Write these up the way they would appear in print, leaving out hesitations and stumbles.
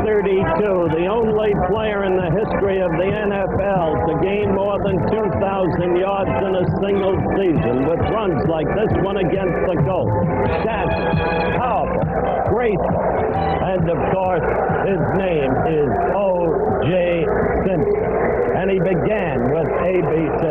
32, the only player in the history of the NFL to gain more than 2,000 yards in a single season with runs like this one against the Colts. That's powerful, graceful, and of course, his name is O.J. Simpson, and he began with ABC,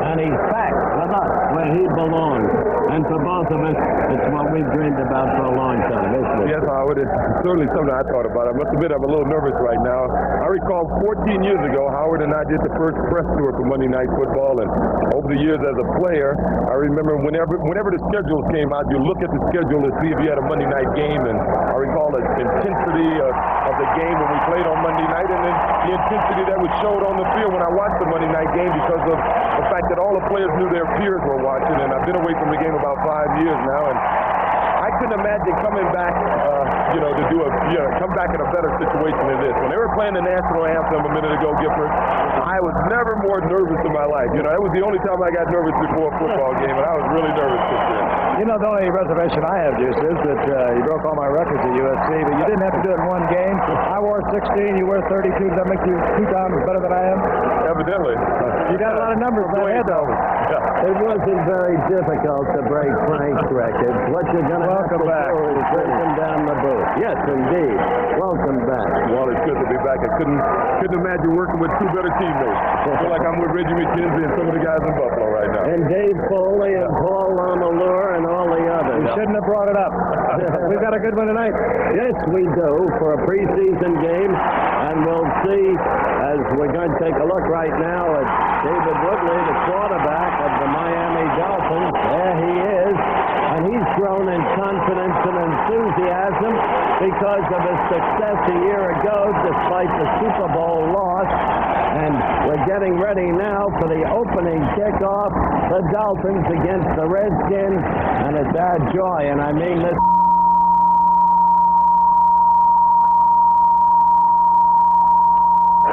and he's back with us where he belongs. And for both of us, it's what we've dreamed about for a long time, isn't it? Yes, Howard. It's certainly something I thought about. I must admit I'm a little nervous right now. I recall 14 years ago, Howard and I did the first press tour for Monday Night Football, and over the years as a player, I remember whenever the schedules came out, you look at the schedule to see if you had a Monday night game, and I recall the intensity of the game when we played on Monday night, and then the intensity that was showed on the field when I watched the Monday night game because of the fact that all the players knew their peers were watching, and I've been away from the game about 5 years now, and I couldn't imagine coming back, come back in a better situation than this. When they were playing the national anthem a minute ago, Gifford, I was never more nervous in my life. That was the only time I got nervous before a football game, and I was really nervous this year. The only reservation I have, Juice, is that you broke all my records at USC, but you didn't have to do it in one game. I wore 16, you wear 32. Does that make you 2 times better than I am? Evidently. You got a lot of numbers in that head, though. It wasn't very difficult to break Frank's record. What you're going to have to do is break him down the booth. Yes, indeed. Welcome back. Well, it's good to be back. I couldn't imagine working with 2 better teammates. I feel like I'm with Reggie McKenzie and some of the guys in Buffalo right now. And Dave Foley and Paul Lamalure and all the others. We shouldn't have brought it up. We've got a good one tonight. Yes, we do, for a preseason game. And we'll see, as we're going to take a look right now at David Woodley, the quarterback of the Miami Dolphins. There he is. And he's grown in confidence and enthusiasm because of his success a year ago, despite the Super Bowl loss. And we're getting ready now for the opening kickoff, the Dolphins against the Redskins. And it's our joy, and I mean this.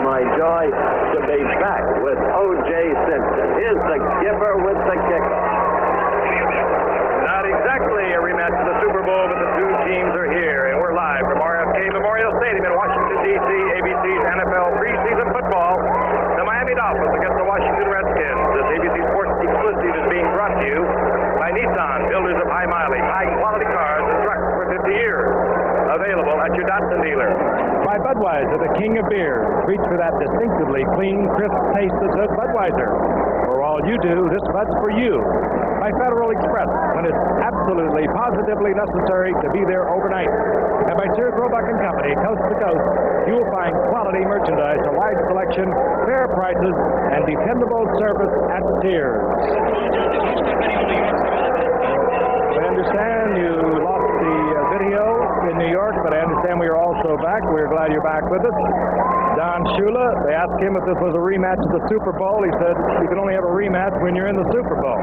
My joy to be back with O.J. Simpson. Here's the giver with the kickoff. Not exactly a rematch of the Super Bowl, but the two teams are here, and we're live from RFK Memorial Stadium in Washington, D.C., ABC's NFL preseason football. The Miami Dolphins against the Washington Redskins. This ABC Sports exclusive is being brought to you by Nissan, builders of high mileage, high-quality cars and trucks for 50 years. Available at your Datsun dealer. By Budweiser, the king of beer. Reach for that distinctively clean, crisp taste that says Budweiser. For all you do, this Bud's for you. By Federal Express, when it's absolutely, positively necessary to be there overnight. And by Sears Roebuck & Company, coast to coast, you will find quality merchandise, a wide selection, fair prices, and dependable service at Sears. I understand you lost the video in New York, but I understand we are also back. We're glad you're back with us. Don Shula, they asked him if this was a rematch of the Super Bowl. He said you can only have a rematch when you're in the Super Bowl.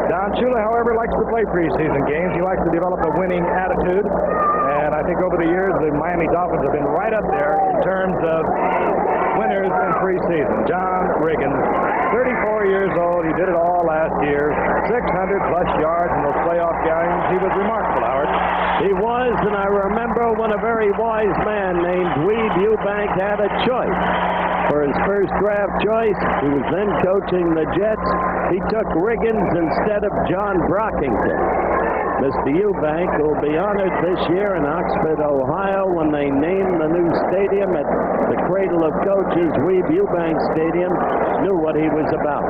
Don Shula, however, likes to play preseason games. He likes to develop a winning attitude. And I think over the years, the Miami Dolphins have been right up there in terms of winners in preseason. John Riggins, 34 years old. He did it all last year. 600-plus yards in those playoff games. He was remarkable, Howard. He was, and I remember when a very wise man named Weed Eubank had a choice. For his first draft choice, he was then coaching the Jets. He took Riggins instead of John Brockington. Mr. Eubank will be honored this year in Oxford, Ohio, when they name the new stadium at the Cradle of Coaches. Weed Eubank Stadium knew what he was about.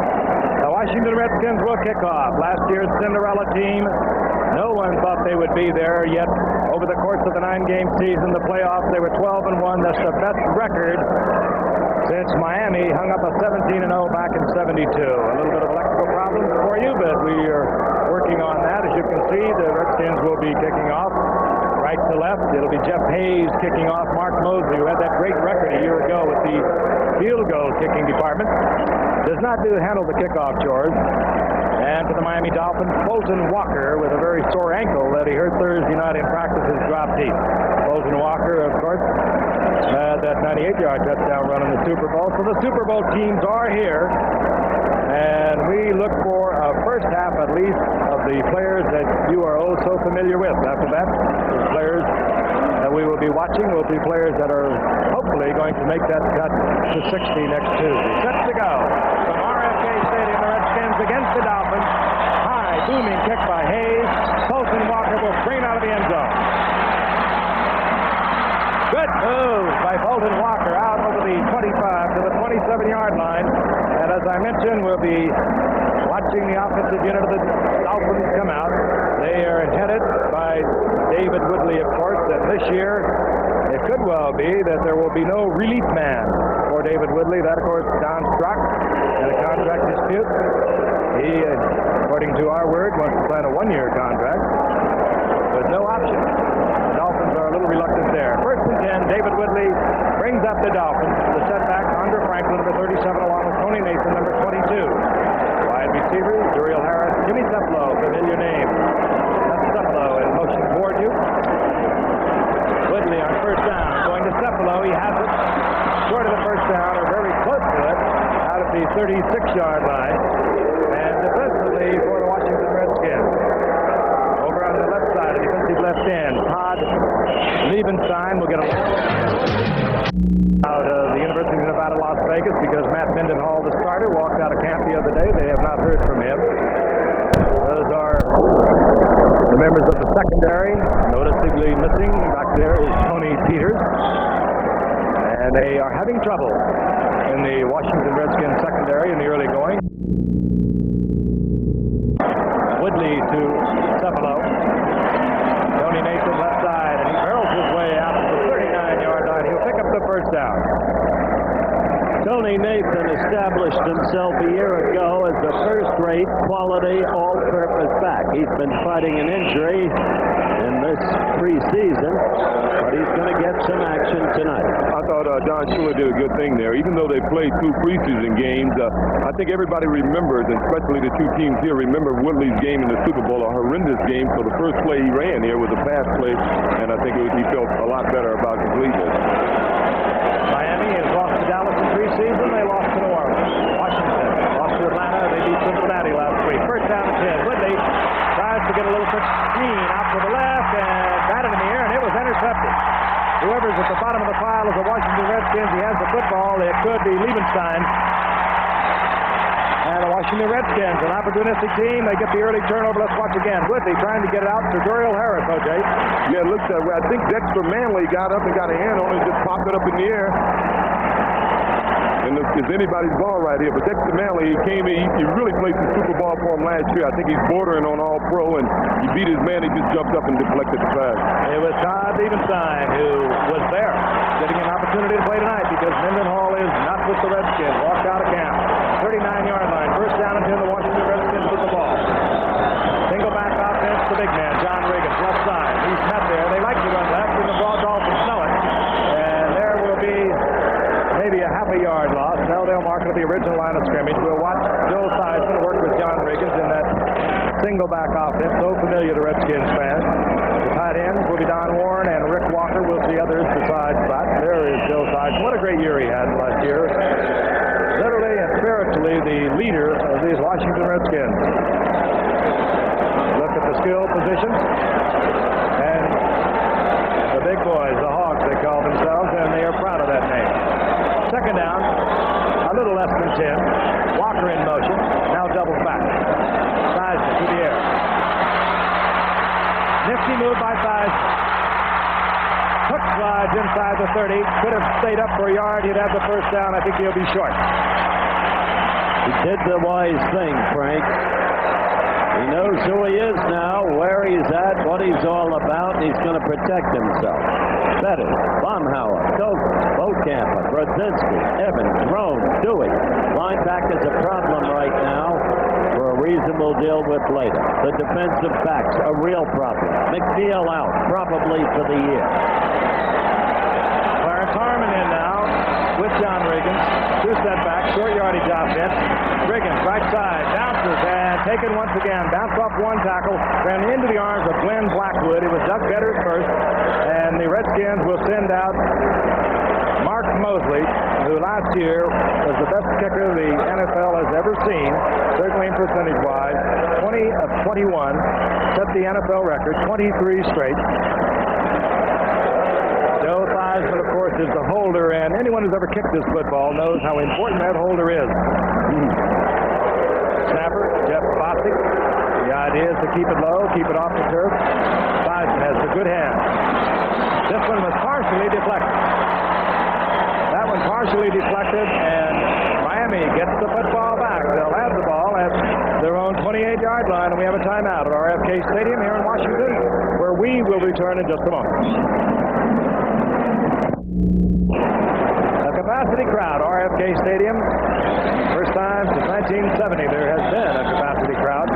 The Washington Redskins will kick off. Last year's Cinderella team, no one thought they would be there, yet over the course of the 9-game season, the playoffs, they were 12-1. That's the best record since Miami hung up a 17-0 back in 72. A little bit of electrical problems for you, but we are working on that. As you can see, the Redskins will be kicking off right to left. It'll be Jeff Hayes kicking off. Mark Mosley, who had that great record a year ago with the field goal kicking department, does not handle the kickoff chores. And for the Miami Dolphins, Fulton Walker with a very sore ankle that he hurt Thursday night in practice has dropped deep. Fulton Walker, of course, had that 98-yard touchdown run in the Super Bowl. So the Super Bowl teams are here. And we look for a first half, at least, of the players that you are oh so familiar with. After that, the players that we will be be watching will be players that are hopefully going to make that cut to 60 next Tuesday. Set to go from RFK Stadium. The Redskins against the Dolphins. High, booming kick by Hayes. Colton Walker will bring it out of the end zone. Good move by Bolton Walker out over the 25 to the 27-yard line. And as I mentioned, we'll be watching the offensive unit of the Dolphins come out. They are headed by David Woodley, of course, and this year it could well be that there will be no relief man for David Woodley. That, of course, Don Strock in a contract dispute. He, according to our word, wants to sign a one-year contract with no option. The Dolphins are a little reluctant there. First and 10, David Woodley brings up the Dolphins. The setback under Franklin, number 37, along with Tony Nathan, number 22. Wide receivers, Duriel Harris, Jimmy Cephalo, familiar name. That's Cephalo in motion toward you. Woodley on first down, going to Cephalo. He has it short of the first down, or very close to it, out of the 36-yard line. And defensively for the Washington Redskins. Over on the left side, defensive left end, Todd Liebenstein will get a out of the University of Nevada, Las Vegas, because Matt Mendenhall, the starter, walked out of camp the other day. They have not heard from him. Those are the members of the secondary. Noticeably missing back there is Tony Peters. And they are having trouble in the Washington Redskins secondary in the early going. Woodley to Cephalo. Tony Nathan left side, and he barrels his way out to the 39-yard line. He'll pick up the first down. Tony Nathan established himself a year ago as a first-rate, quality, all-purpose back. He's been fighting an injury in this preseason, but he's going to get some action tonight. I thought Don Shula did a good thing there. Even though they played two preseason games, I think everybody remembers, and especially the two teams here, remember Woodley's game in the Super Bowl, a horrendous game. So the first play he ran here was a pass play, and I think he felt a lot better about completing it. Miami has lost to Dallas in preseason. They lost to New Orleans. Washington lost to Atlanta. They beat Cincinnati last week. First down and 10. Woodley tries to get a little quick screen out to the left and batted in the air, and it was intercepted. Whoever's at the bottom of the pile is the Washington Redskins. He has the football. It could be Liebenstein. And the Washington Redskins, an opportunistic team. They get the early turnover. Let's watch again. Woodley trying to get it out to Duriel Harris, O.J. Yeah, it looks that way. I think Dexter Manley got up and got a hand on it and just popped it up in the air. And it's anybody's ball right here, but Dexter Manley, he came in, he really played the Super Bowl for him last year. I think he's bordering on All-Pro, and he beat his man. He just jumped up and deflected the pass. It was Todd Liebenstein who was there, getting an opportunity to play tonight because Mendenhall is not with the Redskins. Walked out of camp. 39-yard line. First down and 10. The Washington Redskins with the ball. Single back offense. The big man, John Riggins, left side. He's met there. They like to run left, and the broad Dolphins know it. And there will be maybe a half a yard loss. Now they'll mark it at the original line of scrimmage. We'll watch Joe Theismann work with John Riggins in that single back offense, so familiar to Redskins fans. The tight ends will be Don Warren and Rick Walker. We'll see others besides that. There is Joe Theismann. What a great year he had last year. Literally and spiritually the leader of these Washington Redskins. Look at the skill positions. And the big boys, the Hogs, they call themselves, and they are proud of that name. Second down, a little less than 10. Walker in motion, now doubles back. Theismann to the air. Nifty move by Theismann. Hook slides inside the 30. Could have stayed up for a yard. He'd have the first down. I think he'll be short. He did the wise thing, Frank. He knows who he is now, where he's at, what he's all about, and he's going to protect himself. Pettis, Baumhauer, Dover, Bocamper, Brzezinski, Evans, Rome, Dewey. Linebacker's a problem right now for a reason we'll deal with later. The defensive backs, a real problem. McNeil out, probably for the year. Clarence Harmon in now with John Riggins. Two setbacks, short yardage offense. Riggins, right side, bounces and taken once again. Bounced off one tackle, ran into the arms of Glenn Blackwood. It was Doug Betters first, and the Redskins will send out Mark Mosley, who last year was the best kicker the NFL has ever seen, certainly in percentage-wise. 20 of 21, set the NFL record, 23 straight. is the holder, and anyone who's ever kicked this football knows how important that holder is. Snapper, Jeff Bostic. The idea is to keep it low, keep it off the turf. Bison has a good hand. This one was partially deflected. That one partially deflected, and Miami gets the football back. They'll have the ball at their own 28-yard line, and we have a timeout at RFK Stadium here in Washington, where we will return in just a moment. A capacity crowd, RFK Stadium. First time since 1970 there has been a capacity crowd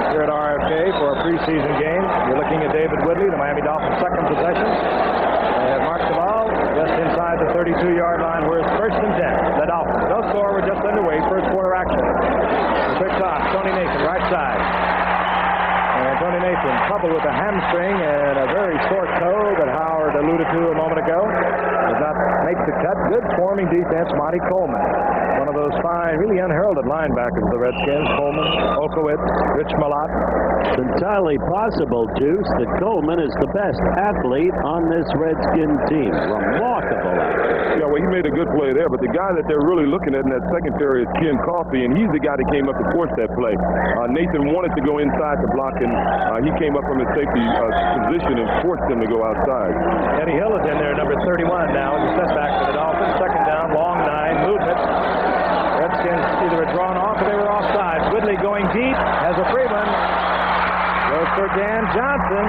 here at RFK for a preseason game. You're looking at David Woodley, the Miami Dolphins' second possession. They have marked the ball just inside the 32-yard line where it's first and 10. The Dolphins. No score. We're just underway. First quarter action. The quick toss. Tony Nathan, right side. And Tony Nathan, trouble with a hamstring and a very sore toe that Howard alluded to a moment ago. Does not make the cut. Good forming defense, Monty Coleman. One of those fine, really unheralded linebackers of the Redskins. Coleman, Okowitz, Rich Malott. It's entirely possible, Juice, that Coleman is the best athlete on this Redskin team. Remarkable. Yeah, well, he made a good play there, but the guy that they're really looking at in that secondary is Ken Coffey, and he's the guy that came up to force that play. Nathan wanted to go inside the block, and he came up from his safety position and forced him to go outside. Eddie Hill is in there, number 31 now. It's a setback for the Dolphins. Second down, long 9, movement. Redskins either had drawn off or they were offside. Woodley going deep, has a free one. Goes for Dan Johnson.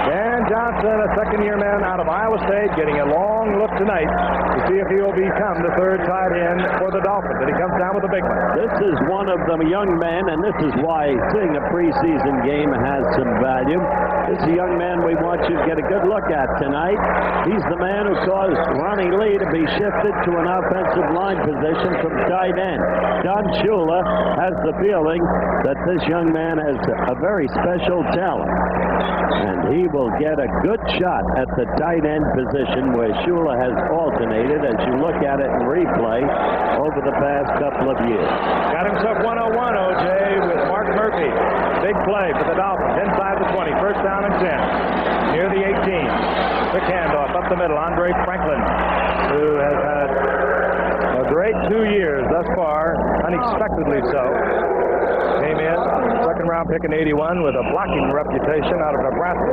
Dan Johnson, a second-year man out of Iowa State, getting a long look tonight to see if he will become the third tight end for the Dolphins. And he comes down with a big one. This is one of the young men, and this is why seeing a preseason game has some value. This is a young man we want you to get a good look at tonight. He's the man who caused Ronnie Lee to be shifted to an offensive line position from tight end. Don Shula has the feeling that this young man has a very special talent. And he will get a good shot at the tight end position where Shula has alternated as you look at it in replay over the past couple of years. Got himself 101, O.J., with Mark Murphy. Big play for the Dolphins inside the 20. First down and 10. Near the 18. Quick handoff up the middle. Andre Franklin, who has had a great 2 years thus far, unexpectedly so. Came in, second-round pick in 81 with a blocking reputation out of Nebraska.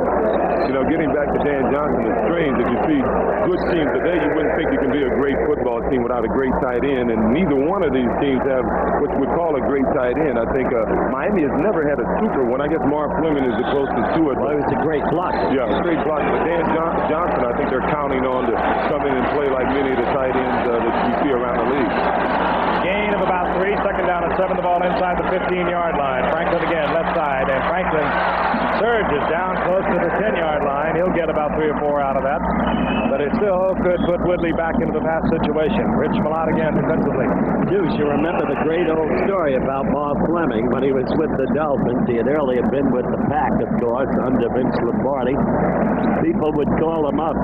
You know, getting back to Dan Johnson is strange. If you see good teams today, you wouldn't think you can be a great football team without a great tight end, and neither one of these teams have what we call a great tight end. I think Miami has never had a super one. I guess Marv Fleming is the closest to it. Well, it was a great block. Yeah, a great block. But Dan Johnson, I think they're counting on to come in and play like many of the tight ends that we see around the league. Gain of about 3, second down and 7, the ball inside the 15-yard line. Franklin again, left side, and Franklin surges down close to the 10-yard line. He'll get about 3 or 4 out of that, but it still could put Woodley back into the pass situation. Rich Malott again defensively. Deuce, you remember the great old story about Marv Fleming when he was with the Dolphins. He had earlier been with the Pack, of course, under Vince Lombardi. People would call him up,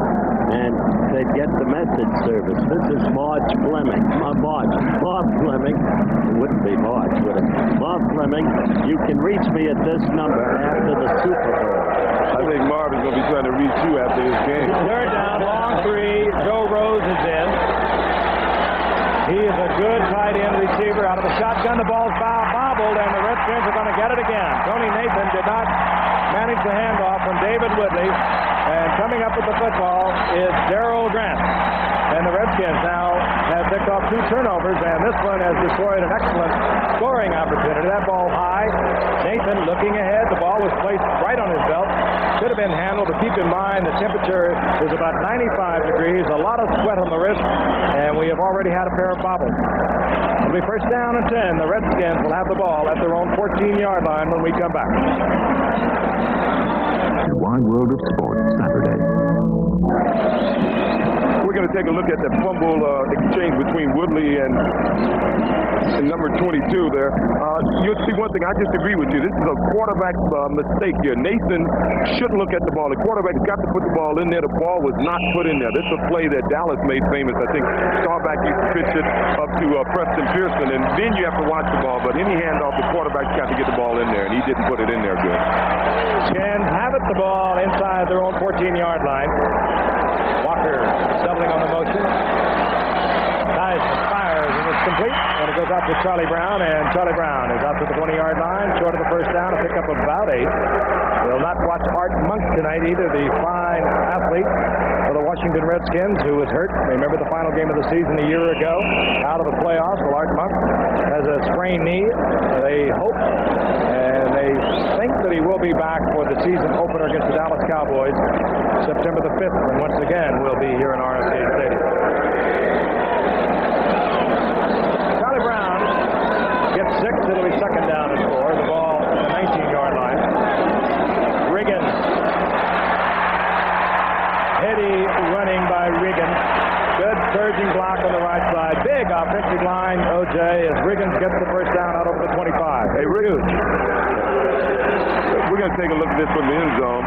and they'd get the message service. This is Marv Fleming. Marv Fleming. It wouldn't be Marge, would it? Marv Fleming, you can reach me at this number after the Super Bowl. I think Marv is going to be trying to reach you after this game. Third down, long 3. Joe Rose is in. He is a good tight end receiver out of the shotgun. The ball's bobbled, and the Redskins are going to get it again. Tony Nathan did not manage the handoff from David Woodley, and coming up with the football is Darrell Grant. And the Redskins now have picked off 2 turnovers, and this one has destroyed an excellent scoring opportunity. That ball high. Nathan looking ahead. The ball was placed right on his belt. Should have been handled, but keep in mind the temperature is about 95 degrees, a lot of sweat on the wrist, and we have already had a pair of bobbles. It'll be first down and 10. The Redskins will have the ball at their own 14-yard line when we come back. The Wide World of Sports, Saturday. We're going to take a look at the fumble exchange between Woodley and number 22 there. You'll see one thing, I disagree with you. This is a quarterback mistake here. Nathan shouldn't look at the ball. The quarterback's got to put the ball in there. The ball was not put in there. This is a play that Dallas made famous. I think Staubach used to pitch it up to Preston Pearson, and then you have to watch the ball. But any handoff, the quarterback's got to get the ball in there, and he didn't put it in there good. Skins have it, the ball inside their own 14-yard line. Walker doubling on the motion. Nice, fires, and it's complete. And it goes out to Charlie Brown, and Charlie Brown is out to the 20-yard line, short of the first down, a pickup of about 8. We'll not watch Art Monk tonight either, the fine athlete for the Washington Redskins, who was hurt. Remember the final game of the season a year ago, out of the playoffs. Well, Art Monk has a sprained knee. They hope and they think that he will be back for the season opener against the Dallas Cowboys, September the 5th, and once again we'll be here in RFK Stadium. Charlie Brown gets 6. It'll be second down and 4. The ball at the 19-yard line. Riggin. Heady running by Riggin. Good surging block on the right side. Big offensive line, O.J., as Riggins gets the first down out over the 25. Hey, Riggins, we're going to take a look at this from the end zone.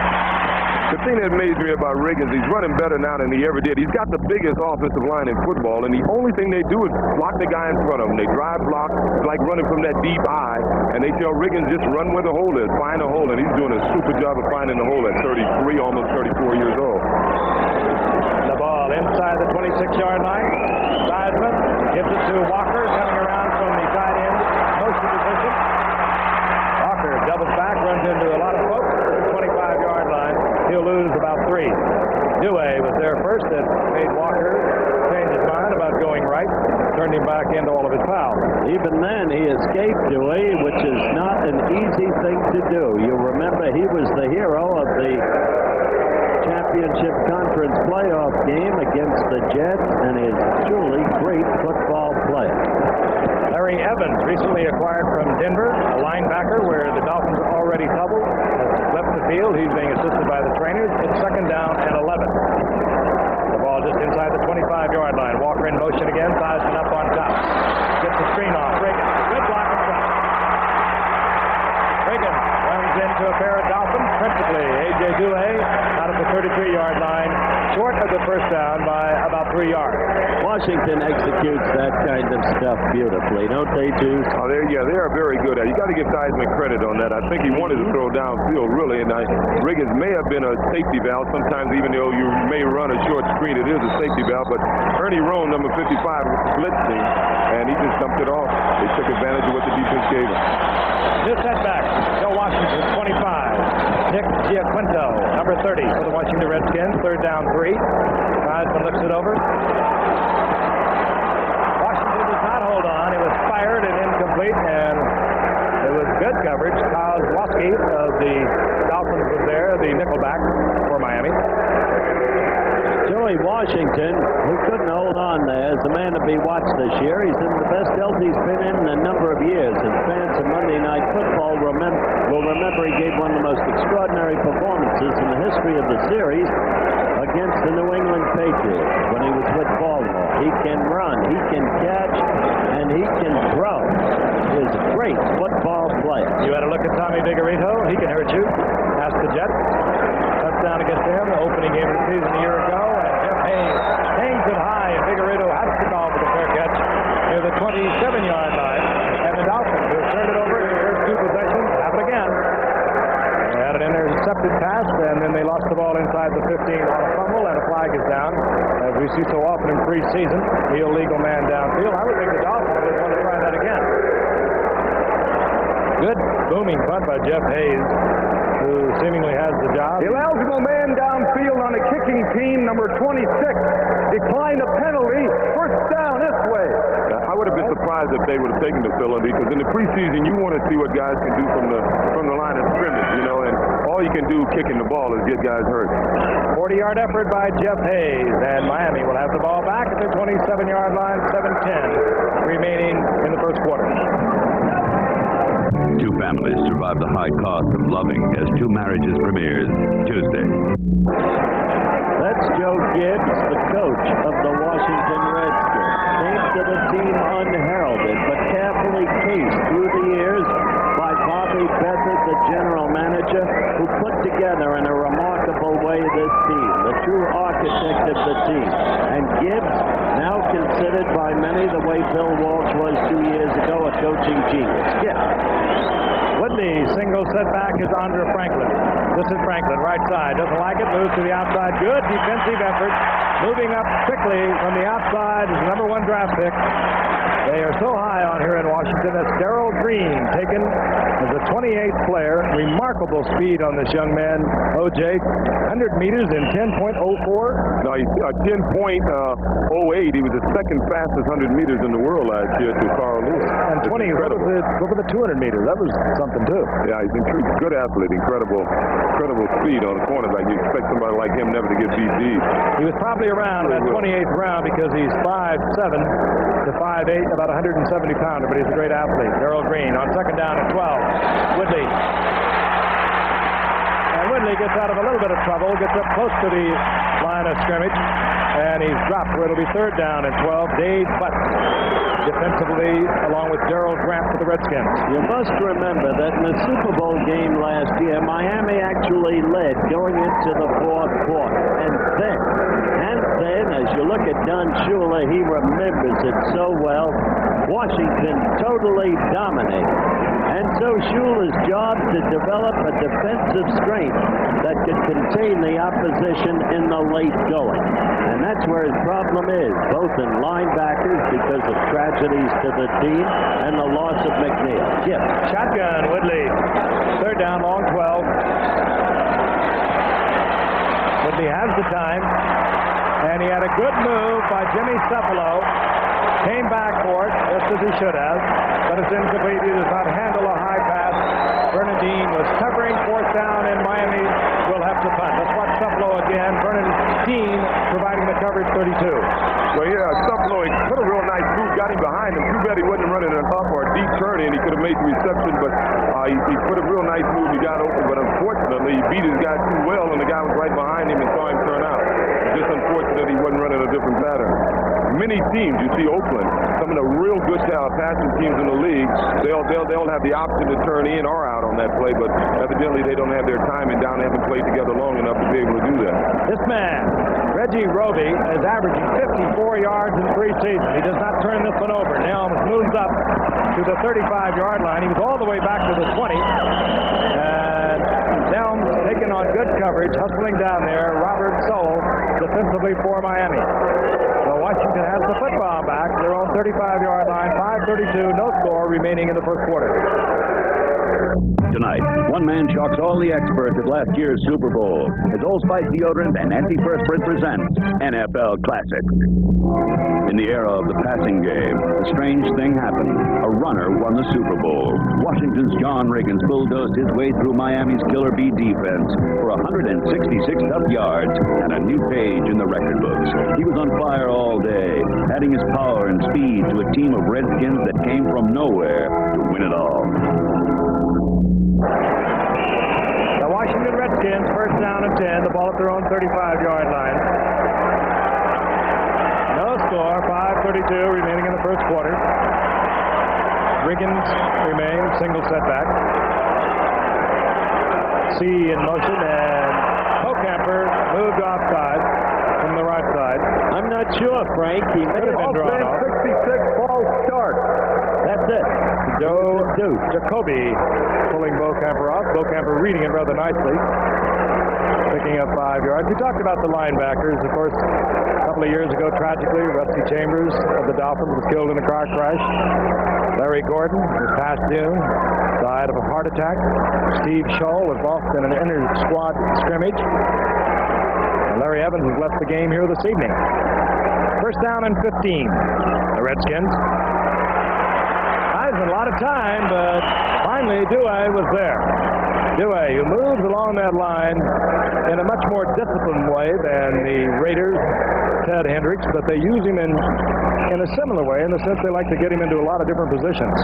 The thing that amazed me about Riggins, he's running better now than he ever did. He's got the biggest offensive line in football, and the only thing they do is block the guy in front of him. They drive block. It's like running from that deep eye, and they tell Riggins just run where the hole is, find a hole, and he's doing a super job of finding the hole at 33, almost 34 years old. The ball inside the 26-yard line. Seidman gives it to Walker, coming around from the tight end motion position. Walker doubles back, runs into a lot of folks at the 25-yard line. He'll lose about 3. Dewey was there first. That made Walker change his mind about going right, turned him back into all of his fouls. Even then, he escaped Dewey, which is not an easy thing to do. You remember he was the hero of the championship conference playoff game against the Jets, and is truly great football play. Larry Evans, recently acquired from Denver, a linebacker where the Dolphins are already doubled, has left the field. He's being assisted by the trainers. It's second down and 11. The ball just inside the 25-yard line. Walker in motion again, Seidman up on top. Gets the screen off. Reagan, good block in front. Reagan runs into a pair of Dolphins, principally A.J. Dewey, out of the 33-yard line, short of the first down by about 3 yards. Washington executes that kind of stuff beautifully, don't they, Juice? Oh, they are very good at it. You got to give Seidman credit on that. I think he wanted to throw downfield, really, and Riggins may have been a safety valve. Sometimes, even though you may run a short screen, it is a safety valve. But Ernie Roan, number 55, blitzing, and he just dumped it off. They took advantage of what the defense gave him. This setback, Joe Washington, 25. Nick Giaquinto, number 30 for the Washington Redskins. Third down, 3. Seidman looks it over. Washington does not hold on. It was fired and incomplete, and it was good coverage. Kozlowski of the Dolphins was there, the nickelback for Miami. Joey Washington, who couldn't hold on there, is the man to be watched this year. He's in the best health he's been in a number of years, and fans of Monday Night Football will remember he gave one of the most extraordinary performances in the history of the series against the New England Patriots when he was with Baltimore. He can run, he can catch, and he can throw. He is a great football player. You had a look at Tommy Vigorito. He can hurt you. Ask the Jets. Touchdown against him, the opening game of the season a year ago. And Jeff Hayes hangs it high, and Vigorito has to call for the fair catch near the 27-yard line. And the Dolphins, who turned it over in their first 2 possessions, have it again. They had an intercepted pass, and then they lost the ball inside the 15 on a fumble, and a flag is down. As we see so often in preseason, the illegal man downfield. I would think the Dolphins would want to try that again. Good booming punt by Jeff Hayes, who seemingly has the job. Eligible man downfield on the kicking team, number 26. Declined a penalty. First down this way. I would have been surprised if they would have taken the penalty, because in the preseason you want to see what guys can do from the line of scrimmage, and all you can do kicking the ball is get guys hurt. 40-yard effort by Jeff Hayes, and Miami will have the ball back at their 27-yard line, 7:10 remaining in the first quarter. 2 families survive the high cost of loving as 2 marriages premieres Tuesday. That's Joe Gibbs, the coach of the Washington Redskins. Came to the team unheralded, but carefully cased through the years by Bobby Beathard, the general manager, who put together in a remarkable way this team, the true architect of the team. And Gibbs, now considered by many the way Bill Walsh was 2 years ago, a coaching genius. Gibbs. Woodley, single setback is Andre Franklin. This is Franklin, right side. Doesn't like it, moves to the outside. Good defensive effort. Moving up quickly from the outside is the number 1 draft pick. They are so high on here in Washington. That's Darrell Green, taken as a 28th player. Remarkable speed on this young man, O.J. 100 meters in 10.04. No, he's 10.08. He was the second fastest 100 meters in the world last year to Carl Lewis. And 20, over the 200 meters. That was something, too. Yeah, he's a good athlete. Incredible speed on the cornerback. You expect somebody like him never to get beat deep. He was probably around that 28th round because he's 5'7" to 5'8", about 170 pounder, but he's a great athlete. Darrell Green on second down and 12. Woodley. And Woodley gets out of a little bit of trouble, gets up close to the line of scrimmage, and he's dropped where it'll be third down and 12. Dave Butt defensively, along with Gerald Grant for the Redskins. You must remember that in the Super Bowl game last year, Miami actually led going into the fourth quarter. And then, as you look at Don Shula, he remembers it so well. Washington totally dominated. And so Shula's job to develop a defensive strength that could contain the opposition in the late going. And that's where his problem is, both in linebackers because of tragedies to the team and the loss of McNeil. Chip. Shotgun, Woodley. Third down, long 12. Woodley has the time. And he had a good move by Jimmy Cephalo. Came back for it, just as he should have. But it's incomplete. He does not handle a high pass. Bernardine was covering fourth down, and Miami will have to punt. Let's watch Cephalo again. Bernardine providing the coverage, 32. Well, yeah, Cephalo put a real nice move, got him behind him. Too bad he wasn't running an up or a deep turn in. He could have made the reception, but he put a real nice move. He got open, but unfortunately, he beat his guy too well, and the guy was right behind him and saw him turn out. Just unfortunate he wasn't running a different pattern. Many teams, you see Oakland, some of the real good passing teams in the league, they'll have the option to turn in or out on that play, but evidently they don't have their timing down. They haven't played together long enough to be able to do that. This man, Reggie Roby, is averaging 54 yards in preseason. He does not turn this one over. Nelms moves up to the 35-yard line. He was all the way back to the 20. And Nelms taking on good coverage, hustling down there. Robert Sowell defensively for Miami. So Washington has the football back. Their own 35-yard line, 5:32, no score remaining in the first quarter. Tonight, one man shocks all the experts at last year's Super Bowl as Old Spice deodorant and antiperspirant presents NFL Classic. In the era of the passing game, a strange thing happened. A runner won the Super Bowl. Washington's John Riggins bulldozed his way through Miami's Killer Bee defense for 166 tough yards and a new page in the record books. He was on fire all day, adding his power and speed to a team of Redskins that came from nowhere to win it all. The Washington Redskins, first down and 10, the ball at their own 35-yard line. No score, 5:32 remaining in the first quarter. Riggins remains, single setback. C in motion, and Pocamper moved offside from the right side. I'm not sure, Frank. He may have been drawn off. 66 false start. That's it. Jacoby pulling Pocamper off. Pocamper reading it rather nicely. Picking up 5 yards. We talked about the linebackers. Of course, a couple of years ago, tragically, Rusty Chambers of the Dolphins was killed in a car crash. Larry Gordon this past June died of a heart attack. Steve Scholl was lost in an inter-squad scrimmage. And Larry Evans has left the game here this evening. First down and 15. The Redskins. A lot of time, but finally Dewey was there. Dewey, who moves along that line in a much more disciplined way than the Raiders' Ted Hendricks, but they use him in a similar way in the sense they like to get him into a lot of different positions.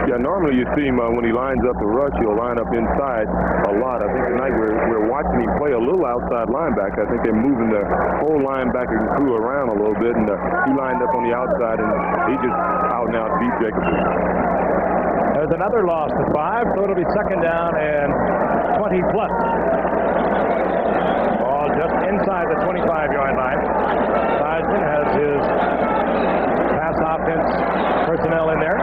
Yeah, normally you see him when he lines up the rush, he'll line up inside a lot. I think tonight we're watching him play a little outside linebacker. I think they're moving the whole linebacker crew around a little bit, and he lined up on the outside, and he just out and out beat Jacobson. There's another loss to 5, so it'll be second down and 20 plus. Ball just inside the 25-yard line. Seisman has his pass offense personnel in there.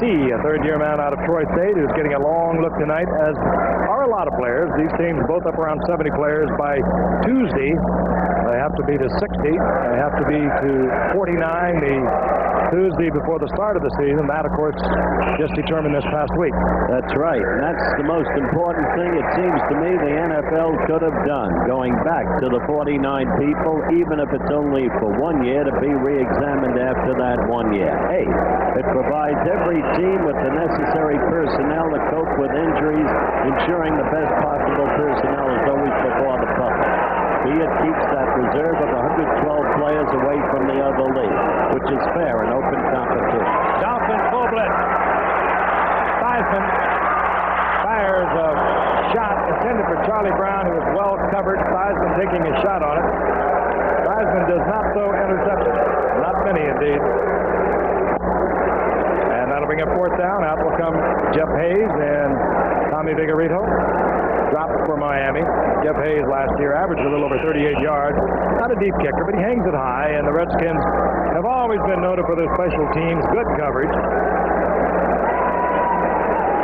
T, a third-year man out of Troy State, who's getting a long look tonight, as are a lot of players. These teams both up around 70 players by Tuesday. They have to be to 60. They have to be to 49 the Tuesday before the start of the season. That, of course, just determined this past week. That's right, and that's the most important thing it seems to me the NFL could have done, going back to the 49 people, even if it's only for 1 year, to be re-examined after that 1 year. Hey, it provides every team with the necessary personnel to cope with injuries, ensuring the best possible personnel is always before the public. It keeps that reserve of 112 players away from the other league, which is fair and open competition. Dolphins full blitz. Theismann fires a shot intended for Charlie Brown, who was well covered. Theismann taking a shot on it. Theismann does not throw interceptions. Not many, indeed. And that'll bring up fourth down. Out will come Jeff Hayes and Tommy Vigorito. Drop for Miami. Jeff Hayes last year averaged a little over 38 yards. Not a deep kicker, but he hangs it high, and the Redskins have always been noted for their special teams. Good coverage.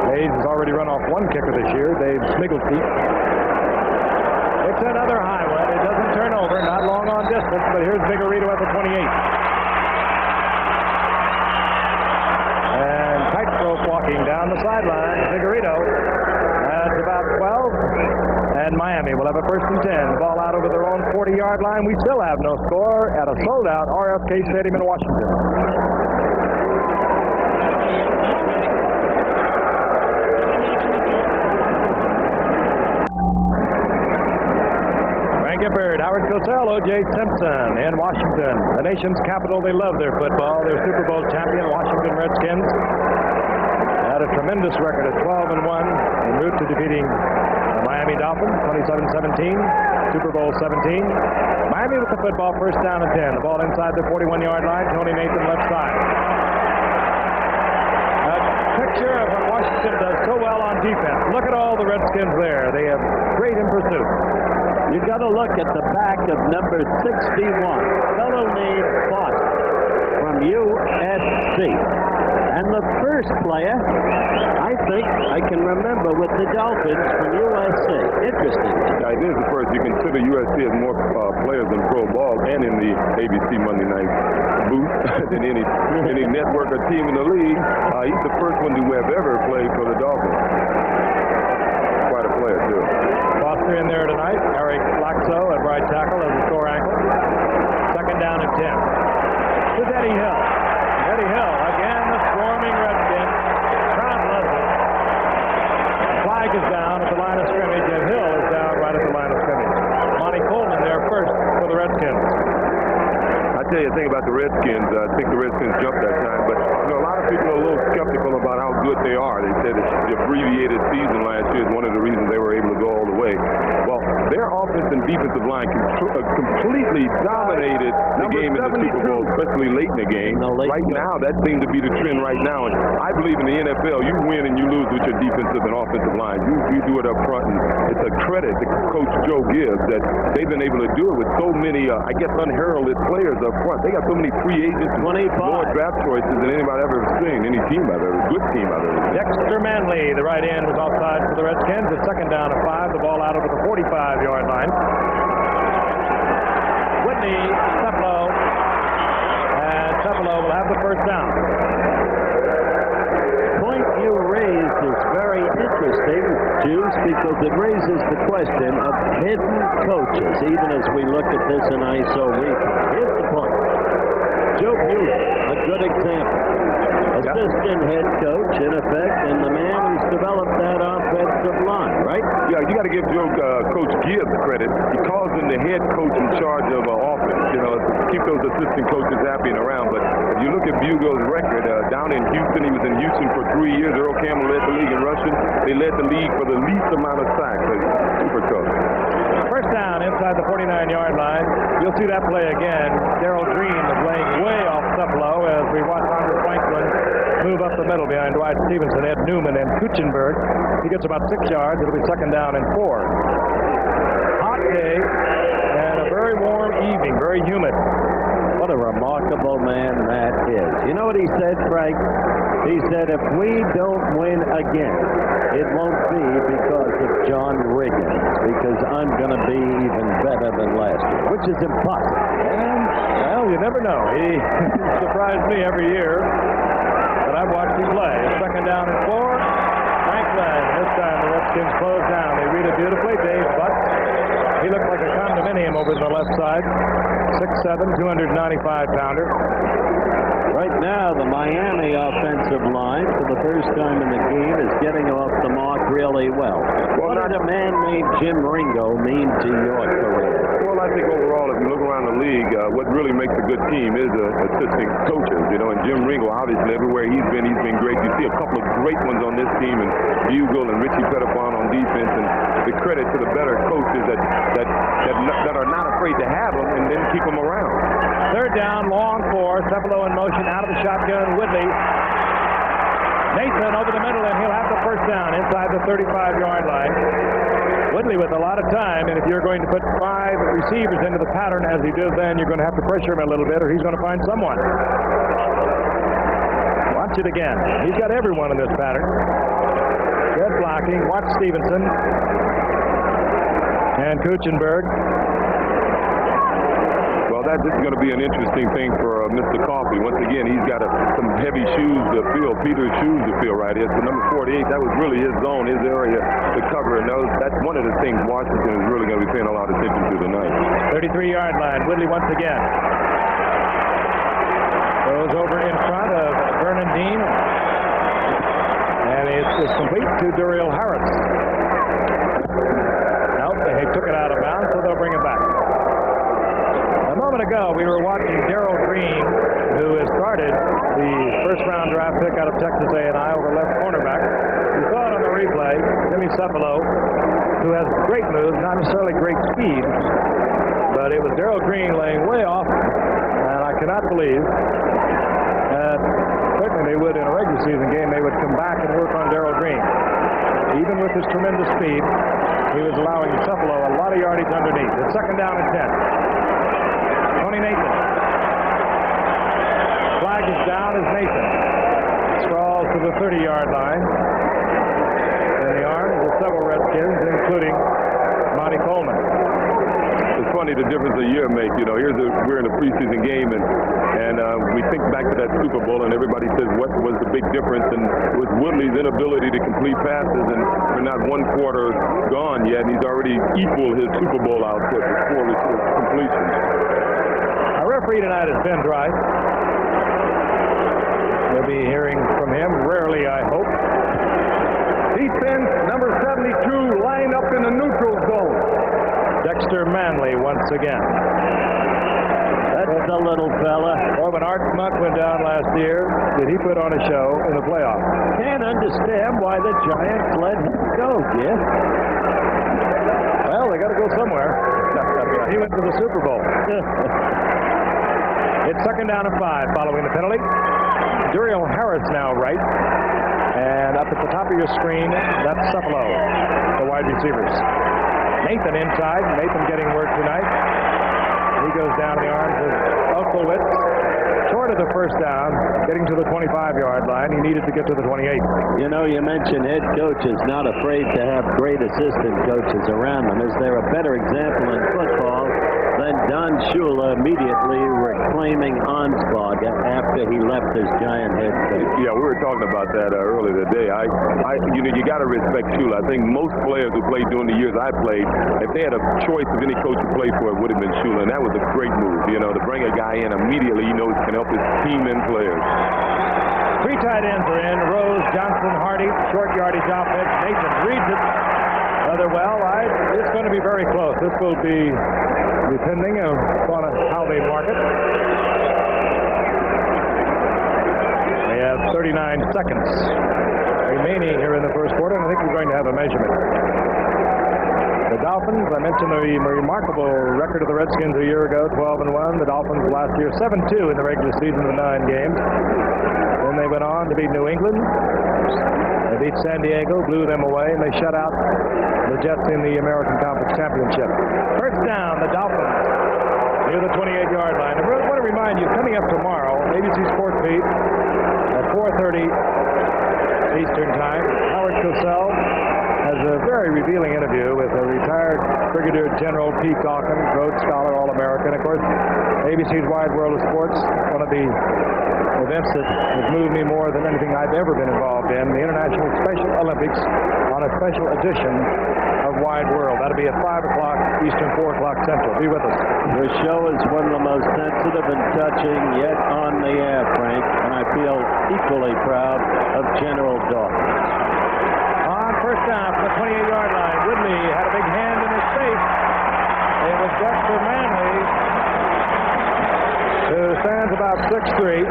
Hayes has already run off one kicker this year, Dave Smigelstein. It's another high one. It doesn't turn over, not long on distance, but here's Vigorito at the 28. And tightrope walking down the sideline. Vigorito. That's about 12, and Miami will have a first and 10. The ball out over their own 40-yard line. We still have no score at a sold-out RFK Stadium in Washington. Frank Gifford, Howard Cosell, O.J. Simpson in Washington. The nation's capital, they love their football. Their Super Bowl champion, Washington Redskins. Had a tremendous record of 12-1 en route to defeating the Miami Dolphins 27-17, Super Bowl 17. Miami with the football, first down and 10. The ball inside the 41-yard line. Tony Nathan left side. A picture of what Washington does so well on defense. Look at all the Redskins there. They have great in pursuit. You've got to look at the back of number 61, fellow named Boston from USC. And the first player, I think I can remember with the Dolphins from USC. Interesting. Yeah, it is the first. You consider USC has more players in pro ball and in the ABC Monday night booth than any network or team in the league. He's the first one to have ever played for the Dolphins. Quite a player, too. Foster in there tonight. Eric Laxo at right tackle as a sore ankle. Second down and 10. To Eddie Hill. Eddie Hill, again, the swarming Redskins. Crowd loves it. The flag is down at the line of scrimmage, and Hill is down right at the line of scrimmage. Monty Coleman there first for the Redskins. I tell you a thing about the Redskins. I think the Redskins jumped that time, but a lot of people are a little skeptical about how good they are. They said the abbreviated season last year is one of the reasons they were able to go all the way. Well, their offense and defensive line completely dominated the game in the Super Bowl, especially late in the game. Right now, that seems to be the trend right now. And I believe in the NFL, you win and you lose with your defensive and offensive line. You do it up front, and it's a credit to Coach Joe Gibbs that they've been able to do it with so many, unheralded players up front. They got so many free agents and more draft choices than anybody ever seen. Any team I've ever, good team I've ever seen. Dexter Manley, the right end, was offside for the Redskins. It's second down and 5. The ball out over the 45-yard line. Whitney, Cepelo, and Cepelo will have the first down. Point you raised is very interesting, Juice, because it raises the question of hidden coaches, even as we look at this in ISO weekly. Here's the point. Joe Buick, a good example. Assistant head coach, in effect, and the man who's developed that offensive line, right? Yeah, you got to give Coach Gibbs credit. He calls him the head coach in charge of offense, to keep those assistant coaches happy and around. But if you look at Bugel's record, down in Houston, he was in Houston for 3 years. Earl Campbell led the league in rushing. They led the league for the least amount of sacks. Super coach. First down inside the 49-yard line. You'll see that play again. Darrell Green is laying way off Cepelo as we watch Andre Franklin move up the middle behind Dwight Stevenson, Ed Newman, and Kuchenberg. He gets about 6 yards. It'll be second down and 4. Hot day and a very warm evening, very humid. What a remarkable man that is. You know what he said, Frank? He said, if we don't win again, it won't be because of John Riggins, because I'm going to be even better than last year, which is impossible. And, well, you never know. He surprised me every year, but I've watched him play. Second down and 4. Franklin. This time the Redskins close down. They read it beautifully. Dave Butts. He looked like a condominium over to the left side. 6'7", 295-pounder. Right now, the Miami offensive line, for the first time in the game, is getting off the mark really well. What did a man named Jim Ringo mean to your career? Well, I think overall, if you look around the league, what really makes a good team is assistant coaches. You know, and Jim Ringo, obviously, everywhere he's been great. You see a couple of great ones on this team, and Bugle and Richie Pettifon on defense, and the credit to the better coaches that are not afraid to have them and then keep them around. Third down, long 4. Cephalo in motion out of the shotgun. Woodley. Nathan over the middle, and he'll have the first down inside the 35-yard line. Woodley with a lot of time, and if you're going to put 5 receivers into the pattern as he does then, you're going to have to pressure him a little bit, or he's going to find someone. Watch it again. He's got everyone in this pattern. Good blocking. Watch Stevenson and Kuchenberg. Well, this is going to be an interesting thing for Mr. Coffey. Once again, he's got some heavy shoes to fill, Peter's shoes to fill right here. So number 48, that was really his zone, his area to cover. And that's one of the things Washington is really going to be paying a lot of attention to tonight. 33-yard line. Woodley once again. Goes over in front of Vernon Dean. And it's complete to Duriel Harris. Nope, they took it out of bounds, so they'll bring it back. A moment ago, we were watching Darrell Green, who has started the first-round draft pick out of Texas A&I over left cornerback. We saw it on the replay. Jimmy Cephalo, who has great moves, not necessarily great speed, but it was Darrell Green laying way off, and I cannot believe that certainly they would in a regular season game, they would come back and work on Darrell Green. Even with his tremendous speed, he was allowing Cephalo a lot of yardage underneath. It's second down and 10. Tony Nathan. Flag is down as Nathan sprawls to the 30-yard line. In the arms of several Redskins, including Monty Coleman. It's funny the difference a year makes. You know, we're in a preseason game, and we think back to that Super Bowl, and everybody says, what was the big difference? And it was Woodley's inability to complete passes, and we're not one quarter gone yet, and he's already equaled his Super Bowl output with 4 completions. Our referee tonight is Ben Dry. We'll be hearing from him rarely, I hope. Defense, number 72, lined up in the neutral zone. Dexter Manley once again. That's the little fella. Boy, when Art Monk went down last year, did he put on a show in the playoffs? Can't understand why the Giants let him go, Jeff. Well, they got to go somewhere. He went to the Super Bowl. It's second down and 5 following the penalty. Duriel Harris now right. And up at the top of your screen, that's Cephalo, the wide receivers. Nathan inside. Nathan getting work tonight. He goes down the arms of Elkowitz. Short of the first down, getting to the 25-yard line. He needed to get to the 28. You know, you mentioned head coaches not afraid to have great assistant coaches around them. Is there a better example in football than Don Shula immediately reclaiming Ansbach after he left as Giant head coach? Yeah, we were talking about that earlier today. You got to respect Shula. I think most players who played during the years I played, if they had a choice of any coach to play for, it would have been Shula, and that was a great move. You know, to bring a guy in immediately, he knows he can help his team and players. 3 tight ends are in. Rose, Johnson, Hardy, short yardage offense. Nathan reads it rather well. It's going to be very close. This will be depending on how they mark it. We have 39 seconds remaining here in the first quarter, and I think we're going to have a measurement. The Dolphins, I mentioned the remarkable record of the Redskins a year ago, 12-1. The Dolphins last year, 7-2 in the regular season of 9 games. Then they went on to beat New England. They beat San Diego, blew them away, and they shut out the Jets in the American Conference Championship. First down, the Dolphins. near the 28-yard line. I want to remind you, coming up tomorrow, ABC Sports Beat at 4:30 Eastern Time, Howard Cosell has a very revealing interview with a retired Brigadier General P. Calkins, Rhodes Scholar, All-American. Of course, ABC's Wide World of Sports, one of the events that has moved me more than anything I've ever been involved in, the International Special Olympics on a special edition of Wide World. That'll be at 5 o'clock Eastern, 4 o'clock Central. Be with us. The show is one of the most sensitive and touching yet on the air, Frank, and I feel equally proud of General Dawkins. On first down from the 28-yard line, Woodley had a big hand in his face. It was Dexter Manley, who stands about 6'3".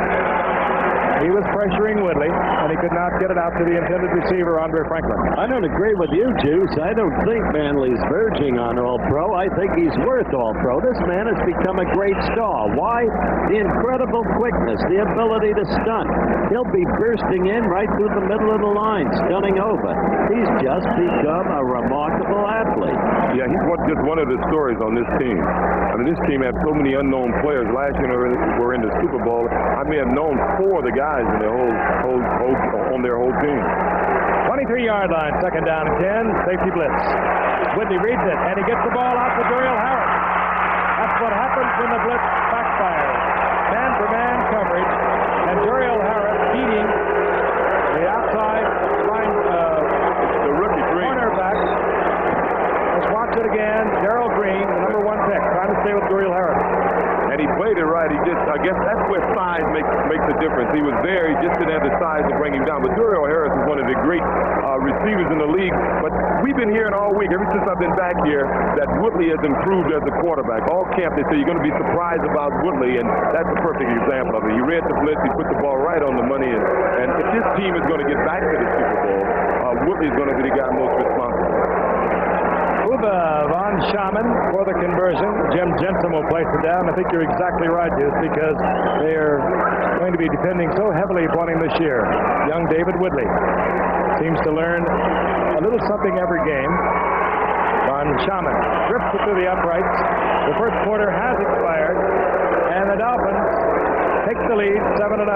He was pressuring Woodley, and he could not get it out to the intended receiver, Andre Franklin. I don't agree with you, Juice. I don't think Manley's verging on All-Pro. I think he's worth All-Pro. This man has become a great star. Why? The incredible quickness, the ability to stunt. He'll be bursting in right through the middle of the line, stunning over. He's just become a remarkable athlete. Yeah, he's just one of the stories on this team. I mean, this team had so many unknown players. Last year we're in the Super Bowl. I may have known 4 of the guys in their on their whole team. 23-yard line, second down and 10, safety blitz. Woodley reads it, and he gets the ball out to Duriel Harris. That's what happens when the blitz backfires. Man-for-man coverage, and Duriel Harris beating the outside line, The rookie Green. cornerback. Let's watch it again. Darrell Green, the number 1 pick, trying to stay with Duriel Harris. And he played it right. I guess that's where size makes a difference. He was there. He just didn't have the size to bring him down. But Duriel Harris is one of the great receivers in the league. But we've been hearing all week, ever since I've been back here, that Woodley has improved as a quarterback. All camp, they say you're going to be surprised about Woodley, and that's a perfect example of it. He read the blitz. He put the ball right on the money. And if this team is going to get back to the Super Bowl, Woodley is going to be the guy most responsible. Uba von Schaman for the conversion. Jim Jensen will place it down. I think you're exactly right, Juice, because they are going to be depending so heavily upon him this year. Young David Woodley seems to learn a little something every game. Von Schaman rips it through the uprights. The first quarter has expired, and the Dolphins take the lead 7-0.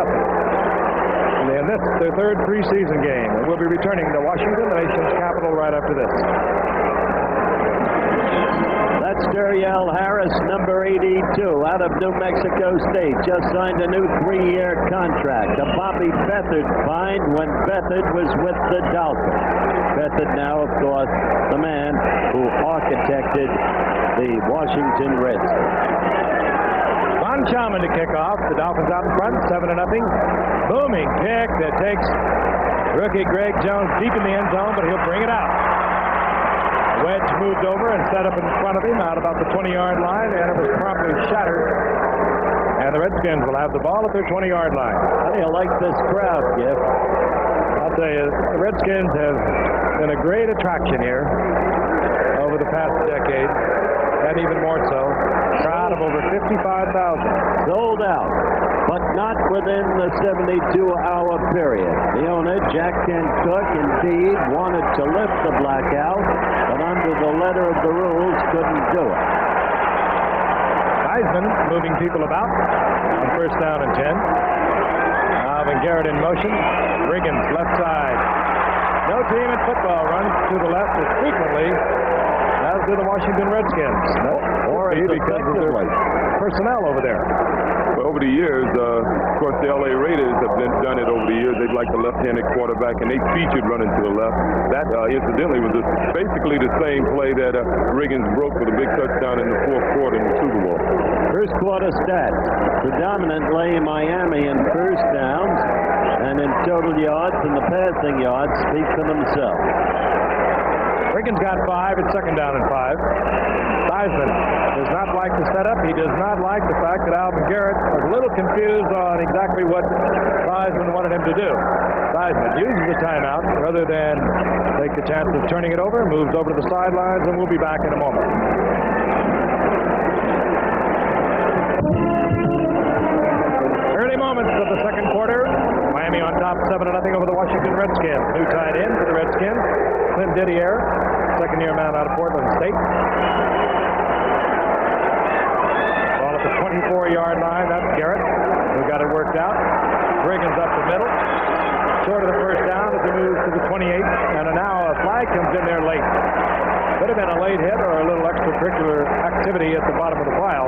And this is their 3rd preseason game. And we'll be returning to Washington, the nation's capital, right after this. That's Duriel Harris, number 82, out of New Mexico State. Just signed a new 3-year contract. A Bobby Beathard find when Beathard was with the Dolphins. Beathard now, of course, the man who architected the Washington Redskins. Von Schaman to kick off. The Dolphins out in front, 7-0. Booming kick that takes rookie Greg Jones deep in the end zone, but he'll bring it out. Wedge moved over and set up in front of him out about the 20-yard line, and it was promptly shattered. And the Redskins will have the ball at their 20-yard line. How do you like this crowd, Giff? I'll tell you, the Redskins have been a great attraction here over the past decade, and even more so. Crowd of over 55,000. Sold out, but not within the 72-hour period. The owner, Jack Kent Cook, indeed wanted to lift the blackout, but under the letter of the rules, couldn't do it. Heisman moving people about on first down and 10. Alvin Garrett in motion. Riggins left side. No team in football runs to the left as frequently as do the Washington Redskins. No, or because of their personnel over there. Well, over the years, of course, the LA Raiders have done it over the years. They'd like the left-handed quarterback, and they featured running to the left. That, incidentally, was basically the same play that Riggins broke with a big touchdown in the 4th quarter in the Super Bowl. First quarter stats. Predominantly Miami in first downs, and in total yards and the passing yards speak for themselves. Riggins got 5 at second down and 5. Heisman does not like the setup. He does not like the fact that Alvin Garrett was a little confused on exactly what Heisman wanted him to do. Heisman uses the timeout rather than take the chance of turning it over, moves over to the sidelines, and we'll be back in a moment. Early moments of the second quarter. Miami on top 7-0 over the Washington Redskins. New tight end for the Redskins, Clint Didier, second-year man out of Portland State. Ball at 24-yard line. That's Garrett who got it worked out. Riggins up the middle. Short of the first down as he moves to the 28. And now a flag comes in there late. Could have been a late hit or a little extracurricular activity at the bottom of the pile.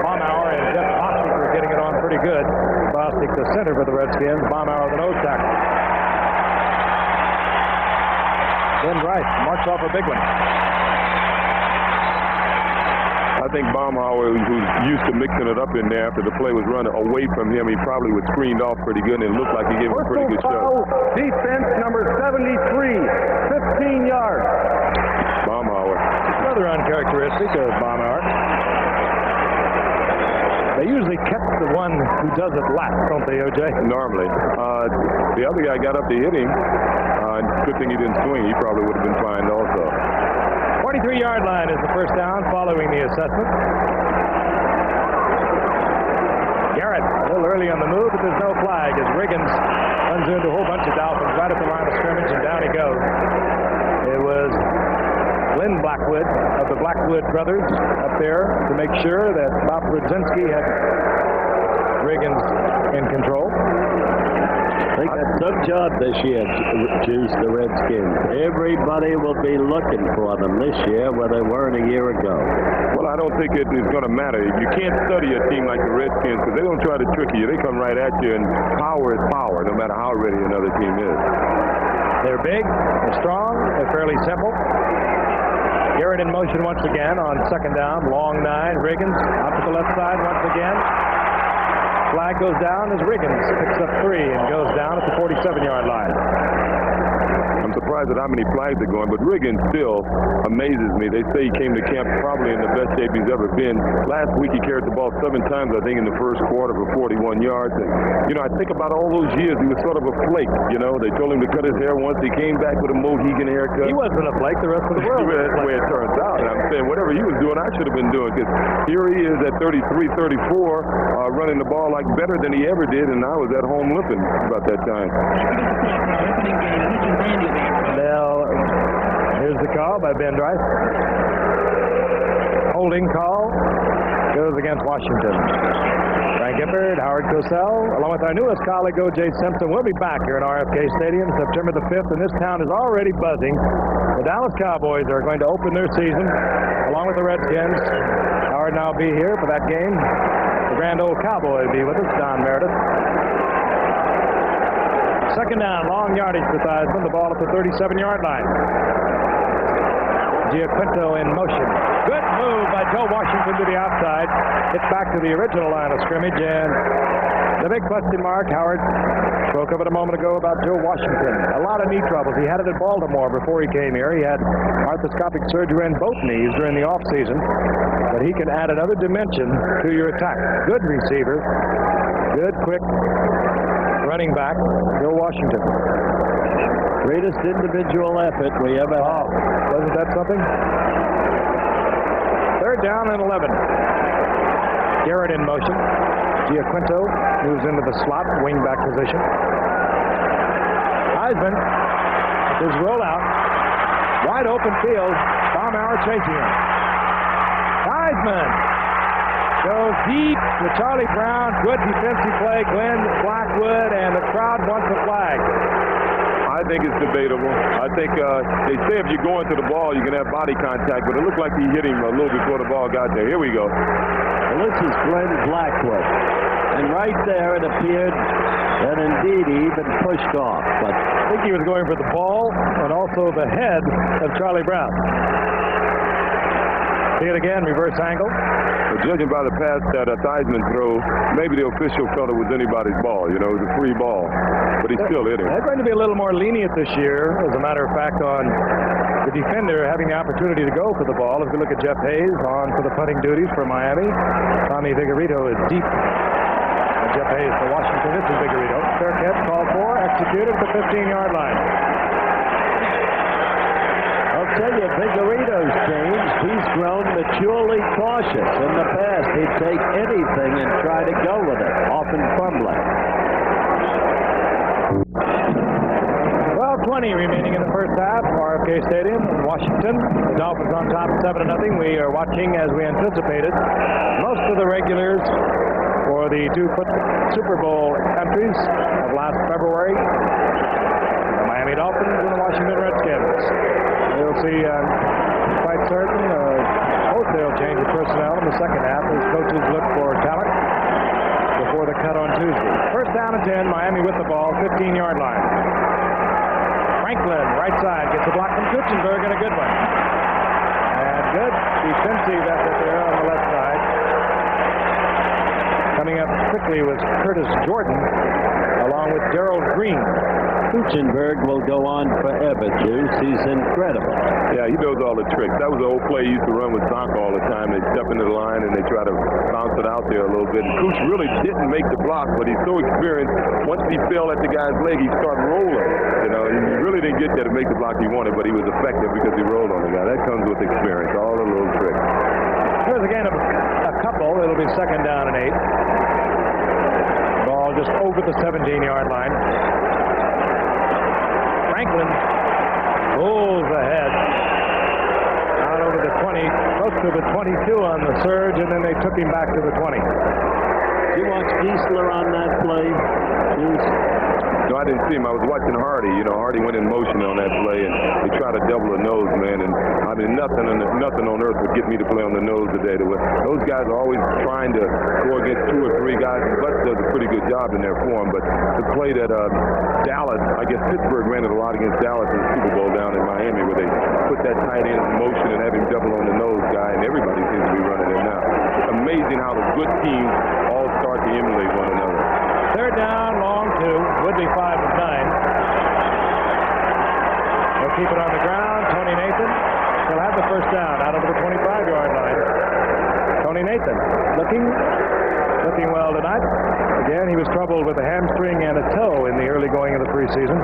Baumauer and Jeff Bostic were getting it on pretty good. Bostic, the center for the Redskins. Baumauer, the nose tackle. Ben Rice marks off a big one. I think Baumauer, who's used to mixing it up in there after the play was run away from him, he probably was screened off pretty good and it looked like he gave him a pretty good shot. Defense number 73, 15 yards. Baumauer. Another uncharacteristic of Baumauer. They usually catch the one who does it last, don't they, O.J.? Normally. The other guy got up to hit him. Good thing he didn't swing. He probably would have been fined also. 43-yard line is the first down following the assessment. Garrett a little early on the move, but there's no flag as Riggins runs into a whole bunch of Dolphins right at the line of scrimmage, and down he goes. It was Glenn Blackwood of the Blackwood brothers up there to make sure that Bob Brzezinski had Riggins in control. They got some job this year, Juice, the Redskins. Everybody will be looking for them this year where they weren't a year ago. Well, I don't think it is going to matter. You can't study a team like the Redskins because they don't try to trick you. They come right at you, and power is power, no matter how ready another team is. They're big, they're strong, they're fairly simple. Garrett in motion once again on second down. Long 9. Riggins out to the left side once again. Flag goes down as Riggins picks up 3 and goes down at the 47-yard line. I'm surprised at how many flags are going, but Riggins still amazes me. They say he came to camp probably in the best shape he's ever been. Last week he carried the ball 7 times, I think, in the first quarter for 41 yards. And, I think about all those years, he was sort of a flake, They told him to cut his hair once. He came back with a Mohegan haircut. He wasn't a flake. The rest of the world was the way it turns out. And I'm saying whatever he was doing, I should have been doing. Because here he is at 33, 34, running the ball like better than he ever did, and I was at home limping about that time. Now, here's the call by Ben Rice. Holding call goes against Washington. Frank Gifford, Howard Cosell, along with our newest colleague, O.J. Simpson, will be back here in RFK Stadium September the 5th, and this town is already buzzing. The Dallas Cowboys are going to open their season along with the Redskins. Howard and I will be here for that game. The grand old cowboy will be with us, Don Meredith. Second down, long yardage for Theismann. The ball at the 37-yard line. Giaquinto in motion. Good move by Joe Washington to the outside. Hits back to the original line of scrimmage, and the big question mark, Howard spoke of it a moment ago about Joe Washington. A lot of knee troubles. He had it in Baltimore before he came here. He had arthroscopic surgery in both knees during the offseason, but he can add another dimension to your attack. Good receiver, good, quick running back, Joe Washington. Greatest individual effort we ever had. Wasn't that something? Third down and 11. Garrett in motion. Giaquinto moves into the slot, wingback position. Theismann, his rollout. Wide open field. Baumauer chasing him. Theismann goes deep to Charlie Brown. Good defensive play. Glenn Blackwood, and the crowd wants a flag. I think it's debatable. I think they say if you go into the ball, you can have body contact, but it looked like he hit him a little before the ball got there. Here we go. Well, this is Glenn Blackwood. And right there it appeared that indeed he had been pushed off. But I think he was going for the ball and also the head of Charlie Brown. See it again, reverse angle. But judging by the pass that Theismann threw, maybe the official felt it was anybody's ball. It was a free ball. But he still hit him. They're going to be a little more lenient this year, as a matter of fact, on the defender having the opportunity to go for the ball. If you look at Jeff Hayes on for the punting duties for Miami, Tommy Vigorito is deep. Jeff Hayes for Washington. This is Vigorito. Fair catch, called for, executed at the 15-yard line. I'll tell you, Vigorito's changed. He's grown maturely cautious. In the past, he'd take anything and try to go with it, often fumbling. Well, 2:20 remaining in the first half. RFK Stadium in Washington. The Dolphins on top 7-0. We are watching, as we anticipated, most of the regulars for the two Super Bowl entries of last February. The Miami Dolphins and the Washington Redskins. We'll see, quite certain, wholesale change of personnel in the second half as coaches look for talent before the cut on Tuesday. First down and 10, Miami with the ball, 15-yard line. Franklin, right side, gets a block from Kutchenberg and a good one. And good defensive effort there on the left side. Coming up quickly was Curtis Jordan, along with Gerald Green. Kutchenberg will go on forever, Juice. He's incredible. Yeah, he knows all the tricks. That was the old play he used to run with Zonk all the time. They step into the line and they try to bounce it out there a little bit. And Cooch really didn't make the block, but he's so experienced. Once he fell at the guy's leg, he started rolling. You know, he really didn't get there to make the block he wanted, but he was effective because he rolled on the guy. That comes with experience, all the little tricks. Here's again a couple. It'll be second down and 8. Ball just over the 17-yard line. Franklin pulls ahead. Out over the 20, close to the 22 on the surge, and then they took him back to the 20. You watch Giesler on that play? No, I didn't see him. I was watching Hardy. You know, Hardy went in motion on that play, and they tried to double the nose, man. And I mean, nothing on earth would get me to play on the nose today. Those guys are always trying to go against 2 or 3 guys, and Butts does a pretty good job in their form. But the play that Dallas, I guess Pittsburgh ran it a lot against Dallas in the Super Bowl down in Miami, where they put that tight end in motion and have him double on the nose guy, and everybody seems to be running it now. It's amazing how the good teams all start to emulate one another. Third down, long 2. Would be 5 of 9. They'll keep it on the ground. Tony Nathan will have the first down out over the 25-yard line. Tony Nathan looking well tonight. Again, he was troubled with a hamstring and a toe in the early going of the preseason.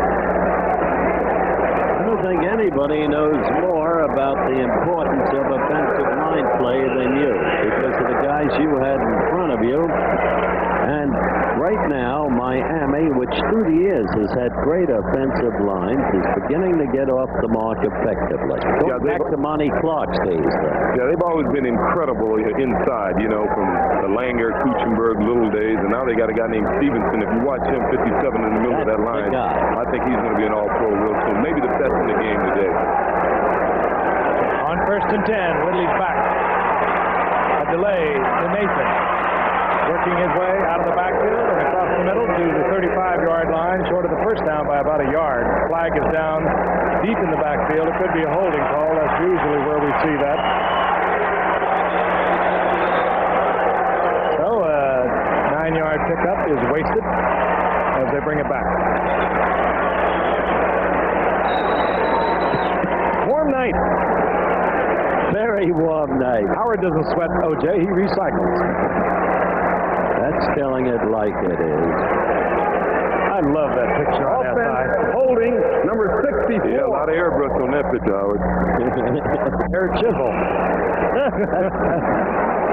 I don't think anybody knows more about the importance of offensive line play than you, because of the guys you had in front of you. And right now, Miami, which through the years has had great offensive lines, is beginning to get off the mark effectively. Go back to Monty Clark's days. Yeah, they've always been incredible inside, you know, from the Langer, Kutchenberg, little days, and now they got a guy named Stevenson. If you watch him, 57 in the middle of that line, I think he's going to be an all-pro real soon. Maybe the best in the game today. On first and 10, Whitley's back. A delay to Nathan. Working his way out of the backfield and across the middle to the 35-yard line, short of the first down by about a yard. Flag is down deep in the backfield. It could be a holding call. That's usually where we see that. So a 9-yard pickup is wasted as they bring it back. Warm night. Very warm night. Howard doesn't sweat O.J. He recycles. That's telling it like it is. I love that picture on that side. Holding number 64. Yeah, a lot of airbrush on that picture, Howard. Air chisel.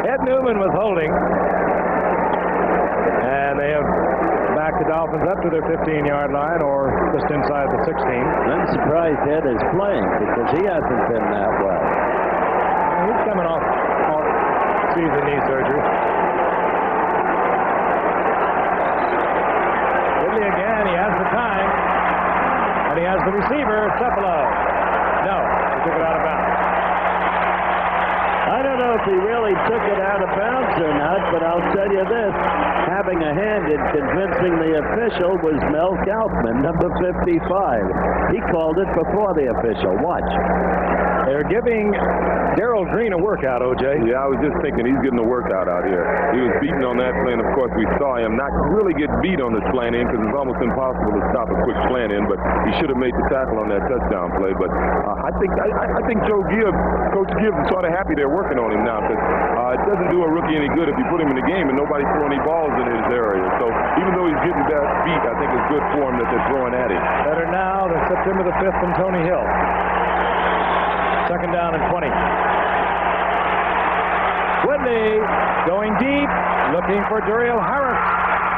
Ed Newman was holding. And they have backed the Dolphins up to their 15-yard line, or just inside the 16. I'm surprised Ed is playing, because he hasn't been that well. He's coming off season knee surgery. Again, he has the time, and he has the receiver, Cepalo. No, he took it out of bounds. I don't know if he really took it out of bounds or not, but I'll tell you this. Having a hand in convincing the official was Mel Kaufman, number 55. He called it before the official. Watch. They're giving Gerald Green a workout, O.J. Yeah, I was just thinking he's getting a workout out here. He was beaten on that play, and of course we saw him not really get beat on the slant in, because it's almost impossible to stop a quick slant in, but he should have made the tackle on that touchdown play. But I think Coach Gibbs is sort of happy they're working on him now, because it doesn't do a rookie any good if you put him in the game and nobody throw any balls in his area. So even though he's getting that beat, I think it's good for him that they're throwing at him. Better now than September the 5th and Tony Hill. Second down and 20. Whitley going deep, looking for Duriel Harris.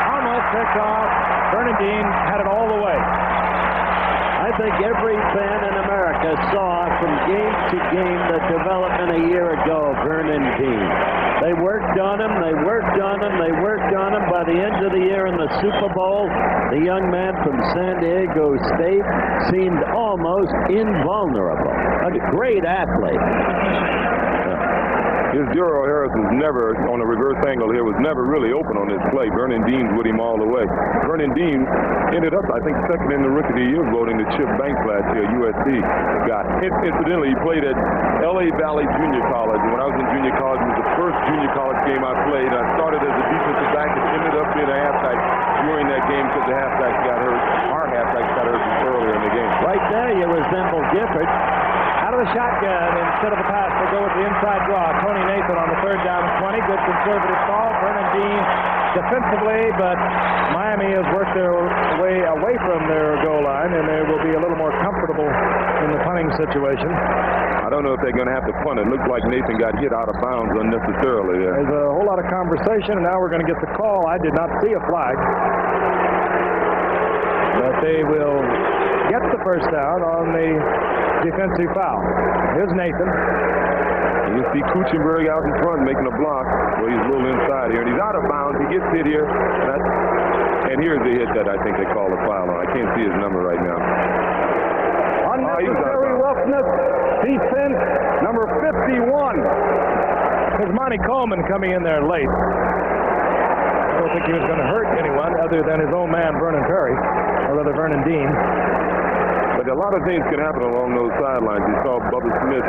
Almost picked off. Bernadine had it all the way. I I think every fan in America saw from game to game the development a year ago of Vernon Dean. They worked on him, they worked on him, they worked on him. By the end of the year in the Super Bowl, the young man from San Diego State seemed almost invulnerable. A great athlete. His Duro Harris was never, on a reverse angle here, was never really open on this play. Vernon Dean's with him all the way. Vernon Dean ended up, I think, second in the Rookie of the Year voting to Chip Banks last year, USC guy. Incidentally, he played at LA Valley Junior College. When I was in junior college, it was the first junior college game I played. I started as a defensive back and ended up being a halfback during that game because the halfback got hurt. Our halfback got hurt earlier in the game. Right there, you resemble Gifford. Out of the shotgun, instead of a pass, they go with the inside draw. Tony Nathan on the 3rd down and 20. Good conservative call. Vernon Dean defensively, but Miami has worked their way away from their goal line, and they will be a little more comfortable in the punting situation. I don't know if they're going to have to punt. It looked like Nathan got hit out of bounds unnecessarily there. There's a whole lot of conversation, and now we're going to get the call. I did not see a flag. But they will get the first down on the defensive foul. Here's Nathan. You see Kuchenberg out in front making a block. Well, he's a little inside here, and he's out of bounds. He gets hit here, and here's the hit that I think they call the foul on. I can't see his number right now. Unnecessary roughness, defense, number 51. There's Monty Coleman coming in there late. I don't think he was going to hurt anyone other than his own man, Vernon Perry, or rather Vernon Dean. But a lot of things can happen along those sidelines. You saw Bubba Smith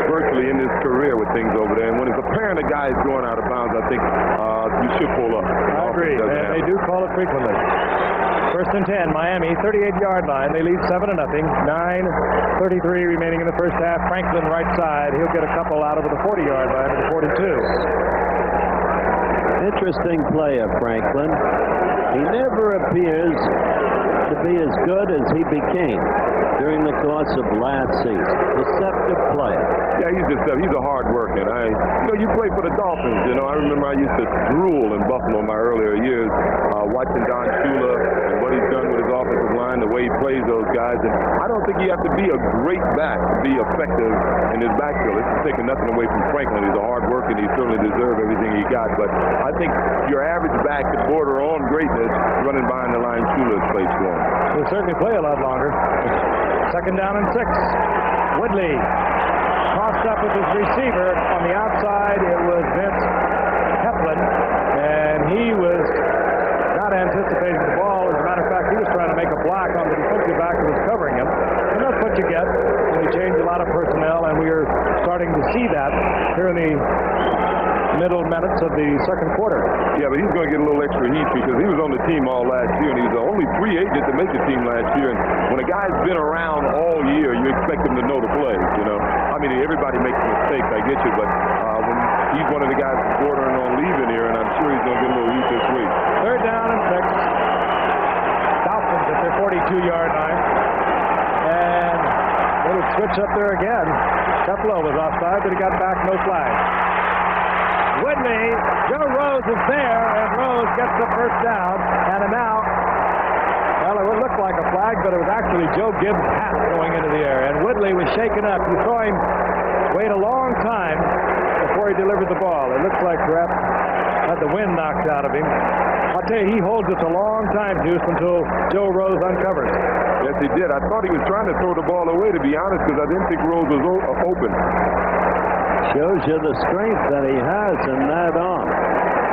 virtually in his career with things over there. And when it's apparent a guy is going out of bounds, I think you should pull up. I agree. They do call it frequently. 1st and 10, Miami, 38-yard line. They lead 7-0. 9:33 remaining in the first half. Franklin right side. He'll get a couple out over the 40-yard line to the 42. Interesting player, Franklin. He never appears to be as good as he became during the course of last season. Deceptive player. Yeah, he's a hard worker. You play for the Dolphins. I remember I used to drool in Buffalo in my earlier years, watching Don Shula and what he's done with his offensive line, the way he plays those guys. And I don't think you have to be a great back to be effective in his backfield. It's taking nothing away from Franklin. He's a hard worker, and he certainly deserves everything he got. But I think your average back could border on greatness running behind the line Shula's place for him. He'll certainly play a lot longer. 2nd down and 6. Woodley crossed up with his receiver. On the outside, it was Vince Heflin, and he was not anticipating the ball. As a matter of fact, he was trying to make a block on the defensive back who was covering him. And that's what you get when you change a lot of personnel, and we are starting to see that here in the middle minutes of the 2nd quarter. Yeah, but he's going to get a little extra heat because he was on the team all last year, and he's the only free agent to make the team last year. And when a guy's been around all year, you expect him to know the plays, I mean, everybody makes mistakes, I get you, but when he's one of the guys bordering on leaving here, and I'm sure he's going to get a little heat this week. 3rd down and 6. Dolphins at their 42-yard line. And little switch up there again. Teflo was offside, but he got back, no flag. Whitney, Joe Rose is there, and Rose gets the first down, and now, well, it would look like a flag, but it was actually Joe Gibbs' hat going into the air, and Whitley was shaken up. You saw him wait a long time before he delivered the ball. It looks like perhaps had the wind knocked out of him. I'll tell you, he holds it a long time, Juice, until Joe Rose uncovers. Yes, he did. I thought he was trying to throw the ball away, to be honest, because I didn't think Rose was open. Shows you the strength that he has in that arm.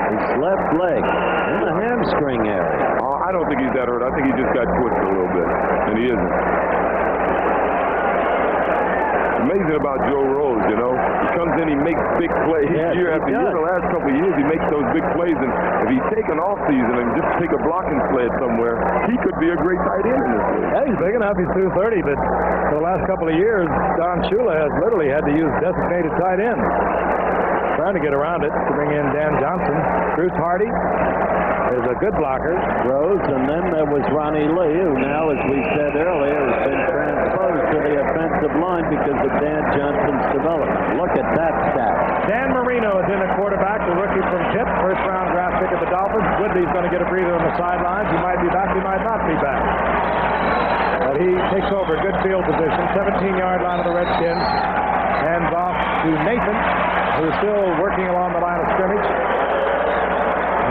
His left leg in the hamstring area. I don't think he's that hurt. I think he just got twisted a little bit, and he isn't. Amazing about Joe Rose, He comes in, he makes big plays year after year. The last couple of years, he makes those big plays, and if he's taken off season and just take a blocking sled somewhere, he could be a great tight end in this league. Yeah, he's big enough. He's 230, but for the last couple of years, Don Shula has literally had to use designated tight end. Trying to get around it to bring in Dan Johnson. Bruce Hardy is a good blocker. Rose, and then there was Ronnie Lee, who now, as we said earlier, has been transposed to the offensive line because of Dan Johnson's development. Look at that stat. Dan Marino is in at quarterback, the rookie from Pitt, first-round draft pick of the Dolphins. Woodley's going to get a breather on the sidelines. He might be back, he might not be back. But He takes over. Good field position. 17-yard line of the Redskins. Hands off to Nathan, who's still working along the line of scrimmage.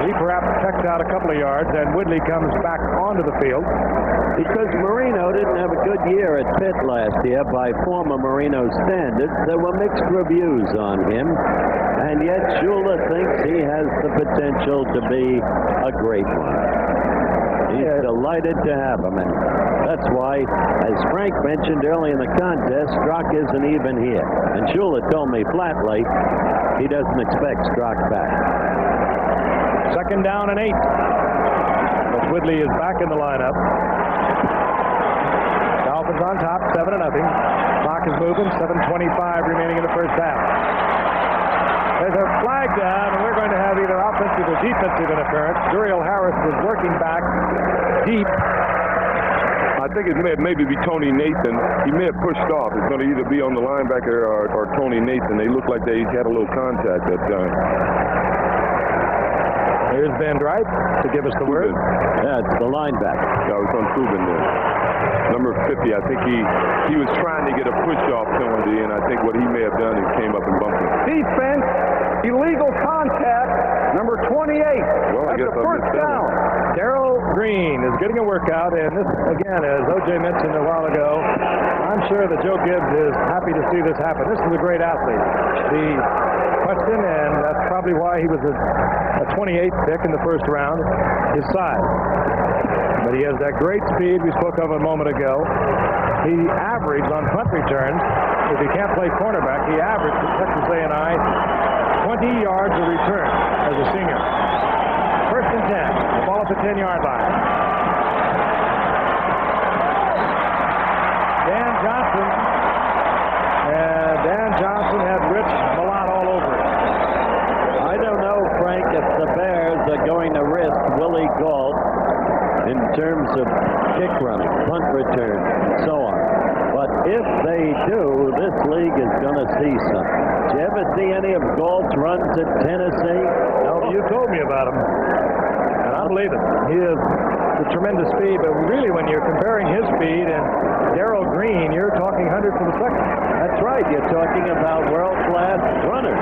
He perhaps checked out a couple of yards, and Woodley comes back onto the field. Because Marino didn't have a good year at Pitt last year by former Marino standards, there were mixed reviews on him, and yet Shula thinks he has the potential to be a great one. He's delighted to have him, and that's why, as Frank mentioned early in the contest, Strock isn't even here. And Shula told me flatly he doesn't expect Strock back. 2nd down and 8. But Woodley is back in the lineup. Dolphins on top, 7-0. Clock is moving, 7:25 remaining in the first half. There's a flag down, and we're going to have either offensive or defensive interference. Juriel Harris was working back deep. I think it may maybe be Tony Nathan. He may have pushed off. It's going to either be on the linebacker or Tony Nathan. They look like they had a little contact that time. Here's Van Dyke to give us the word. Yeah, it's the linebacker. Yeah, it's on Tubin there. Number 50, I think he was trying to get a push-off penalty, and I think what he may have done is came up and bumped him. Defense, illegal contact, number 28. Well, I guess That's the first down. Darrell Green is getting a workout, and this, again, as O.J. mentioned a while ago, I'm sure that Joe Gibbs is happy to see this happen. This is a great athlete. The question, and that's probably why he was a 28th pick in the first round, his size. But he has that great speed we spoke of a moment ago. He averaged on punt returns, if he can't play cornerback, he averaged at Texas A&I 20 yards a return as a senior. 1st and 10. The ball at the 10-yard line. Dan Johnson. And Dan Johnson had Rich Malott all over it. I don't know, Frank, if the Bears are going to risk Willie Gault in terms of kick running, punt return, and so on. But if they do, this league is going to see something. Did you ever see any of Gault's runs at Tennessee? No, you told me about him. And I believe it. He has a tremendous speed, but really when you're comparing his speed and Darrell Green, you're talking hundredths of a second. That's right. You're talking about world-class runners.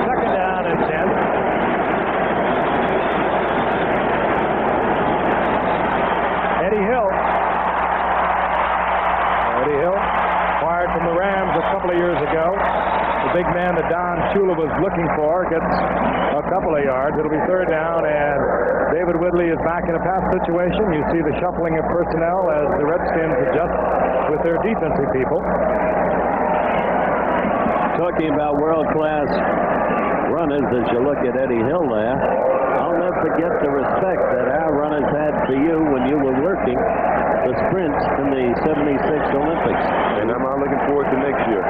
2nd down and 10. Eddie Hill, acquired from the Rams a couple of years ago. The big man that Don Shula was looking for gets a couple of yards. It'll be 3rd down, and David Woodley is back in a pass situation. You see the shuffling of personnel as the Redskins adjust with their defensive people. Talking about world-class runners, as you look at Eddie Hill there, I'll never forget the respect that our runners had for you when you were working the sprints in the '76 Olympics. And I'm not looking forward to next year.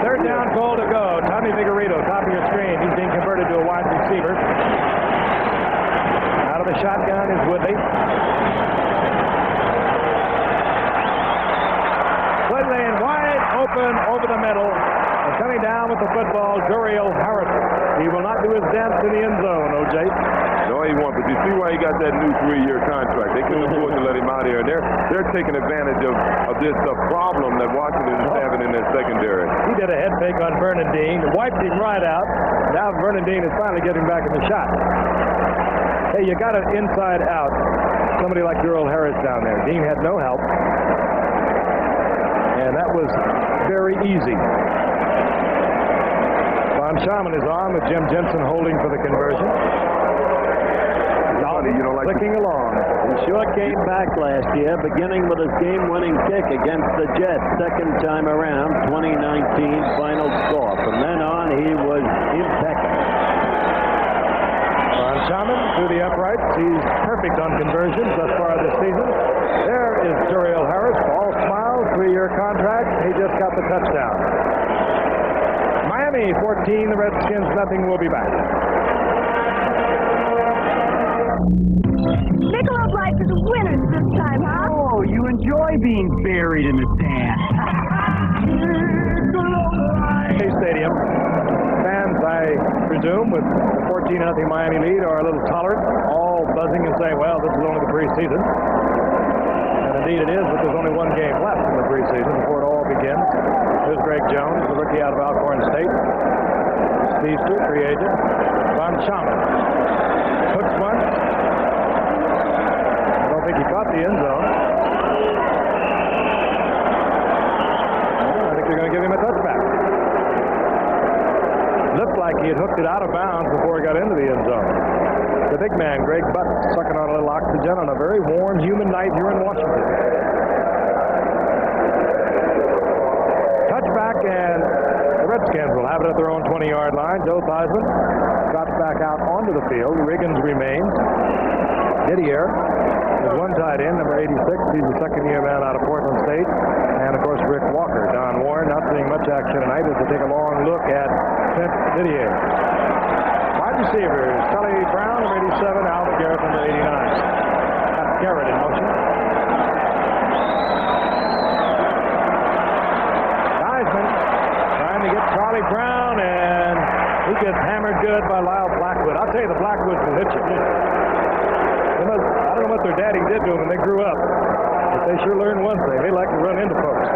3rd down, goal to go. Tommy Vigorito, top of your screen. He's being converted to a wide receiver. Out of the shotgun is Woodley. Woodley and wide open over the middle. And coming down with the football, Juriel Harris. He will not do his dance in the end zone, O.J. No, he won't. But you see why he got that new 3-year contract. They couldn't afford to let him out here. And they're taking advantage of this problem that Washington is having in their secondary. He did a head fake on Vernon Dean, wiped him right out. Now Vernon Dean is finally getting back in the shot. Hey, you got it inside out. Somebody like Juriel Harris down there. Dean had no help. And that was very easy. Von Schaman is on with Jim Jensen holding for the conversion. Clicking along. He sure came back last year, beginning with his game-winning kick against the Jets, 2nd time around, 2019 final score. From then on, he was impeccable. Von Schaman through the uprights. He's perfect on conversions thus far this season. There is Juriel Harris. All smiles, 3-year contract. He just got the touchdown. Miami 14, the Redskins nothing. We'll be back. Michelob Light for the winners this time, huh? Oh, you enjoy being buried in the sand. Stadium. Fans, I presume, with the 14-0 Miami lead are a little tolerant. All buzzing and saying, well, this is only the preseason. And indeed it is, but there's only one game left in the preseason before it all begins. There's Greg Jones, the rookie out of Alcorn State. Speedster, free agent. Von Schaman puts one. I don't think he caught the end zone. I think they're going to give him a touchback. Looked like he had hooked it out of bounds before he got into the end zone. The big man, Greg Butt, sucking on a little oxygen on a very warm, humid night here in Washington. Touchback, and the Redskins will have it at their own 20-yard line. Joe Theismann drops back out onto the field. Riggins remains. Didier is one tight end, number 86. He's the second-year man out of Portland State. And, of course, Rick Walker. Don Warren not seeing much action tonight as we take a long look at Trent Didier. Wide receivers, Sully Brown, number 87, Alvin Garrett, number 89. Got Garrett in motion. Theismann trying to get Charlie Brown, and he gets hammered good by Lyle Blackwood. I'll tell you, the Blackwoods will hit you. I don't know what their daddy did to them when they grew up, but they sure learned one thing. They like to run into folks.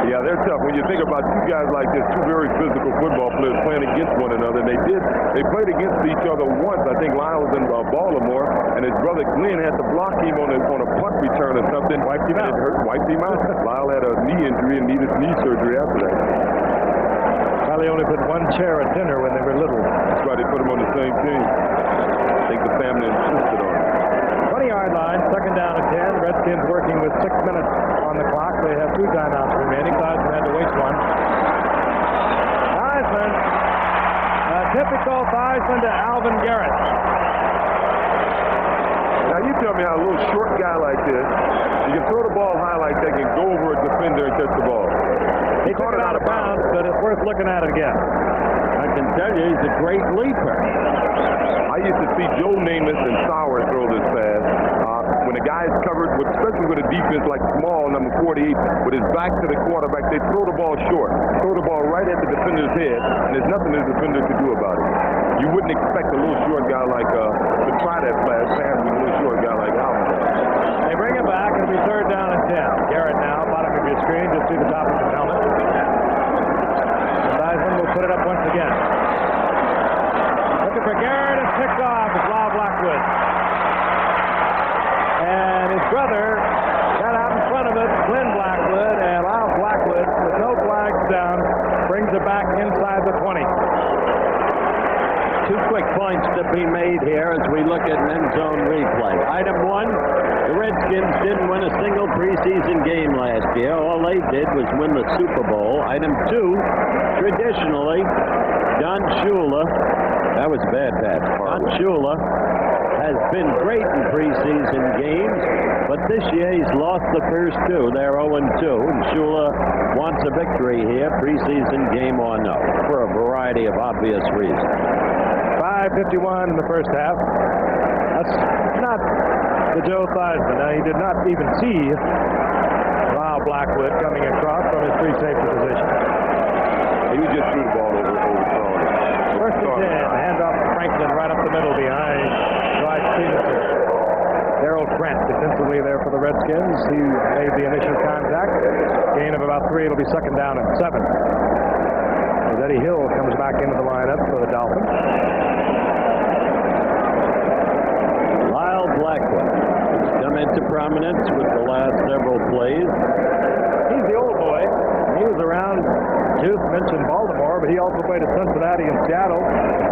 Yeah, they're tough. When you think about two guys like this, two very physical football players playing against one another, and they played against each other once. I think Lyle was in Baltimore, and his brother Glenn had to block him on a punt return or something. Wiped him out. Wiped him out. Lyle had a knee injury and needed knee surgery after that. Probably only put one chair at dinner when they were little. That's why they put them on the same team. I think the family insisted on it. 20-yard line, second down and 10. Redskins working with 6 minutes on the clock. They have 2 timeouts remaining. Theismann had to waste one. Theismann, typical Theismann to Alvin Garrett. Now you tell me how a little short guy like this, you can throw the ball high like that, can go over a defender and touch the ball. He took it out of bounds, but it's worth looking at it again. I can tell you, he's a great leaper. I used to see Joe Namath and Sauer throw this pass. When a guy is covered, especially with a defense like small, number 48, with his back to the quarterback, they throw the ball short. Throw the ball right at the defender's head, and there's nothing the defender can do about it. You wouldn't expect a little short guy like to try that pass with a little short guy like Alvin. They bring him back, and it'll be third down and 10. Garrett now, bottom of your screen, just see the top of his helmet. Theismann will put it up once again. Looking for Garrett, and picked off is Lyle Blackwood. And his brother got out in front of it, Glenn Blackwood, and Lyle Blackwood, with no flags down, brings it back inside the 20. 2 quick points to be made here as we look at an end zone replay. Item 1, the Redskins didn't win a single preseason game last year. All they did was win the Super Bowl. Item 2, traditionally, Don Shula, that was a bad pass. Don Shula has been great in preseason games, but this year he's lost the first 2. They're 0-2, and Shula wants a victory here, preseason game or no, for a variety of obvious reasons. 5:51 in the first half. That's not the Joe Theismann. Now, he did not even see Lyle Blackwood coming across from his free safety position. He just threw the ball over. First and 10, handoff to Franklin right up the middle behind right signature. Darrell Trent defensively there for the Redskins. He made the initial contact. Gain of about 3. It'll be second down and 7. As Eddie Hill comes back into the lineup for the Dolphins. Lyle Blackwood has come into prominence with the last several plays. He's the old boy. He was around, Juice mentioned Baltimore, but he also played at Cincinnati and Seattle.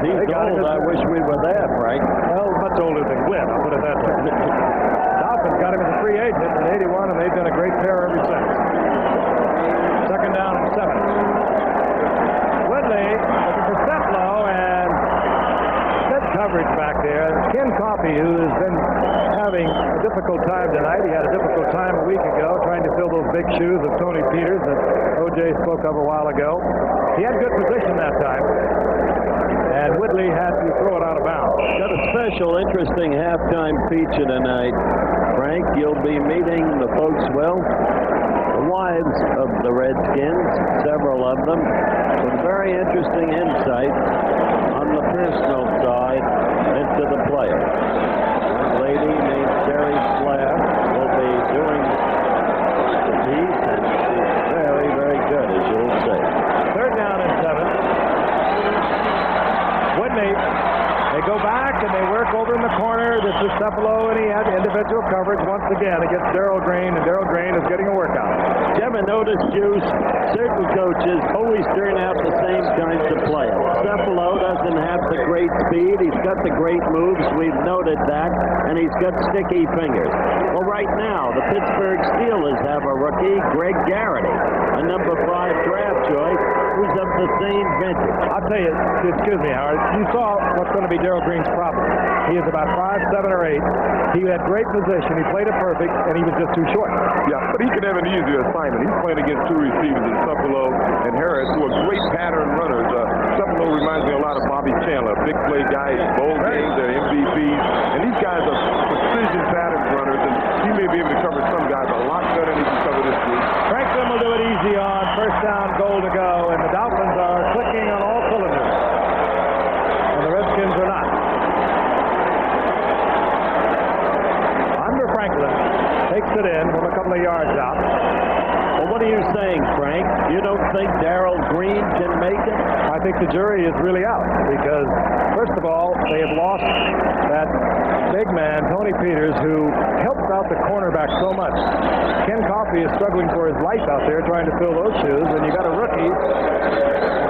He's old. I wish we were there, Frank. Well, much older than Glenn, I'll put it that way. Dolphins got him as a free agent in 81, and they've been a great pair ever since. Second down and 7. Woodley looking for Steplow, and good coverage back there. Ken Coffey, who has been having a difficult time tonight. He had a difficult time a week ago trying to fill those big shoes of Tony Peters that O.J. spoke of a while ago. He had good position that time, and Woodley had to throw it out of bounds. Got a special, interesting halftime feature tonight, Frank. You'll be meeting the folks, well, the wives of the Redskins, several of them, with very interesting insight on the personal side into the players. A lady named Sherry Flair will be doing the piece, and she's very, very good, as you'll see. Third down and 7. Whitney. They go back and they work over in the corner. This is Cephalo, and he had individual coverage once again against Darrell Green, and Darrell Green is getting a workout. Did you ever notice, Juice, certain coaches always turn out the same kinds of players. Cephalo doesn't have the great speed. He's got the great moves. We've noted that. And he's got sticky fingers. Well, right now, the Pittsburgh Steelers have a rookie, Greg Garrity, a number 5 draft choice, who's of the same vintage. I'll tell you, excuse me, Howard, you saw what's going to be Darrell Green's problem. He is about 5'7" or 8". He had great position. He played it perfect, and he was just too short. Yeah, but he could have an easier assignment. He's playing against 2 receivers in Cephalo and Harris, who are great pattern runners. Cephalo reminds me a lot of Bobby Chandler, a big play guy, bowl games, they're MVPs, and these guys are precision pattern runners, and he may be able to cover some guys a lot better than he can cover this group. Franklin will do it easy on first down, goal to go, and the Dolphins are clicking on all cylinders, and the Redskins are not. Under Franklin takes it in from a couple of yards out. Well, what are you saying, Frank? You don't think Darrell Green can make it? I think the jury is really out because, first of all, they have lost that big man, Tony Peters, who helped out the cornerback so much. Ken Coffey is struggling for his life out there trying to fill those shoes, and you got a rookie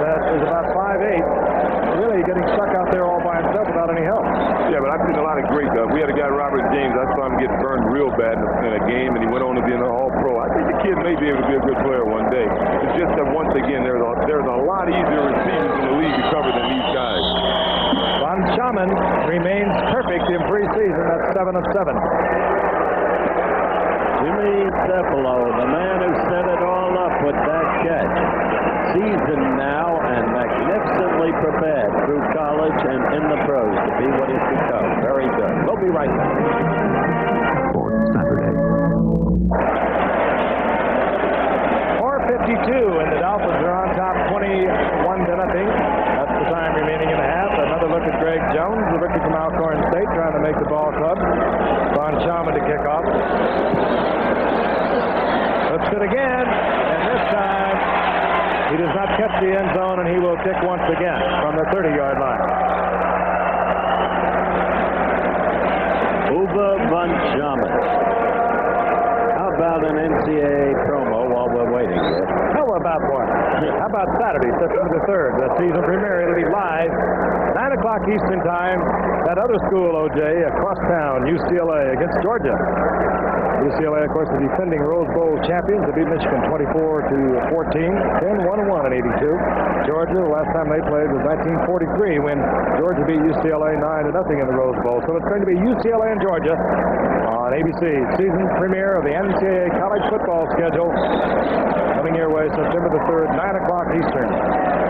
that is about 5'8", really getting stuck out there all by himself without any help. Yeah, but I've seen a lot of great we had a guy, Robert James, I saw him get burned real bad in a game, and he went on to be an All-Pro. I think the kid may be able to be a good player one day. It's just that once again, there's a lot easier receivers in the league to cover than these guys. Von Schaman remains perfect in preseason. That's 7 of 7. Jimmy Cephalo, the man who set it all up with that catch. Seasoned now and magnificently prepared through college and in the pros to be what he's become. Very good. We'll be right back. Sports Saturday. 4:52, and the Dolphins are on top 21-0. That's the time remaining in the half. Another look at Greg Jones, the rookie from Alcorn State, trying to make the ball club. Von Schaman to kick off. Looks it again, and this time he does not catch the end zone, and he will kick once again from the 30-yard line. Uwe Von Schaman. How about an NCAA promo while we're waiting here? How about one? How about Saturday, September the 3rd, the season premiere? It'll be live, 9 o'clock Eastern time. That other school, OJ, across town, UCLA against Georgia. UCLA, of course, the defending Rose Bowl champions. They beat Michigan 24-14, 10-1-1 in '82. Georgia, the last time they played was 1943 when Georgia beat UCLA 9-0 in the Rose Bowl. So it's going to be UCLA and Georgia on ABC. Season premiere of the NCAA college football schedule coming your way September the 3rd, 9 o'clock Eastern.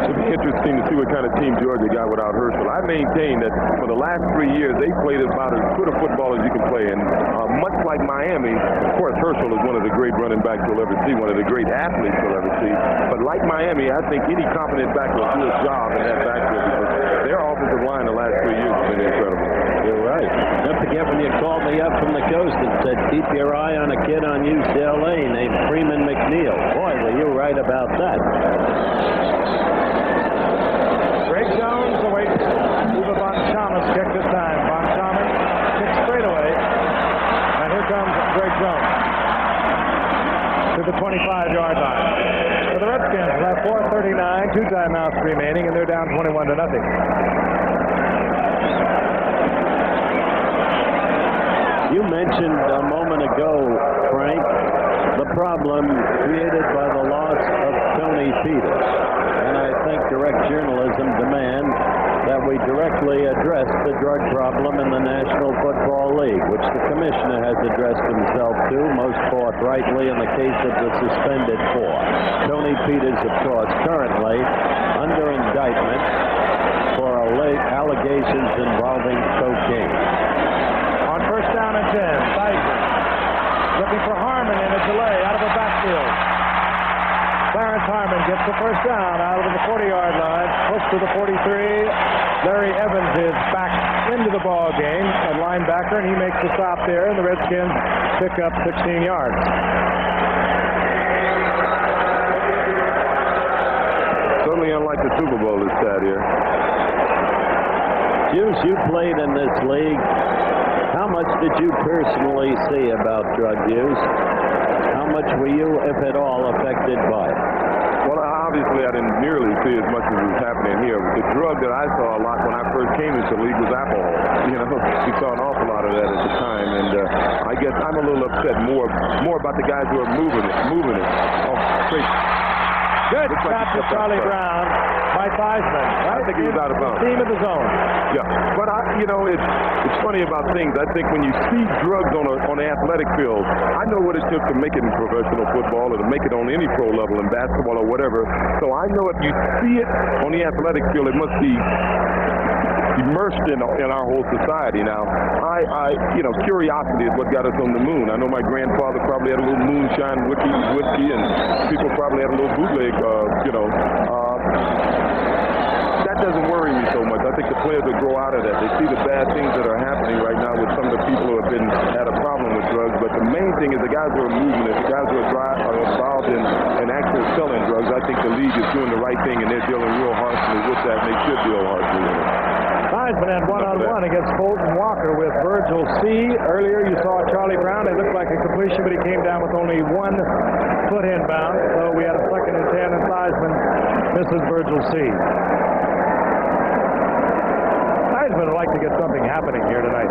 It'll be interesting to see what kind of team Georgia got without Herschel. I maintain that for the last 3 years, they played about as good a football as you can play. And much like Miami, of course, Herschel is one of the great running backs you'll ever see, one of the great athletes you'll ever see. But like Miami, I think any competent back will do a job in that backfield because their offensive line the last 3 years has been incredible. You're right. Don't forget when you called me up from the coast and said, keep your eye on a kid on UCLA named Freeman McNeil. Boy, were you right about that. Greg Jones awaits Uwe Von Schaman's kick this time. Von Schaman kicks straight away. And here comes Greg Jones to the 25-yard line. So the Redskins have 4:39, 2 timeouts remaining, and they're down 21-0. You mentioned a moment ago, Frank, the problem created by the loss of Tony Peters. And I think direct journalism demands that we directly address the drug problem in the National Football League, which the commissioner has addressed himself to most forthrightly in the case of the suspended 4. Tony Peters, of course, currently under indictment for allegations involving cocaine. On first down and 10, Theismann looking for Harmon in a delay out of the backfield. Clarence Harmon gets the first down out of the 40-yard line, close to the 43. Larry Evans is back into the ball game at linebacker, and he makes the stop there, and the Redskins pick up 16 yards. Certainly unlike the Super Bowl this stat here. Juice, you played in this league. How much did you personally see about drug use? How much were you, if at all, affected by it? Well, obviously, I didn't nearly see as much as was happening here. The drug that I saw a lot when I first came into the league was alcohol. You know, we saw an awful lot of that at the time, and I guess I'm a little upset more about the guys who are moving it. Oh, great. Good catch to Charlie Brown by Theismann. I think he was out of bounds. Team of his own. Yeah, but it's funny about things. I think when you see drugs on the athletic field, I know what it took to make it in professional football or to make it on any pro level in basketball or whatever. So I know if you see it on the athletic field, it must be immersed in our whole society. Now, curiosity is what got us on the moon. I know my grandfather probably had a little moonshine whiskey, and people probably had a little bootleg, that doesn't worry me so much. I think the players will grow out of that. They see the bad things that are happening right now with some of the people who have had a problem with drugs. But the main thing is the guys who are moving it, the guys who are involved in actual selling drugs. I think the league is doing the right thing, and they're dealing real harshly with that, and they should deal harshly with it. Theismann had one-on-one against Fulton Walker with Virgil C. Earlier you saw Charlie Brown. It looked like a completion, but he came down with only 1 foot inbound. So we had a 2nd and 10, and Theismann misses Virgil C. Theismann would like to get something happening here tonight.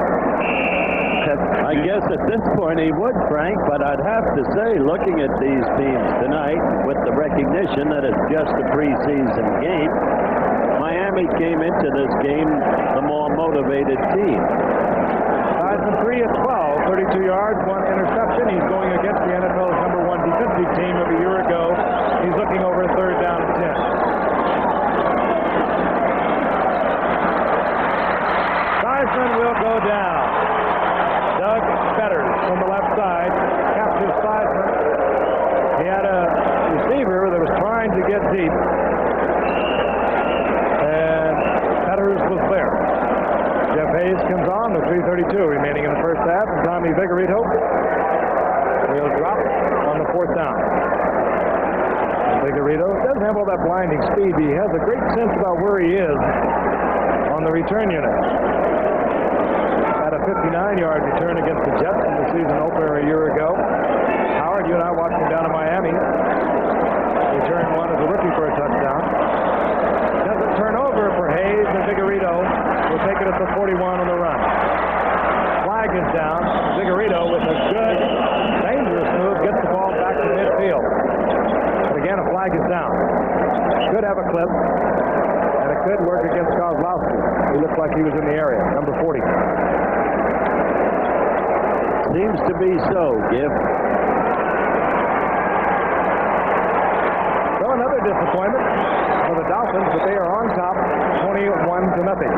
I guess at this point he would, Frank, but I'd have to say, looking at these teams tonight, with the recognition that it's just a preseason game, Miami came into this game the more motivated team. Theismann 3 of 12, 32 yards, 1 interception. He's going against the NFL's #1 defensive team of a year ago. He's looking over a 3rd down and 10. Theismann will go down. Doug Fetters from the left side captures Theismann. He had a receiver that was trying to get deep. Was there. Jeff Hayes comes on with 3:32 remaining in the first half, and Tommy Vigorito will drop on the 4th down. Vigorito doesn't have all that blinding speed, but he has a great sense about where he is on the return unit. Had a 59-yard return against the Jets in the season opener a year ago. Howard, you and I watched him down in Miami. Return 1 as a rookie for a touchdown. Doesn't turn over for Hayes, and Vigorito will take it at the 41 on the run. Flag is down. Vigorito with a good, dangerous move gets the ball back to midfield. But again, a flag is down. Could have a clip, and it could work against Kozlowski. He looked like he was in the area, number 40. Seems to be so, Giff. So another disappointment for the Dolphins, but they are on top 21-0.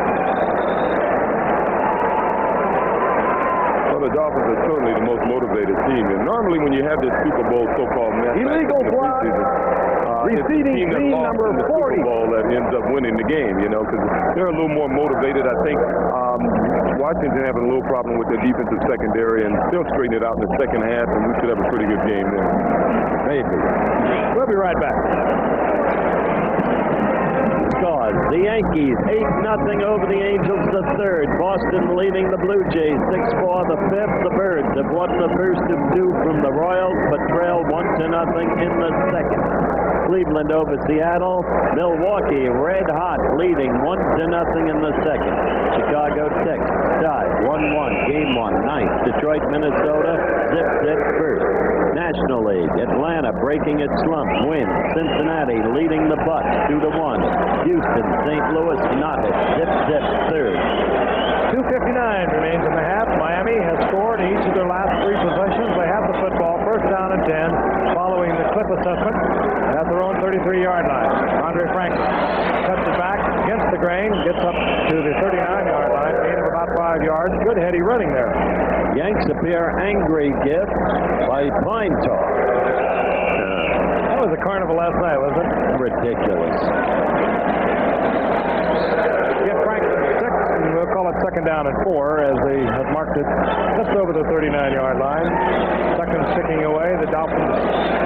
Well, the Dolphins are certainly the most motivated team. And normally when you have this Super Bowl so-called illegal block. Receiving team number 40. Super Bowl that ends up winning the game, because they're a little more motivated. I think Washington having a little problem with their defensive secondary, and they'll straighten it out in the second half, and we should have a pretty good game there. Maybe. We'll be right back. Scores. The Yankees 8-0 over the Angels the 3rd. Boston leading the Blue Jays 6-4 the 5th. The Birds have won the first of 2 from the Royals, but trail 1-0 in the 2nd. Cleveland over Seattle. Milwaukee red hot, leading 1-0 in the 2nd. Chicago Texas tied 1-1, game 1, 9th. Detroit, Minnesota, zip 1st. National League, Atlanta breaking its slump, win. Cincinnati leading the Bucks 2-1. Houston, St. Louis, not it, zip 3rd. 2:59 remains in the half. Miami has scored each of their last 3 possessions. They have the football, 1st down and 10, following the clip assessment at their own 33-yard line. Andre Franklin cuts it back against the grain, gets up to the 39-yard line, gain of about 5 yards. Good heady running there. Yanks appear angry, Gift, by Pine Tar. That was a carnival last night, wasn't it? Ridiculous. get Franklin 6, and we'll call it second down and 4 as they have marked it just over the 39-yard line. Seconds ticking away. The Dolphins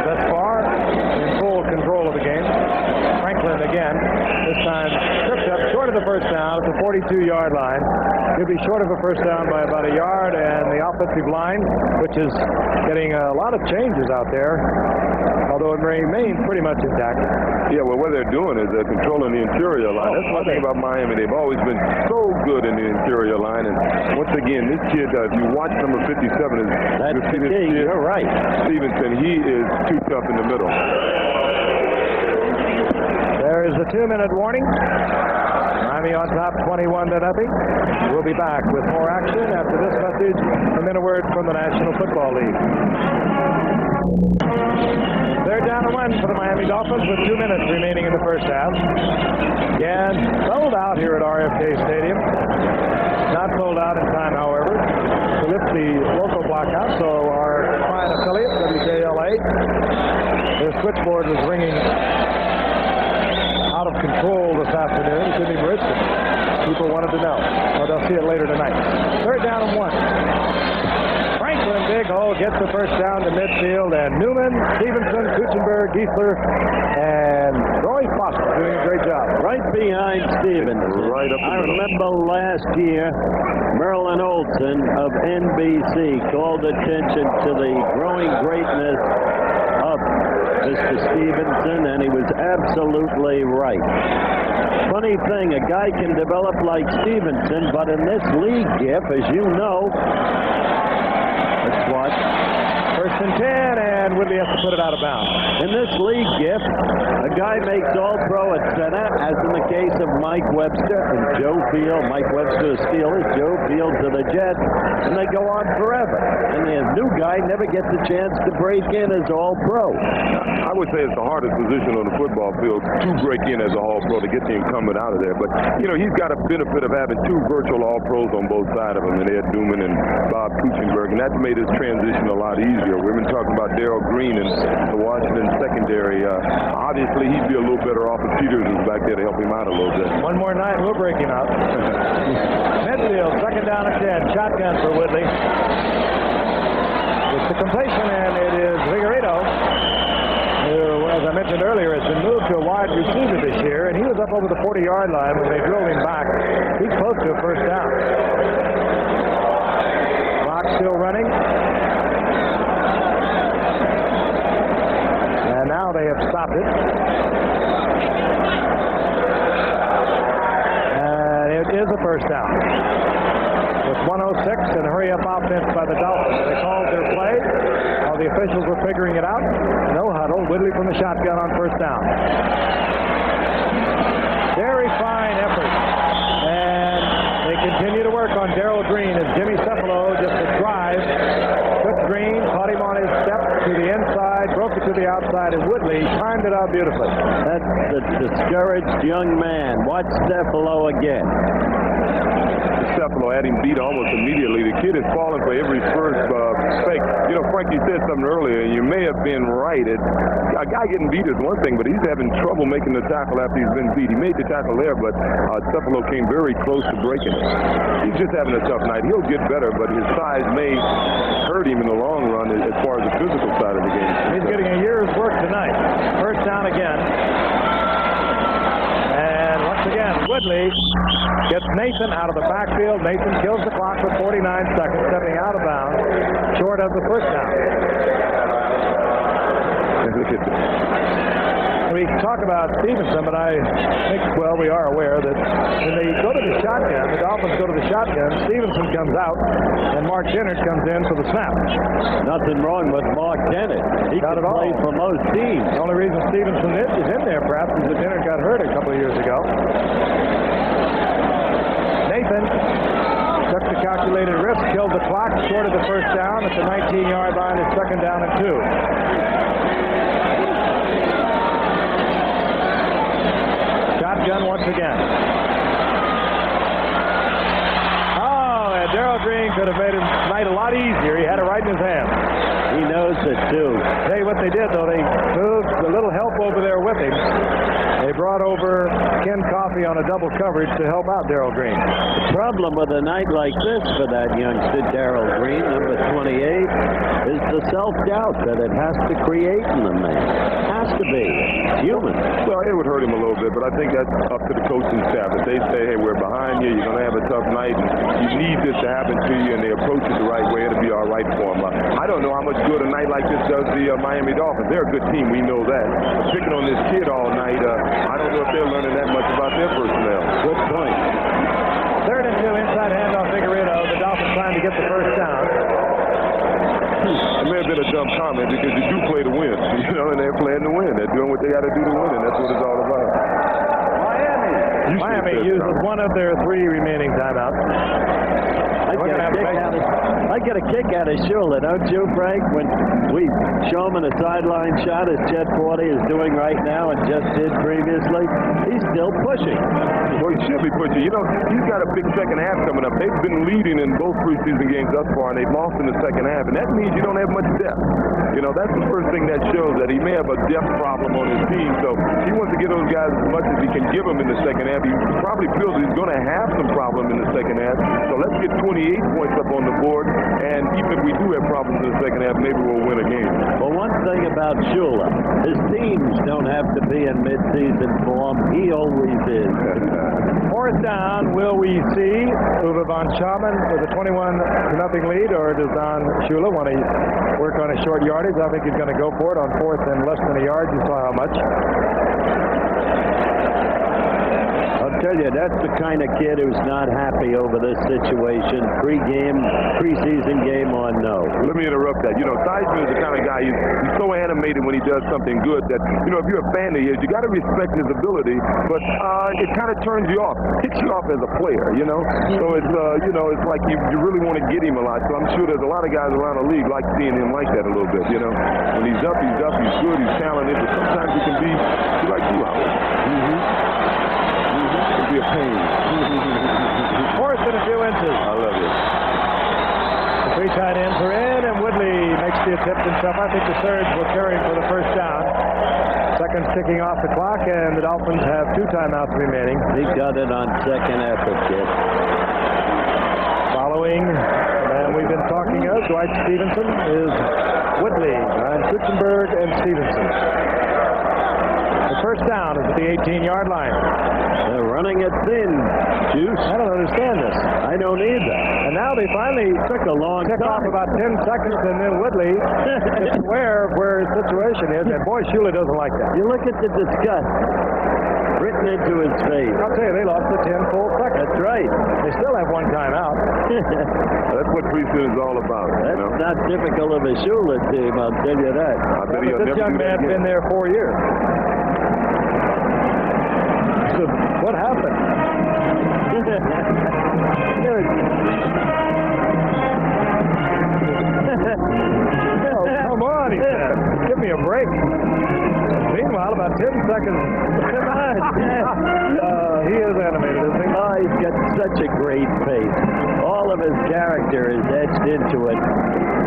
thus far in full control of the game. Franklin again, this time tripped up short of the first down at the 42-yard line. He'll be short of a first down by about a yard, and the offensive line, which is getting a lot of changes out there, although it remains pretty much intact. Yeah, well, what they're doing is they're controlling the interior line. That's one thing about Miami. They've always been so good in the interior line. And once again, this kid, if you watch number 57, that's the key. You're right. Stevenson, he is too tough in the middle. There is a 2-minute warning. Miami on top 21-0. We'll be back with more action after this message and then a word from the National Football League. Third down and 1 for the Miami Dolphins with 2 minutes remaining in the first half. Again, sold out here at RFK Stadium. Not sold out in time, however, to lift the local blackout, so our fine affiliate, WJLA, their switchboard was ringing out of control this afternoon. It couldn't even reach them. People wanted to know. Well, they'll see it later tonight. Third down and 1. Franklin, big hole, gets the first down to midfield, and Newman, Stevenson, Kuchenberg, Giesler, and Roy Foster doing a great job. Right behind Stevenson. Right up the I middle. remember last year, Merlin Olsen of NBC called attention to the growing greatness of Mr. Stevenson, and he was absolutely right. Funny thing, a guy can develop like Stevenson, but in this league, Giff, as you know, let's watch. First and 10, and Woodley has to put it out of bounds. In this league, Giff, a guy makes all-pro at center, as in the case of Mike Webster and Joe Field. Mike Webster to the Steelers, Joe Field to the Jets, and they go on forever. And the new guy never gets a chance to break in as all-pro. I would say it's the hardest position on the football field to break in as a all-pro to get the incumbent out of there. But, you know, he's got a benefit of having two virtual all-pros on both sides of him, and Ed Newman and Bob Kuchenberg, and that's made his transition a lot easier. We've been talking about Darrell Green and the Washington secondary. Obviously, he'd be a little better off if Peters was back there to help him out a little bit. One more night, we'll break him out. Midfield, second down and 10. Shotgun for Woodley. It's a completion, and it is Vigorito, who, as I mentioned earlier, has been moved to a wide receiver this year, and he was up over the 40-yard line when they drove him back. He's close to a first down. Clock still running. And now they have stopped it. And it is a first down. With 1:06 and a hurry-up offense by the Dolphins. They called their play while the officials were figuring it out. No huddle. Woodley from the shotgun on first down. Very fine effort. And they continue to work on Darrell Green as Jimmy Cephalo just a drive. Took Green, caught him on his step to the inside, broke it to the outside, and Woodley timed it out beautifully. That's the discouraged young man. Watch Cephalo again. Cephalo had him beat almost immediately. The kid is falling for every first fake. You know, Frankie said something earlier, and you may have been right. A guy getting beat is one thing, but he's having trouble making the tackle after he's been beat. He made the tackle there, but Cephalo came very close to breaking it. He's just having a tough night. He'll get better, but his size may hurt him in the long run as far as the physical side of the game. He's getting a year's work tonight. First down again. And once again, Woodley gets Nathan out of the backfield. Nathan kills the clock with 49 seconds, stepping out of bounds, short of the first down. We talk about Stevenson, but I think, well, we are aware that when they go to the shotgun, the Dolphins go to the shotgun, Stevenson comes out, and Mark Dennett comes in for the snap. Nothing wrong with Mark Dennett. He Not can at all. play for most teams. The only reason Stevenson is in there, perhaps, is that Dennett got hurt a couple of years ago. Nathan took the calculated risk, killed the clock, short of the first down at the 19-yard line. It's second down and 2. Shotgun once again. Oh, and Darrell Green could have made his night a lot easier. He had it right in his hand. He knows knows it, too. Tell you what they did, though. They moved a little help over there with him. They brought over Ken Coffey on a double coverage to help out Darrell Green. The problem with a night like this for that youngster, Darrell Green, number 28, is the self-doubt that it has to create in the man. Has to be. It's human. Well, it would hurt him a little bit, but I think that's up to the coaching staff. If they say, hey, we're behind you, you're going to have a tough night, and you need this to happen to you, and they approach it the right way, it'll be all right for them. I don't know how much good a night like this does the Miami Dolphins. They're a good team. We know that. But picking on this kid all night, I don't know if they're learning that much about their personnel. Good point. 3rd and 2, inside handoff, Figueredo. The Dolphins trying to get the first down. It may have been a dumb comment because you do play to win, and they're playing to win. They're doing what they got to do to win, and that's what it's all about. Miami uses one of their 3 remaining timeouts. I get a kick out of Shula, don't you, Frank? When we show him in a sideline shot, as Chet Forty is doing right now and just did previously, he's still pushing. Well, he should be pushing. He's got a big second half coming up. They've been leading in both preseason games thus far, and they've lost in the second half, and that means you don't have much depth. That's the first thing that shows that he may have a depth problem on his team, so he wants to get those guys as much as he can give them in the second half. He probably feels he's going to have some problem in the second half, so let's get 28 points up on the board, and even if we do have problems in the second half, maybe we'll win a game. Well, one thing about Shula, his teams don't have to be in midseason form. He always is. 4th down, will we see Uwe von Schamann with a 21-0 lead, or does Don Shula want to work on his short yardage? I think he's going to go for it on 4th and less than a yard. You saw how much. I'll tell you, that's the kind of kid who's not happy over this situation. Preseason game or no. Let me interrupt that. Theismann is the kind of guy, he's so animated when he does something good that, if you're a fan of his, you got to respect his ability, but it kind of turns you off, kicks you off as a player, So it's, it's like you really want to get him a lot. So I'm sure there's a lot of guys around the league like seeing him like that a little bit, When he's up, he's good, he's talented, but sometimes he can be like 2 hours. Be a pain. 4th and a few inches. I love it. The 3 tight ends are in, and Woodley makes the attempt himself. I think the Surge will carry him for the first down. Seconds ticking off the clock, and the Dolphins have 2 timeouts remaining. He got it on second effort, kid. Following, and we've been talking of Dwight Stevenson, is Woodley, Ryan Schutzenberg, and Stevenson. The first down is at the 18-yard line. They're running it thin, Juice. I don't understand this. I don't either. And now they finally took a long tick off time. about 10 seconds, and then Woodley is aware of where his situation is, and boy, Shula doesn't like that. You look at the disgust written into his face. I'll tell you, they lost the 10 full seconds. That's right. They still have 1 timeout. That's what preseason is all about. That's not typical of a Shula team, I'll tell you that. This young man's been there 4 years. So what happened? Oh, come on, he said. Give me a break. Meanwhile, about 10 seconds. He is animated, isn't he? Oh, he's got such a great face. All of his character is etched into it.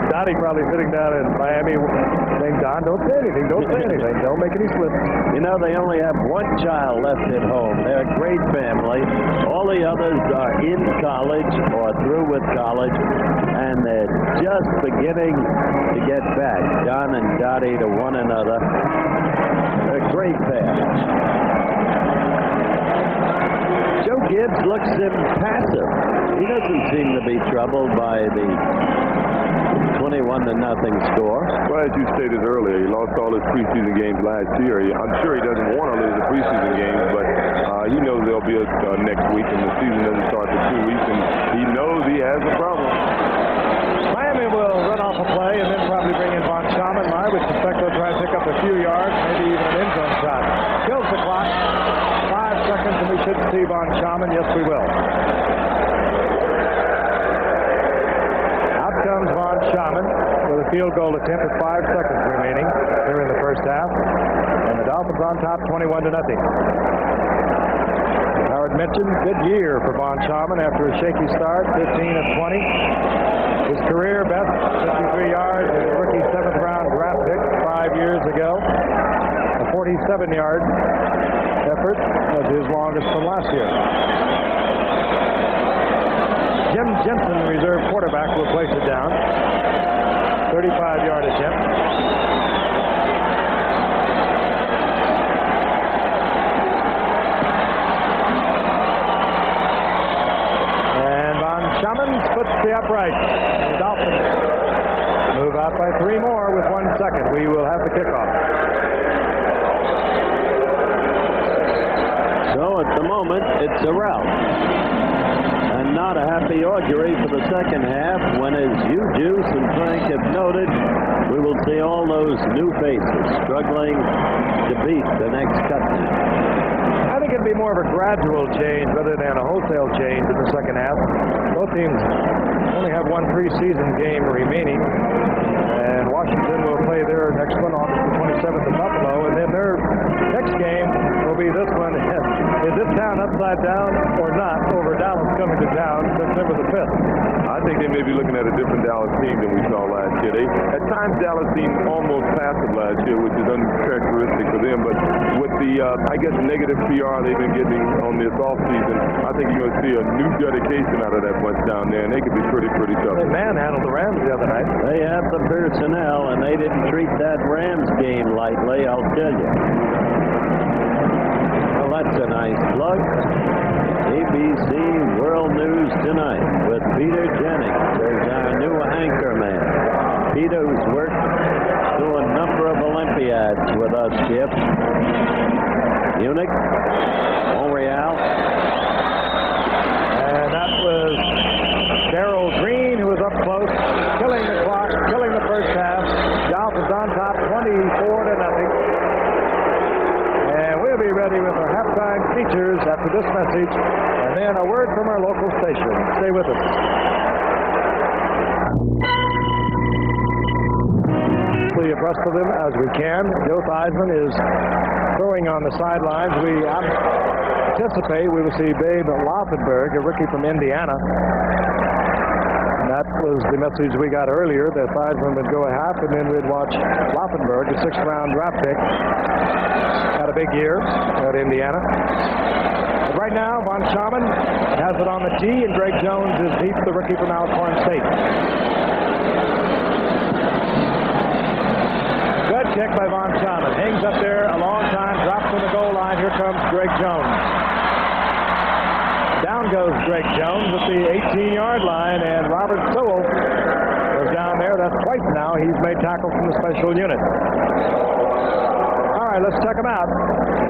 Donnie probably sitting down in Miami saying, Don, don't say anything. Don't say anything. Don't make any slips. They only have 1 child left at home. They're a great family. All the others are in college or through with college, and they're just beginning to get back, John and Dottie, to one another. They're a great pair. Joe Gibbs looks impassive. He doesn't seem to be troubled by the 21-0 score. Well, as you stated earlier, he lost all his preseason games last year. I'm sure he doesn't want to lose the preseason games, but he knows there'll be a next week, and the season doesn't start for 2 weeks, and he knows he has a problem. Miami will run off a play and then probably bring in von Schamann. I would suspect they'll try to pick up a few yards, maybe even an end zone shot. Kills the clock. 5 seconds, and we should see von Schamann. Yes, we will. Out comes von Schamann with a field goal attempt with 5 seconds remaining here in the first half. And the Dolphins on top 21-0. Howard mentioned good year for von Schamann after a shaky start, 15 of 20. His career best, 53 yards, his rookie 7th round 37-yard effort as his longest from last year. Jim Jensen, the reserve quarterback, will place it down. 35-yard attempt. And Von Schaman splits the upright. The Dolphins move out by 3 more with 1 second. We will have the kickoff. So at the moment, it's a rout. And not a happy augury for the second half when, as you, Juice, and Frank have noted, we will see all those new faces struggling to beat the next cutman. I think it'd be more of a gradual change rather than a wholesale change in the second half. Both teams only have 1 preseason game remaining, and Washington will play their next one August the 27th in Buffalo, and then their next game will be this one. Is this town upside down or not over Dallas coming to town September the 5th? I think they may be looking at a different Dallas team than we saw last year. At times, Dallas seemed almost passive last year, which is uncharacteristic for them. But with the, I guess, negative PR they've been getting on this offseason, I think you're going to see a new dedication out of that bunch down there, and they could be pretty tough. They manhandled the Rams the other night. They have the personnel, and they didn't treat that Rams game lightly, I'll tell you. Well, that's a nice plug. ABC World News Tonight with Peter Jennings as our new anchor man. Peter, who's worked through a number of Olympiads with us, Skip. Munich, Montreal. And that was Darrell Green, who was up close, killing the clock, killing the first half. Dolphins on top, 24-0. And we'll be ready with our halftime features after this message, and then a word from our local station. Stay with us. Abreast of them as we can. Joe Theismann is throwing on the sidelines. We anticipate we will see Babe Laufenberg, a rookie from Indiana. And that was the message we got earlier, that Theismann would go a half, and then we'd watch Laufenberg, a 6th-round draft pick. Had a big year at Indiana. But right now, Von Schaman has it on the tee, and Greg Jones is deep, the rookie from Alcorn State. Good kick by Von Schaman. Hangs up there a long time, drops on the goal line. Here comes Greg Jones. Down goes Greg Jones at the 18-yard line, and Robert Sewell goes down there. That's twice now he's made tackles from the special unit. All right, let's check him out.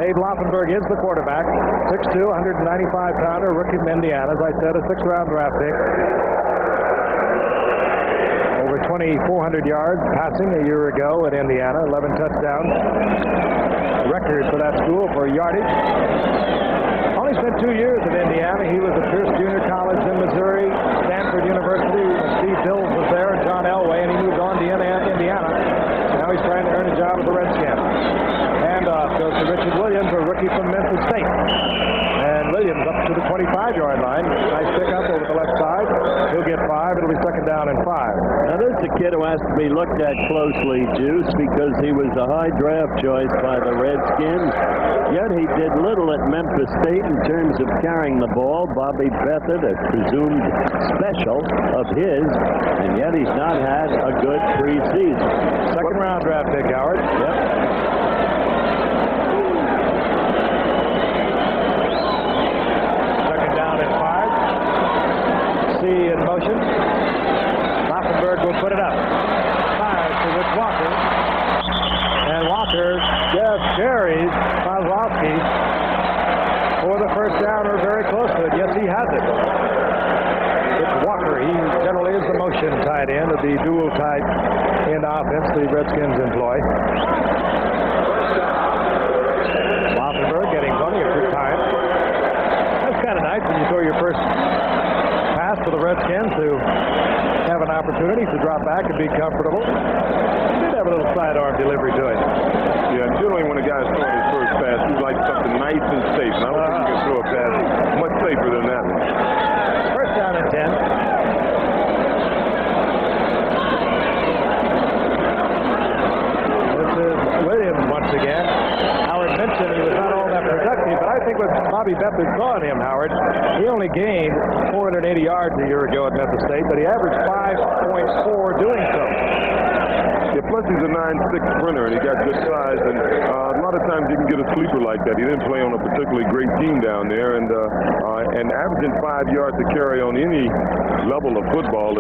Abe Laufenberg is the quarterback. 6'2", 195-pounder, rookie from Indiana. As I said, a 6th-round draft pick. Over 2,400 yards passing a year ago at Indiana, 11 touchdowns. Record for that school for yardage. Only spent 2 years at Indiana. He was at Pierce Junior College in Missouri, Stanford University, and Steve Dills was there, and John Elway, and he moved on to Indiana. Now he's trying to earn a job with the Redskins. Handoff goes to Richard Williams, a rookie from Memphis State. And Williams up to the 25-yard line. Nice pickup over the left side. He'll get 5. It'll be 2nd down and 5. Now, this is a kid who has to be looked at closely, Juice, because he was a high draft choice by the Redskins. Yet he did little at Memphis State in terms of carrying the ball. Bobby Beathard, a presumed special of his, and yet he's not had a good preseason. 2nd-round draft pick, Howard. Yep. In motion. Laufenberg will put it up. Fires to Rich Walker. And Walker just carries Kozlowski for the first down, or very close to it. Yes, he has it. Rich Walker, he generally is the motion tight end of the dual tight end offense the Redskins employ. Laufenberg getting plenty of good time. That's kind of nice when you throw your first for the Redskins to have an opportunity to drop back and be comfortable. He did have a little sidearm delivery to it. Yeah, generally when a guy's throwing his first pass, he likes something nice and safe. And I don't think you can throw a pass much safer than that one. 1st down and 10. This is Williams once again. Howard Bobby Beathard saw in him, Howard. He only gained 480 yards a year ago at Memphis State, but he averaged 5.4 doing so. Yeah, plus he's a 9'6" sprinter, and he got good size, and a lot of times you can get a sleeper like that. He didn't play on a particularly great team down there, and averaging 5 yards to carry on any level of football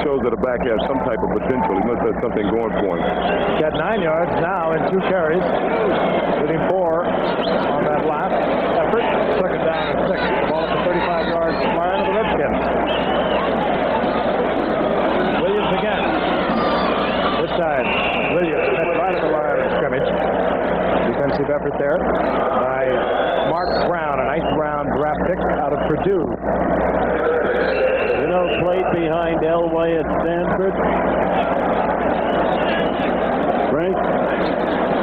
shows that a back has some type of potential. He must have something going for him. He's got 9 yards now in 2 carries, getting 4 on that last effort. Second down and 6. Ball at the 35-yard line of the Redskins. Williams again. This time, Williams right at the line of scrimmage. Defensive effort there by Mark Brown, a nice Brown draft pick out of Purdue. You know, played behind Elway at Stanford. Frank?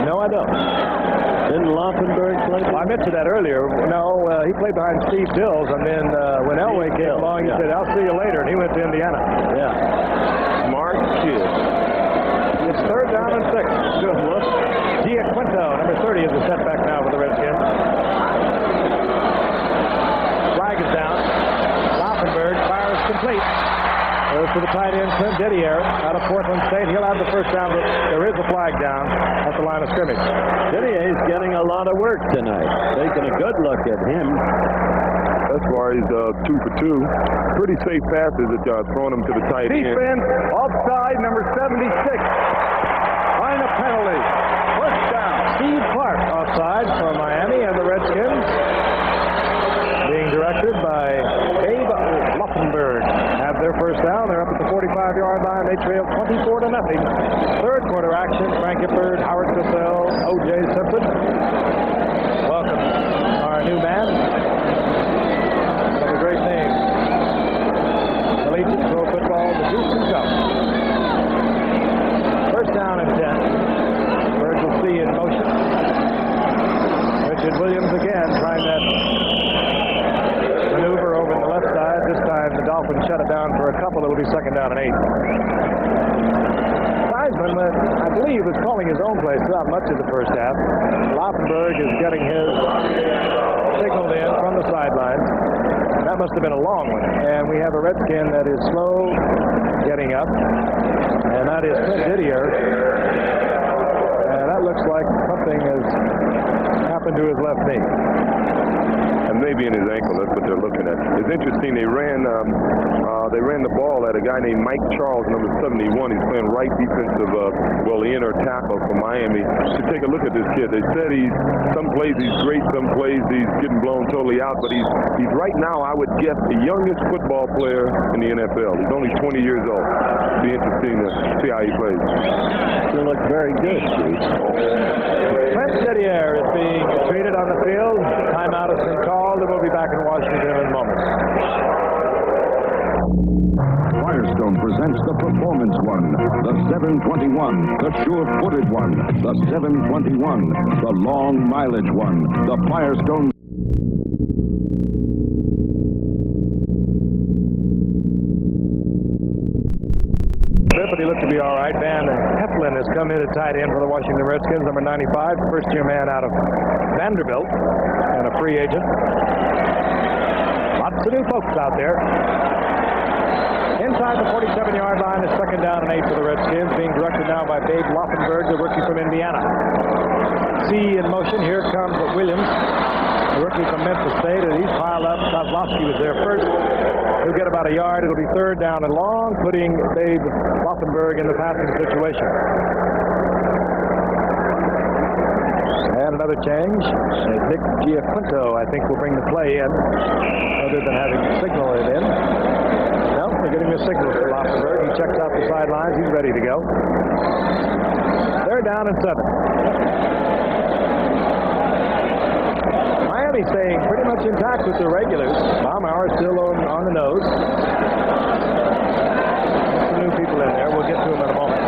No, I don't. Didn't Laufenberg play? Well, I mentioned that earlier. No, he played behind Steve Dills, and then when Elway came along, he said, "I'll see you later," and he went to Indiana. Yeah. Smart kid. It's third down and 6. Good look. Giaquinto, number 30, is a setback now for the Redskins. Flag is down. Laufenberg fires complete. Goes to the tight end, Clint Didier, out of Portland State. He'll have the first down, but there is a flag down at the line of scrimmage. Didier's getting a lot of work tonight. Taking a good look at him. As far as 2 for 2. Pretty safe passes that throwing them to the tight end. Defense, offside, number 76. Line of penalty. First down. Steve Clark offside for Miami, and the Redskins being directed by Dave Laufenberg have their first down. They're up at the 45-yard line. They trail 24-0. Third quarter action. Frank Gifford, Howard Cosell, O.J. Simpson. Welcome, our new man. Have a great name. Collegiate pro football, the Houston Cup. First down and 10. Virgil C in motion. Richard Williams again trying that maneuver over the left side. This time the Dolphins shut it down for a couple. It'll be second down and 8. Seisman, I believe, was calling his own play throughout much of the first half. Laufenberg is getting his signaled in from the sideline. That must have been a long one. And we have a Redskin that is slow getting up. And that is Clint Didier. And that looks like something has happened to his left knee. And maybe in his ankle. That's what they're looking at. It's interesting. They ran the ball at a guy named Mike Charles, number 71. He's playing right defensive, the inner tackle for Miami. You should take a look at this kid. They said some plays he's great, some plays he's getting blown totally out. But he's right now, I would guess, the youngest football player in the NFL. He's only 20 years old. It'll be interesting to see how he plays. He looks very good, Steve. Clint Didier is being treated on the field. Timeout has been called, and we'll be back in Washington in a moment. Firestone presents the performance one, the 721, the sure-footed one, the 721, the long mileage one, the Firestone. But he looked to be all right. Van Heflin has come in at tight end for the Washington Redskins, number 95, first-year man out of Vanderbilt, and a free agent. Lots of new folks out there. Inside the 47-yard line is second down and 8 for the Redskins, being directed now by Dave Laufenberg, the rookie from Indiana. C in motion. Here comes Williams, the rookie from Memphis State, and he's piled up. Kozlowski was there first. He'll get about a yard. It'll be third down and long, putting Dave Laufenberg in the passing situation. And another change. Nick Giaquinto, I think, will bring the play in, other than having to signal it in. No, they're getting a signal for Laufenberg. He checks out the sidelines. He's ready to go. They're down and 7. Miami staying pretty much intact with the regulars. Baumauer still on the nose. There's some new people in there. We'll get to them in a moment.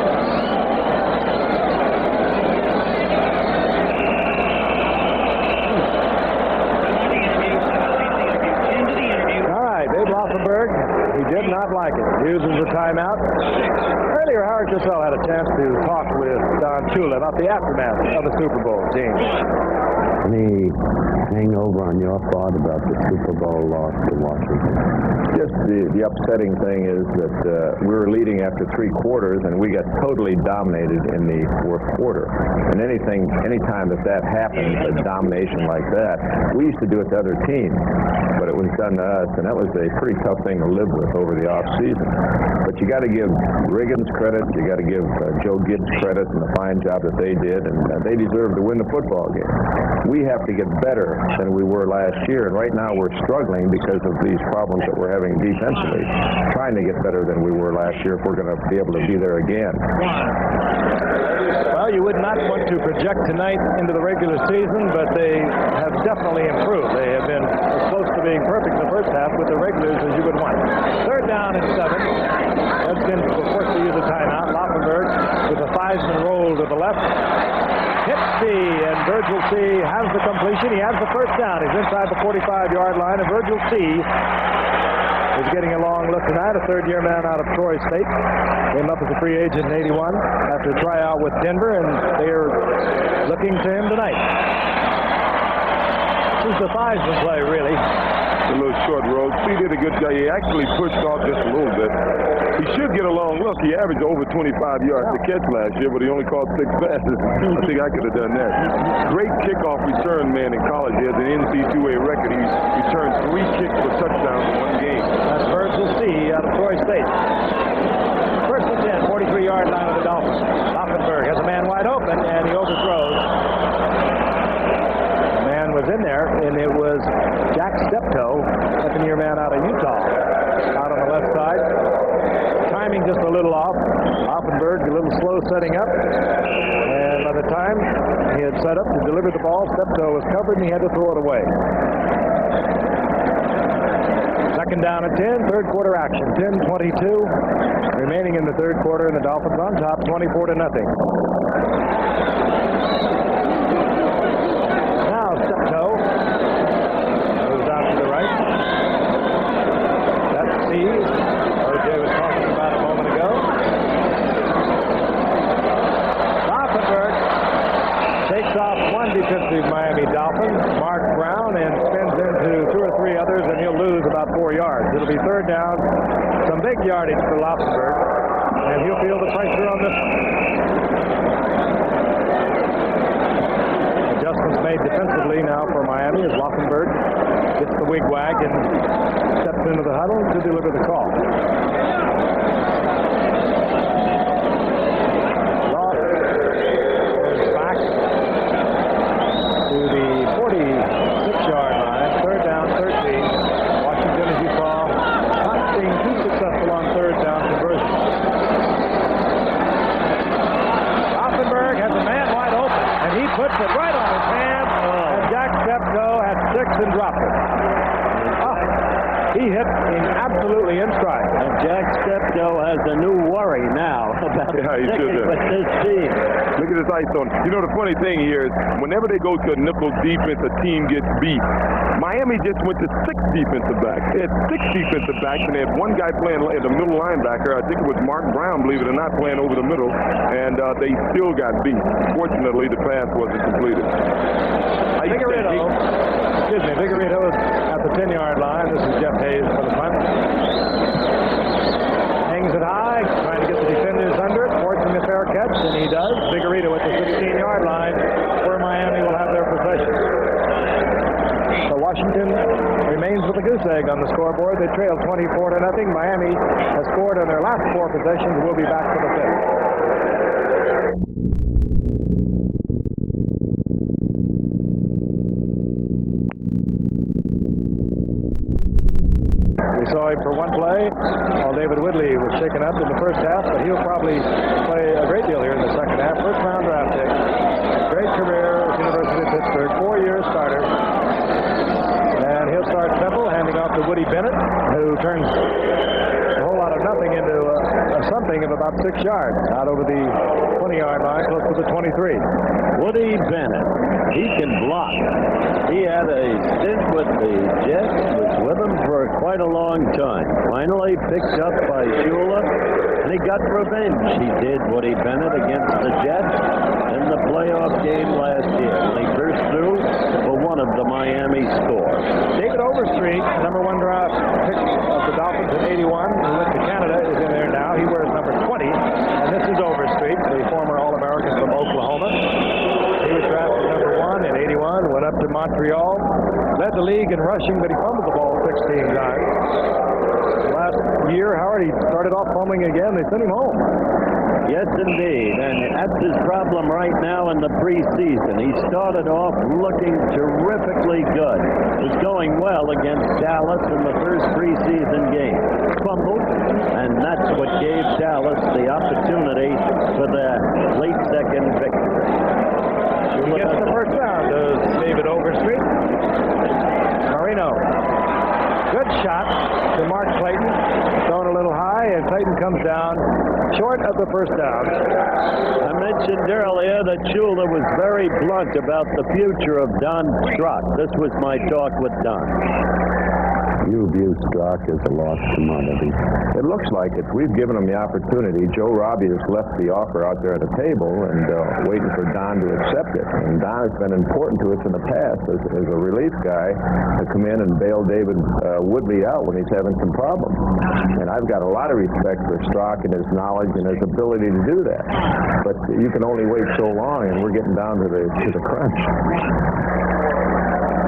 All right, Dave Laufenberg, he did not like it. Uses a timeout. Earlier, Howard Cosell had a chance to talk with Don Don Shula about the aftermath of the Super Bowl, Gene. Any hangover on your part about the Super Bowl loss to Washington? Just the upsetting thing is that we were leading after 3 quarters, and we got totally dominated in the 4th quarter. And anytime that happens, a domination like that, we used to do it to other teams, but it was done to us, and that was a pretty tough thing to live with over the off season. But you got to give Riggins credit, you got to give Joe Gibbs credit and the fine job that they did, and they deserve to win the football game. We have to get better than we were last year, and right now we're struggling because of these problems that we're having defensively. Trying to get better than we were last year if we're going to be able to be there again. Well, you would not want to project tonight into the regular season, but they have definitely improved. They have been as close to being perfect in the first half with the regulars as you would want. 3rd down and 7. Redskins will force to use a timeout. Laufenberg with a Theismann roll to the left. Hits C, and Virgil C has the completion. He has the first down. He's inside the 45-yard line, and Virgil C is getting a long look tonight. A 3rd-year man out of Troy State. Came up as a free agent in 81 after a tryout with Denver, and they are looking to him tonight. This is the Theismann play, really. A little short road. He did a good job. He actually pushed off just a little bit. He should get a long look. He averaged over 25 yards to catch last year, but he only caught 6 passes. I think I could have done that. Great kickoff return man in college. He has an NC2A record. He returned 3 kicks for touchdowns in 1 game. That's Virgil C out of Troy State. First and 10, 43-yard line of the Dolphins. Laufenberg has a man wide open, and he overthrows. The man was in there, and it was Jack Steptoe, 2nd-year man out of Utah, out on the left side. Timing just a little off. Laufenberg a little slow setting up, and by the time he had set up to deliver the ball, Steptoe was covered, and he had to throw it away. 2nd down and 10, 3rd quarter action. 10:22 remaining in the 3rd quarter, and the Dolphins on top, 24-0. Now Steptoe moves out to the right. That's C. O.J. was talking about a moment ago. Laufenberg takes off 1 defensive Miami Dolphin, Mark Brown, and spins into 2 or 3 others, and he'll lose about 4 yards. It'll be 3rd down, some big yardage for Laufenberg, and he'll feel the pressure on this one. Adjustments made defensively now for Miami as Laufenberg gets the wig-wag and steps into the huddle to deliver the call. Ross goes back to the 46-yard line, 3rd down, 13. Washington, as you saw, not being too successful on 3rd down conversion. Laufenberg has a man wide open, and he puts it right on his hand, and Jack Steptoe had 6 and dropped it. He hit him absolutely in stride. And Jack Steptoe has a new worry now about sticking with this team. Look at this ice on. You know, the funny thing here is whenever they go to a nickel defense, a team gets beat. Miami just went to 6 defensive backs. They had 6 defensive backs, and they had 1 guy playing as a middle linebacker. I think it was Mark Brown, believe it or not, playing over the middle, and they still got beat. Fortunately, the pass wasn't completed. Vigorito is at the 10-yard line. This is Jeff Hayes for the punt. Hangs it high, trying to get the defenders under it, forcing a fair catch, and he does. Vigorito at the 16-yard line, where Miami will have their possession. So Washington remains with a goose egg on the scoreboard. They trail 24-0. Miami has scored on their last 4 possessions. We'll be back for the 5th. We saw him for 1 play while David Woodley was shaken up in the first half, but he'll probably play a great deal here in the second half. First-round draft pick. Great career at the University of Pittsburgh. 4-year starter. And he'll start simple, handing off to Woody Bennett, who turns a whole lot of nothing into a something of about 6 yards out over the 20-yard line, close to the 23. Woody Bennett, he can block. He had a stint with the Jets, was with them for quite a long time. Finally picked up by Shula, and he got revenge. He did, Woody Bennett, against the Jets. Miami score. David Overstreet, number 1 draft pick of the Dolphins in '81, who went to Canada, is in there now. He wears number 20, and this is Overstreet, the former All-American from Oklahoma. He was drafted number 1 in '81, went up to Montreal, led the league in rushing, but he fumbled the ball 16 times. Last year, Howard, he started off fumbling again. They sent him home. Yes, indeed, and that's his problem right now in the preseason. He started off looking terrifically good. Was going well against Dallas in the first preseason game. Fumbled, and that's what gave Dallas the opportunity for the late second victory. He gets the first down to David Overstreet. Marino. Good shot to Mark Clayton. Thrown a little high, and Clayton comes down short of the first down. I mentioned earlier that Shula was very blunt about the future of Don Strock. This was my talk with Don. You view Strock as a lost commodity. It looks like it. We've given him the opportunity. Joe Robbie has left the offer out there at the table and waiting for Don to accept it. And Don has been important to us in the past as a relief guy to come in and bail David Woodley out when he's having some problems. And I've got a lot of respect for Strock and his knowledge and his ability to do that. But you can only wait so long, and we're getting down to the crunch.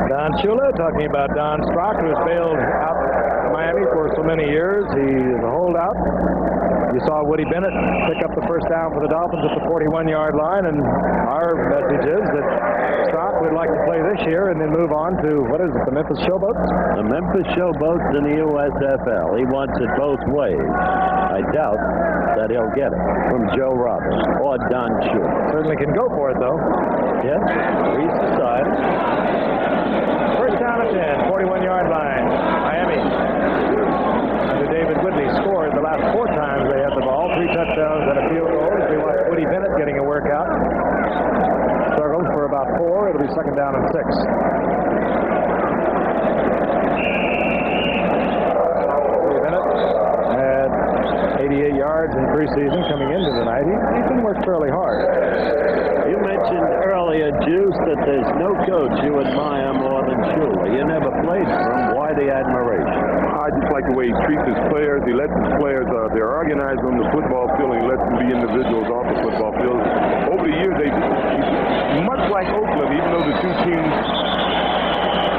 Don Shula talking about Don Strock, who was bailed out of Miami for so many years. He is a holdout. You saw Woody Bennett pick up the first down for the Dolphins at the 41-yard line, and our message is that Strock would like to play this year and then move on to, what is it, the Memphis Showboats? The Memphis Showboats in the USFL. He wants it both ways. I doubt that he'll get it from Joe Robbins or Don Shula. Certainly can go for it, though. Yes, he's decided. First down at 10, 41-yard line. Miami. Under David Woodley scored the last 4 times they had the ball. 3 touchdowns and a field goal. As we watch Woody Bennett getting a workout. Struggles for about 4. It'll be second down and 6. Woody Bennett had 88 yards in preseason coming into the night. He's been worked fairly hard. You mentioned earlier, Juice, that there's no coach you admire more than Shula. You never played for him. Why the admiration? I just like the way he treats his players. He lets his players, they're organized on the football field, and he lets them be individuals off the football field. Over the years, much like Oakland, even though the two teams,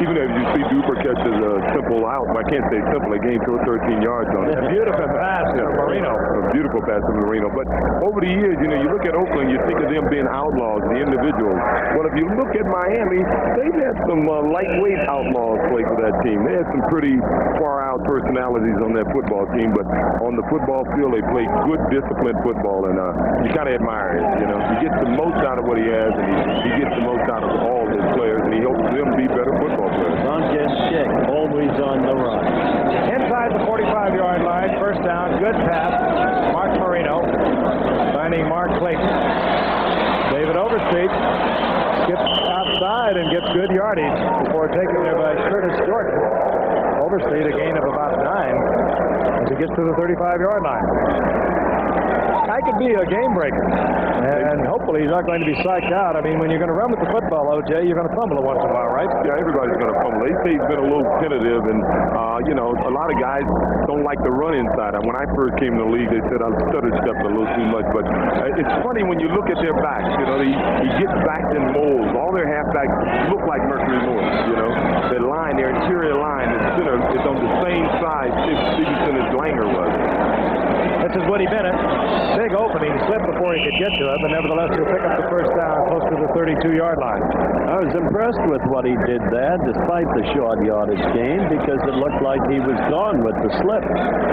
even as you see Duper catches a simple out, I can't say simple, they gained 13 yards on it. A beautiful pass to Marino. A beautiful pass to Marino. But over the years, you look at Oakland, you think of them being outlaws, the individuals. Well, if you look at Miami, they've had some lightweight outlaws play for that team. They had some pretty far-out personalities on that football team, but on the football field, they play good, disciplined football, and you kind of admire it. He gets the most out of what he has, and he gets the most out of all his players, and he helps them be better football players. Don't get sick. Always on the run. Inside the 45-yard line, first down, good pass. Mark Marino finding Mark Clayton. David Overstreet gets outside and gets good yardage before taken there by Curtis Jordan. Overstreet a gain of about 9 as he gets to the 35-yard line. That could be a game breaker, and hopefully he's not going to be psyched out. I mean, when you're going to run with the football, O.J., you're going to fumble it once in a while, right? Yeah, everybody's going to fumble. They say he's been a little tentative, and, a lot of guys don't like to run inside. When I first came to the league, they said I stutter stepped a little too much, but it's funny when you look at their backs. He gets backed in molds. All their halfbacks look like Mercury North, Their line, their interior line, the center is on the same side Stevenson as Langer was. This is Woody Bennett. Big opening, slipped before he could get to it, but nevertheless he'll pick up the first down close to the 32-yard line. I was impressed with what he did there, despite the short yardage gain, because it looked like he was gone with the slip.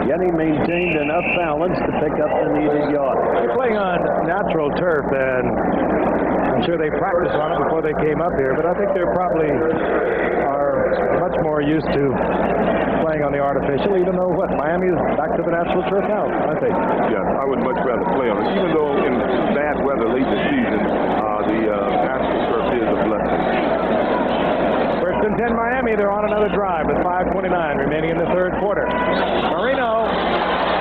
Yet he maintained enough balance to pick up the needed yardage. They're playing on natural turf, and I'm sure they practiced on it before they came up here, but I think they're probably much more used to playing on the artificial, even though Miami is back to the natural turf now, aren't they? Yeah, I would much rather play on it. Even though in bad weather late in the season, the natural turf is a blessing. First and 10 Miami, they're on another drive with 5:29 remaining in the third quarter. Marino,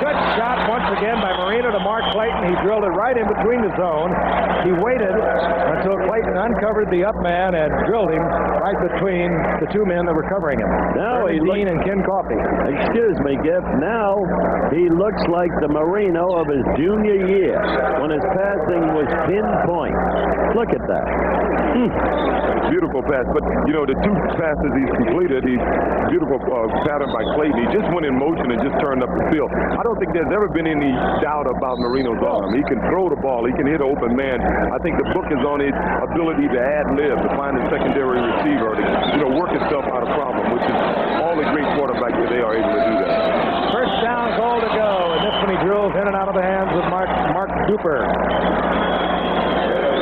good shot once again by Marino to Mark Clayton. He drilled it right in between the zone. He waited until until Clayton uncovered the up man and drilled him right between the two men that were covering him. Now he Dean and Ken Coffey. Excuse me, Giff. Now he looks like the Marino of his junior year when his passing was pinpoint. Look at that. Beautiful pass, but the two passes he's completed, he's beautiful pattern by Clayton. He just went in motion and just turned up the field. I don't think there's ever been any doubt about Marino's arm. He can throw the ball. He can hit an open man. I think the book is on his ability to ad-lib, to find a secondary receiver, to work himself out of problem, which is all the great quarterbacks today are able to do that. First down, goal to go, and this one he drills in and out of the hands with Mark Duper.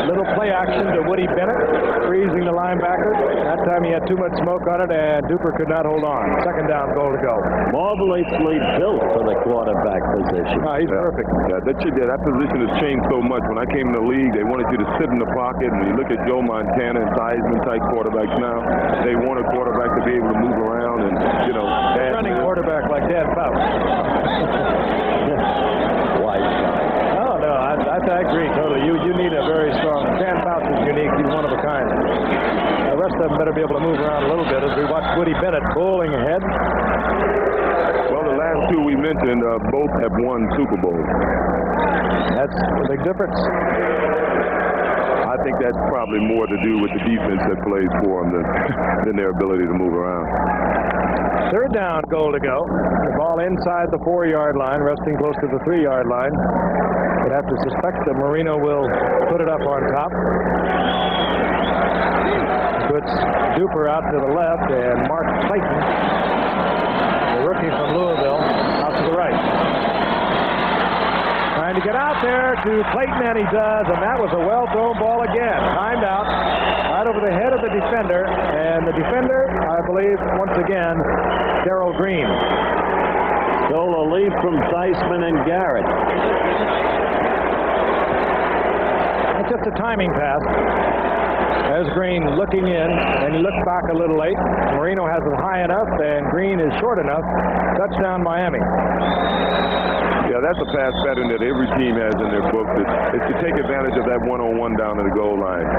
Little play action to Woody Bennett, freezing the linebacker. That time he had too much smoke on it, and Duper could not hold on. Second down, goal to go. Marvelously built for the quarterback position. Oh, he's perfect. Yeah, that position has changed so much. When I came in the league, they wanted you to sit in the pocket, and when you look at Joe Montana and Theismann-type quarterbacks now, they want a quarterback to be able to move around and, running quarterback like Dan Fouts. I agree totally. You need a very strong. Dan Fouts is unique. He's one of a kind. The rest of them better be able to move around a little bit as we watch Woody Bennett bowling ahead. Well, the last two we mentioned both have won Super Bowls. That's a big difference. I think that's probably more to do with the defense that plays for them than their ability to move around. Third down, goal to go. The ball inside the 4-yard line, resting close to the 3-yard line. Would have to suspect that Marino will put it up on top. Puts Duper out to the left, and Mark Clayton, the rookie from Louisville, out to the right. Trying to get out there to Clayton, and he does, and that was a well-thrown ball again. Timed out, right over the head of the defender, and the defender, I believe, once again, Darrell Green. Stole a lead from Theismann and Garrett. It's just a timing pass. There's Green looking in, and he looked back a little late. Marino has it high enough, and Green is short enough. Touchdown, Miami. Yeah, that's a pass pattern that every team has in their book. It's to take advantage of that one-on-one down to the goal line.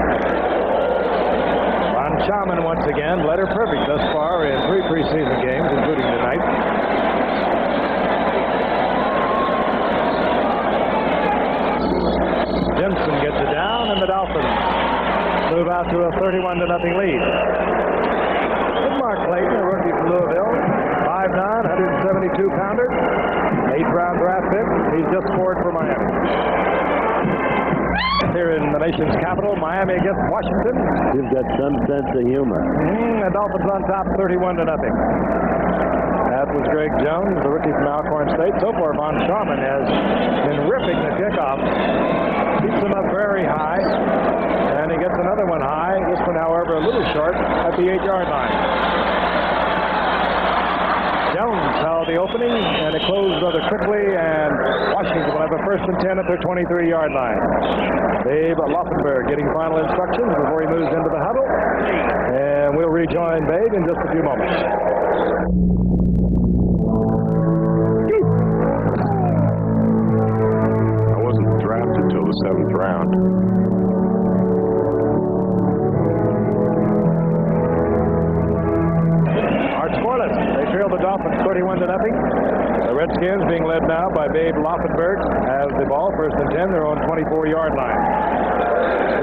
Von Schaman once again, letter perfect thus far in 3 preseason games, including tonight. Jensen gets it down, and the Dolphins move out to a 31-0 lead. With Mark Clayton, a rookie from Louisville, 5'9", 172-pounder, 8th-round draft pick. He's just scored for Miami. Here in the nation's capital, Miami against Washington. You've got some sense of humor. The Dolphins on top, 31-0. That was Greg Jones, the rookie from Alcorn State. So far, Von Schaman has been ripping the kickoff. Keeps them up very high, and he gets another one high. This one, however, a little short at the 8-yard line. Jones held the opening, and it closed rather quickly, and Washington will have a 1st and 10 at their 23-yard line. Babe Laufenberg getting final instructions before he moves into the huddle, and we'll rejoin Babe in just a few moments. I wasn't drafted until the 7th round. They trail the Dolphins 31-0. The Redskins being led now by Babe Laufenberg has the ball, 1st and 10. They're on 24-yard line.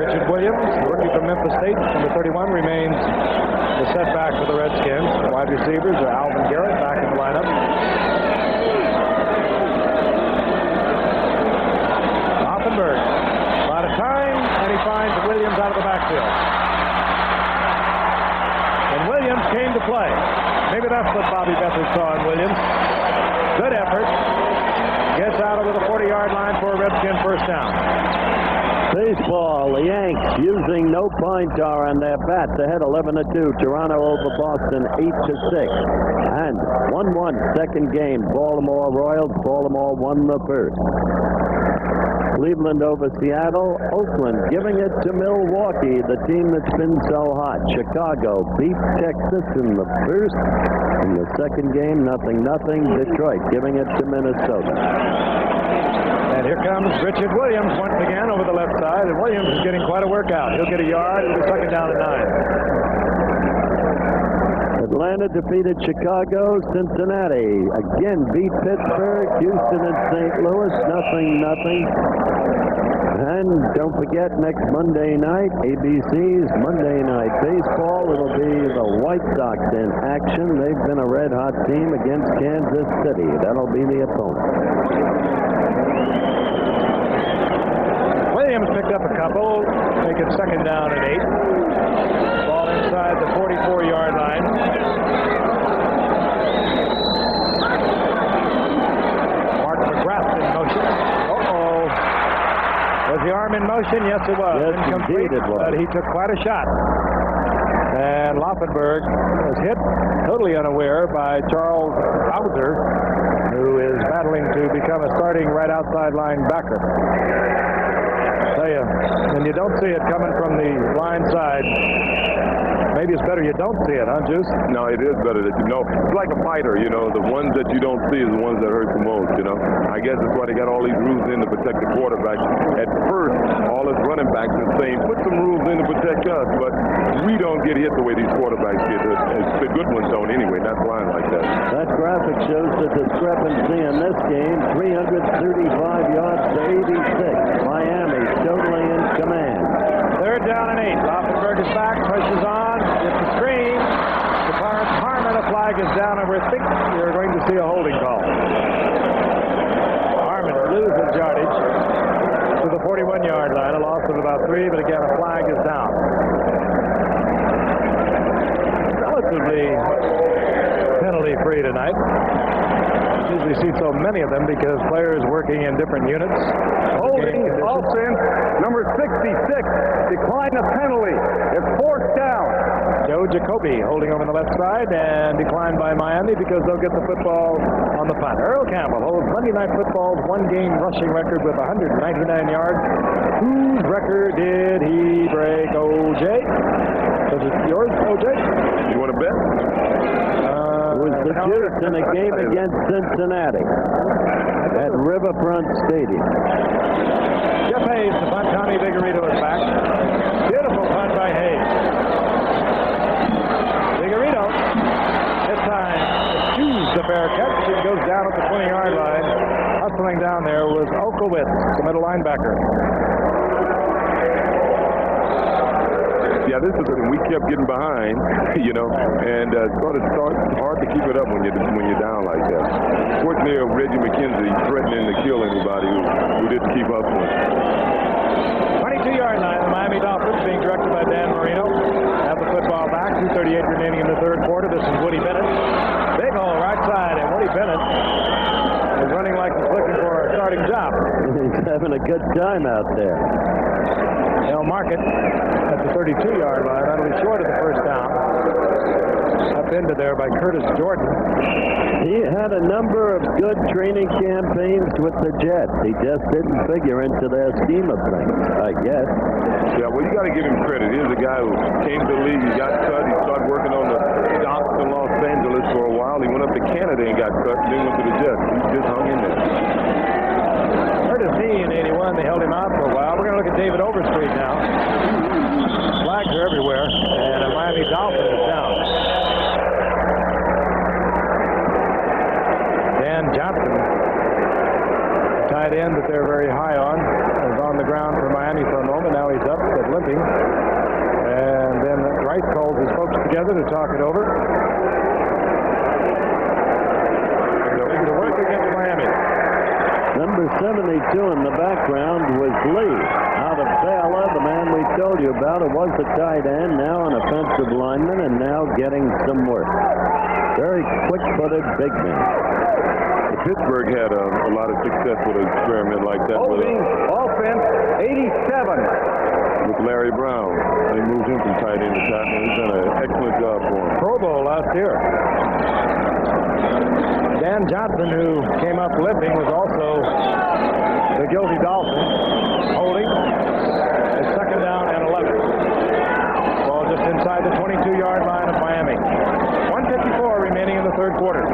Richard Williams, the rookie from Memphis State, number 31, remains the setback for the Redskins. Wide receivers are Alvin Garrett back in the lineup. Laufenberg, a lot of time, and he finds Williams out of the backfield. And Williams came to play. Maybe that's what Bobby Beathard saw in Williams. Good effort. Gets out over the 40-yard line for a Redskin 1st down. Baseball, the Yanks using no pointer on their bats ahead 11-2. Toronto over Boston 8-6. And 1-1 second game. Baltimore Royals. Baltimore won the 1st. Cleveland over Seattle. Oakland giving it to Milwaukee, the team that's been so hot. Chicago beat Texas in the 1st. In the second game, 0-0. Detroit giving it to Minnesota. And Here comes Richard Williams once again over the left side, and Williams is getting quite a workout. He'll get a yard. It'll be second down and 9. Atlanta defeated Chicago. Cincinnati again beat Pittsburgh. Houston and St. Louis, 0-0. And don't forget, next Monday night, ABC's Monday Night Baseball. It'll be the White Sox in action. They've been a red-hot team against Kansas City. That'll be the opponent. Williams picked up a couple. Make it second down and 8. Ball inside the 44-yard line. Mark McGrath in motion. Was the arm in motion? Yes, it was. Yes, incomplete, indeed it was. but he took quite a shot. And Laufenberg was hit totally unaware by Charles Bowser, who is battling to become a starting right outside linebacker. I tell you, and you don't see it coming from the line side. Maybe it's better you don't see it, huh, Juice? No, it is better that you know. It's like a fighter, you know. The ones that you don't see is the ones that hurt the most, you know. I guess that's why they got all these rules in to protect the quarterback. At first, all his running backs are saying, put some rules in to protect us, but we don't get hit the way these quarterbacks get hit. The good ones don't anyway, not flying like that. That graphic shows the discrepancy in this game, 335 yards to 86. Miami totally in command. Third down and 8. Laufenberg is back, pushes on, gets the screen. The Harmon, a flag is down over his feet. You're going to see a holding call. Harmon loses yardage to the 41-yard line, a loss of about 3, but again, a flag is down. Relatively penalty-free tonight. Usually see so many of them because players working in different units. Holding offense, number 66, decline a penalty. It's fourth down. Joe Jacoby holding over on the left side and declined by Miami because they'll get the football on the punt. Earl Campbell holds Monday Night Football's one-game rushing record with 199 yards. Whose record did he break, O.J.? Was it yours, O.J.? You want to bet? It was the Juice in a game against Cincinnati at Riverfront Stadium. Jeff Hayes to punt. Tommy Vigorito is back. Beautiful punt by Hayes. Vigorito, this time, eschews the fair catch. It goes down at the 20-yard line. Hustling down there was Okowitz, the middle linebacker. Yeah, this is we kept getting behind, you know, and it's hard to keep it up when you're down like that. Fortunately, Reggie McKenzie threatening to kill anybody who didn't keep hustling. 22-yard line, the Miami Dolphins being directed by Dan Marino. Have the football back. 2:38 remaining in the third quarter. This is Woody Bennett. Big hole right side, and Woody Bennett is running like he's looking for a starting job. He's having a good time out there. They'll mark it at the 32-yard line. That'll be short of the first down. Up into there by Curtis Jordan. He had a number of good training campaigns with the Jets. He just didn't figure into their scheme of things, I guess. Yeah, well, you got to give him credit. Here's a guy who came to the league, he got cut, he started working on the docks in Los Angeles for a while. He went up to Canada and got cut, then went to the Jets. He just hung in there. Hurt his knee in 81. They held him out for a while. We're going to look at David Overstreet now. Flags are everywhere, and a Miami Dolphin is down. Dan Johnson, tight end that they're very high on, is on the ground for Miami for a moment. Now he's up but limping. And then Wright calls his folks together to talk it over. So he's to work against Miami. Number 72 in the background was Lee, out of Baylor, the man we told you about. It was a tight end, now an offensive lineman, and now getting some work. Very quick-footed big man. Pittsburgh had a lot of success with an experiment like that. Holding offense, 87. With Larry Brown. They moved him from tight end to tackle. He's done an excellent job for him. Pro Bowl last year. Dan Johnson, who came up limping, was also the guilty Dolphin. Holding. It's second down and 11. Ball just inside the 22-yard line of Miami. 1:54 remaining in the third quarter.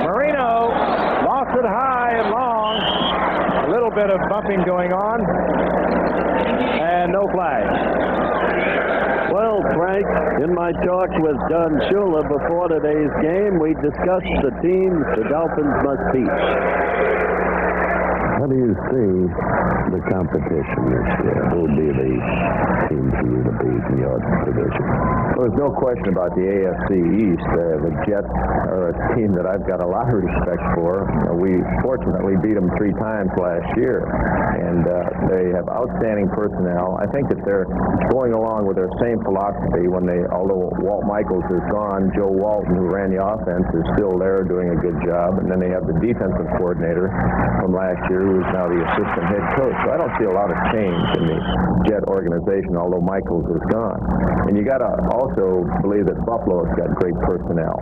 Marino, bit of bumping going on, and no flag. Well, Frank, in my talk with Don Shula before today's game, we discussed the teams the Dolphins must beat. How do you see the competition this year? Who would be the team for you to beat in your division? Well, there's no question about the AFC East. The Jets are a team that I've got a lot of respect for. We fortunately beat them 3 times last year, and they have outstanding personnel. I think that they're going along with their same philosophy although Walt Michaels is gone, Joe Walton, who ran the offense, is still there doing a good job, and then they have the defensive coordinator from last year, who is now the assistant head coach. So I don't see a lot of change in the Jet organization, although Michaels is gone. And you got to also believe that Buffalo has got great personnel,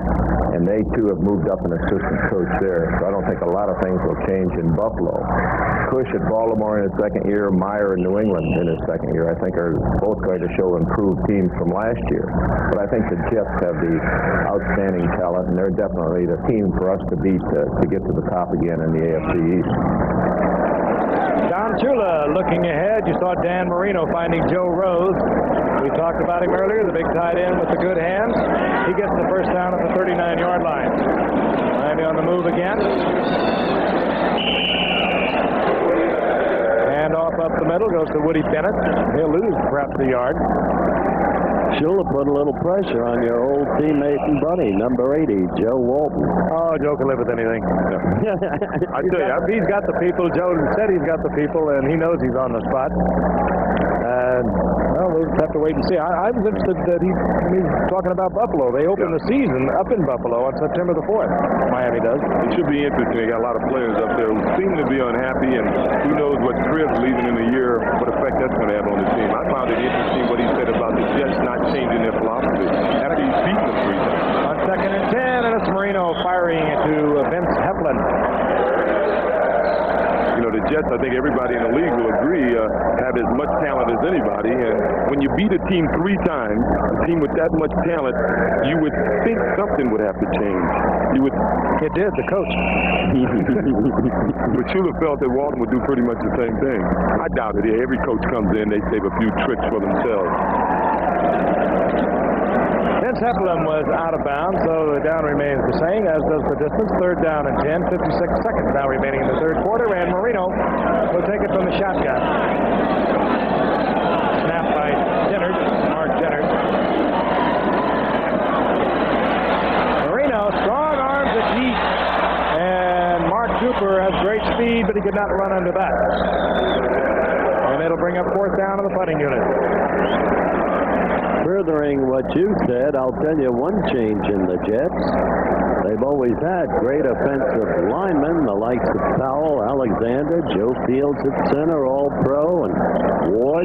and they too have moved up an assistant coach there. So I don't think a lot of things will change in Buffalo. Cush at Baltimore in his second year, Meyer in New England in his second year, I think are both going to show improved teams from last year. But I think the Jets have the outstanding talent, and they're definitely the team for us to beat to get to the top again in the AFC East. Don Shula looking ahead. You saw Dan Marino finding Joe Rose. We talked about him earlier, the big tight end with the good hands. He gets the first down at the 39-yard line. Miami on the move again. Hand off up the middle goes to Woody Bennett. He'll lose perhaps a yard. Shula put a little pressure on your old teammate and buddy, number 80, Joe Walton. Oh, Joe can live with anything. I tell you, he's got the people. Joe said he's got the people, and he knows he's on the spot. And well, we'll just have to wait and see. I was interested that he's talking about Buffalo. They open the season up in Buffalo on September the 4th. Miami does. It should be interesting. They got a lot of players up there who seem to be unhappy, and who knows what Tribb's leaving in a year, what effect that's going to have on the team. I found it interesting what he said about the Jets not changing their philosophy after he's beaten them 3 times. On 2nd and 10, and it's Marino firing to Vince Heflin. You know, the Jets, I think everybody in the league will agree, have as much talent as anybody. And when you beat a team 3 times, a team with that much talent, you would think something would have to change. It did, the coach. But Shula felt that Walton would do pretty much the same thing. I doubt it. Yeah, every coach comes in, they save a few tricks for themselves. Vince Heflin was out of bounds, so the down remains the same, as does the distance. 3rd down and 10, 56 seconds now remaining in the 3rd quarter, and Marino will take it from the shotgun. Snap by Jennard, Mark Jennard. Marino, strong arms at deep, and Mark Cooper has great speed, but he could not run under that. And it'll bring up 4th down on the punting unit. Furthering what you said, I'll tell you one change in the Jets. They've always had great offensive linemen, the likes of Powell, Alexander, Joe Fields at center, all-pro, and Ward.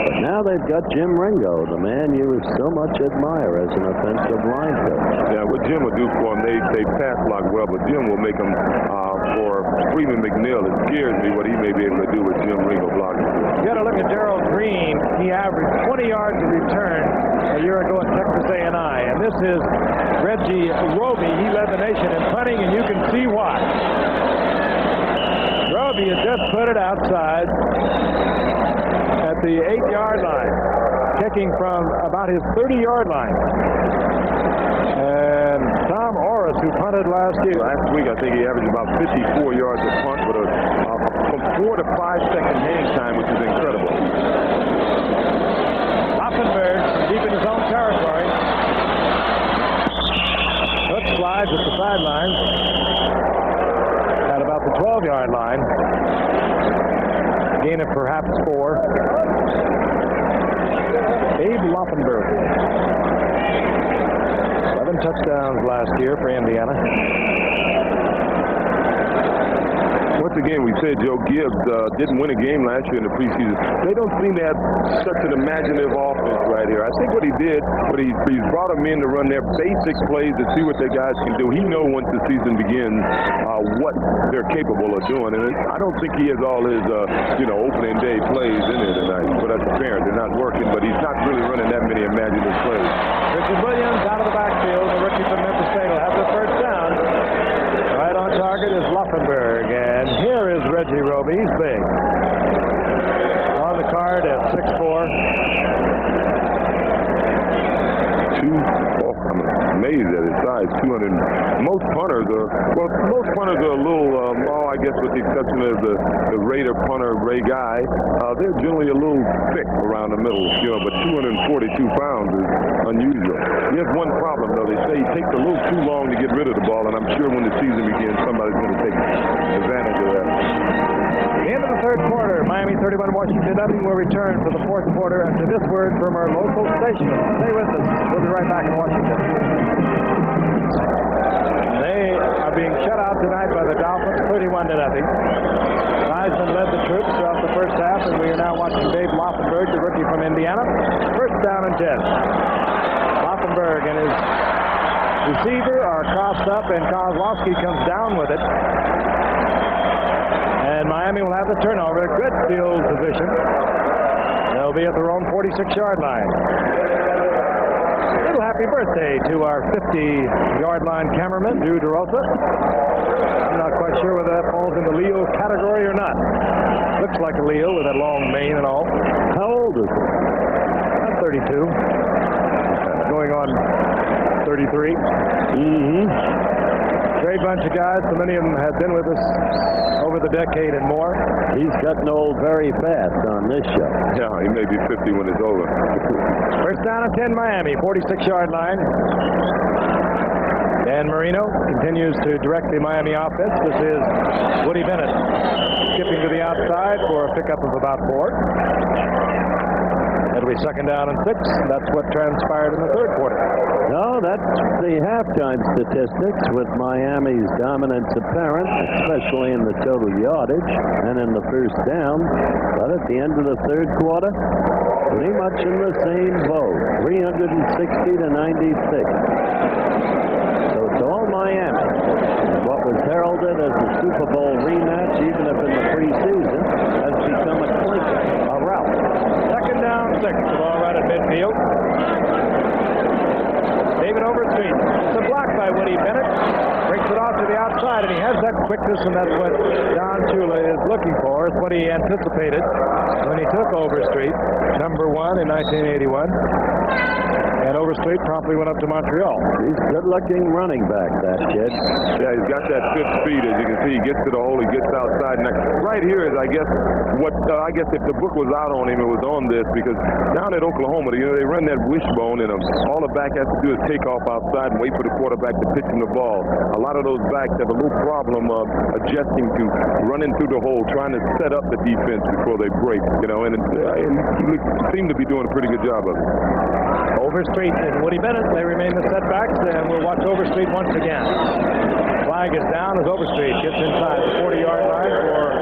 But now they've got Jim Ringo, the man you so much admire as an offensive line coach. Yeah, what Jim will do for them, they pass block well, but Jim will make them for Freeman McNeil. It scares me what he may be able to do with Jim Ringo blocking. You got to look at Gerald Green. He averaged 20 yards of return a year ago at Texas A&I, and this is Reggie Roby. He led the nation in punting, and you can see why. Roby has just put it outside at the 8-yard line, kicking from about his 30-yard line. And Tom Orris, who punted last week, I think he averaged about 54 yards a punt with from 4 to 5 second hang time, which is incredible. Laufenberg deep in his own territory. Hook slides at the sideline at about the 12-yard line. Gain of perhaps 4. Abe Laufenberg. 11 touchdowns last year for Indiana. Once again, we said Joe Gibbs didn't win a game last year in the preseason. They don't seem to have such an imaginative offense right here. I think what he did, he's brought them in to run their basic plays to see what their guys can do. He knows once the season begins what they're capable of doing. And I don't think he has all his, opening day plays in there tonight. But that's apparent. They're not working, but he's not really running that many imaginative plays. Richard Williams out of the backfield. The rookie from Memphis State will have the first down. Right on target is Laufenberg. And here is Reggie Roby. He's big. guys, 200. Most punters are a little, I guess with the exception of the Raider punter, Ray Guy, they're generally a little thick around the middle, but 242 pounds is unusual. He has one problem, though. They say he takes a little too long to get rid of the ball, and I'm sure when the season begins, somebody's going to take advantage of that. The end of the third quarter, Miami 31, Washington nothing. Will return for the fourth quarter after this word from our local station. Stay with us. We'll be right back in Washington. They are being shut out tonight by the Dolphins, 31-0. Heisman led the troops throughout the first half, and we are now watching Dave Laufenberg, the rookie from Indiana. First down and 10. Laufenberg and his receiver are crossed up, and Kozlowski comes down with it. And Miami will have the turnover. Good field position. They'll be at their own 46-yard line. A little happy birthday to our 50-yard line cameraman, Drew DeRosa. I'm not quite sure whether that falls in the Leo category or not. Looks like a Leo with that long mane and all. How old is he? About 32. Going on 33. Great bunch of guys. So many of them have been with us over the decade and more. He's gotten old very fast on this show. Yeah, he may be 50 when it's over. First down and 10, Miami, 46-yard line. Dan Marino continues to direct the Miami offense. This is Woody Bennett skipping to the outside for a pickup of about 4. That'll be second down and 6. That's what transpired in the third quarter. No, that's the halftime statistics with Miami's dominance apparent, especially in the total yardage and in the first down. But at the end of the third quarter, pretty much in the same boat, 360-96. So it's all Miami. What was heralded as a Super Bowl rematch, even if in the preseason, has become a clincher, a rout. Second down, 6. The ball right at midfield. David Overstreet. It's a block by Woody Bennett. Brings it off to the outside, and he has that quickness, and that's what Don Shula is looking for. It's what he anticipated when he took Overstreet, number 1 in 1981. And Overstreet promptly went up to Montreal. He's a good-looking running back, that kid. Yeah, he's got that fifth speed. As you can see, he gets to the hole, he gets outside. And right here is, I guess, what I guess if the book was out on him, it was on this, because down at Oklahoma, they run that wishbone, and all the back has to do is take off outside and wait for the quarterback to pitch him the ball. A lot of those backs have a little problem of adjusting to running through the hole, trying to set up the defense before they break, and he seemed to be doing a pretty good job of it. Overstreet and Woody Bennett, they remain the setbacks, and we'll watch Overstreet once again. Flag is down as Overstreet gets inside the 40-yard line for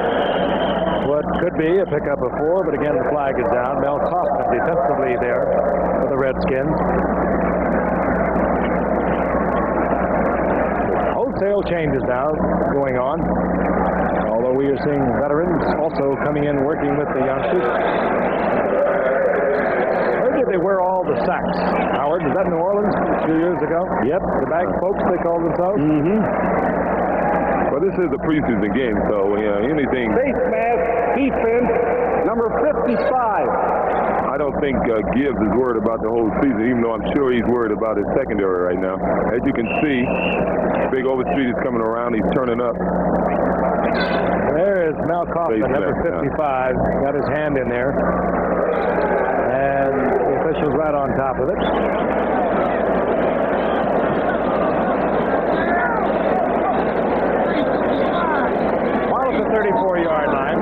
what could be a pickup of 4, but again the flag is down. Mel Kaufman defensively there for the Redskins. Wholesale changes now going on, although we are seeing veterans also coming in working with the youngsters. They wear all the sacks. Howard, was that New Orleans a few years ago? Yep. The bag folks, they call themselves? Well, this is a preseason game, so anything. Face mask, defense, number 55. I don't think Gibbs is worried about the whole season, even though I'm sure he's worried about his secondary right now. As you can see, Big Overstreet is coming around. He's turning up. There is Mel Kaufman, number 55. Got his hand in there. And the official's right on top of it. Ball at the 34-yard line.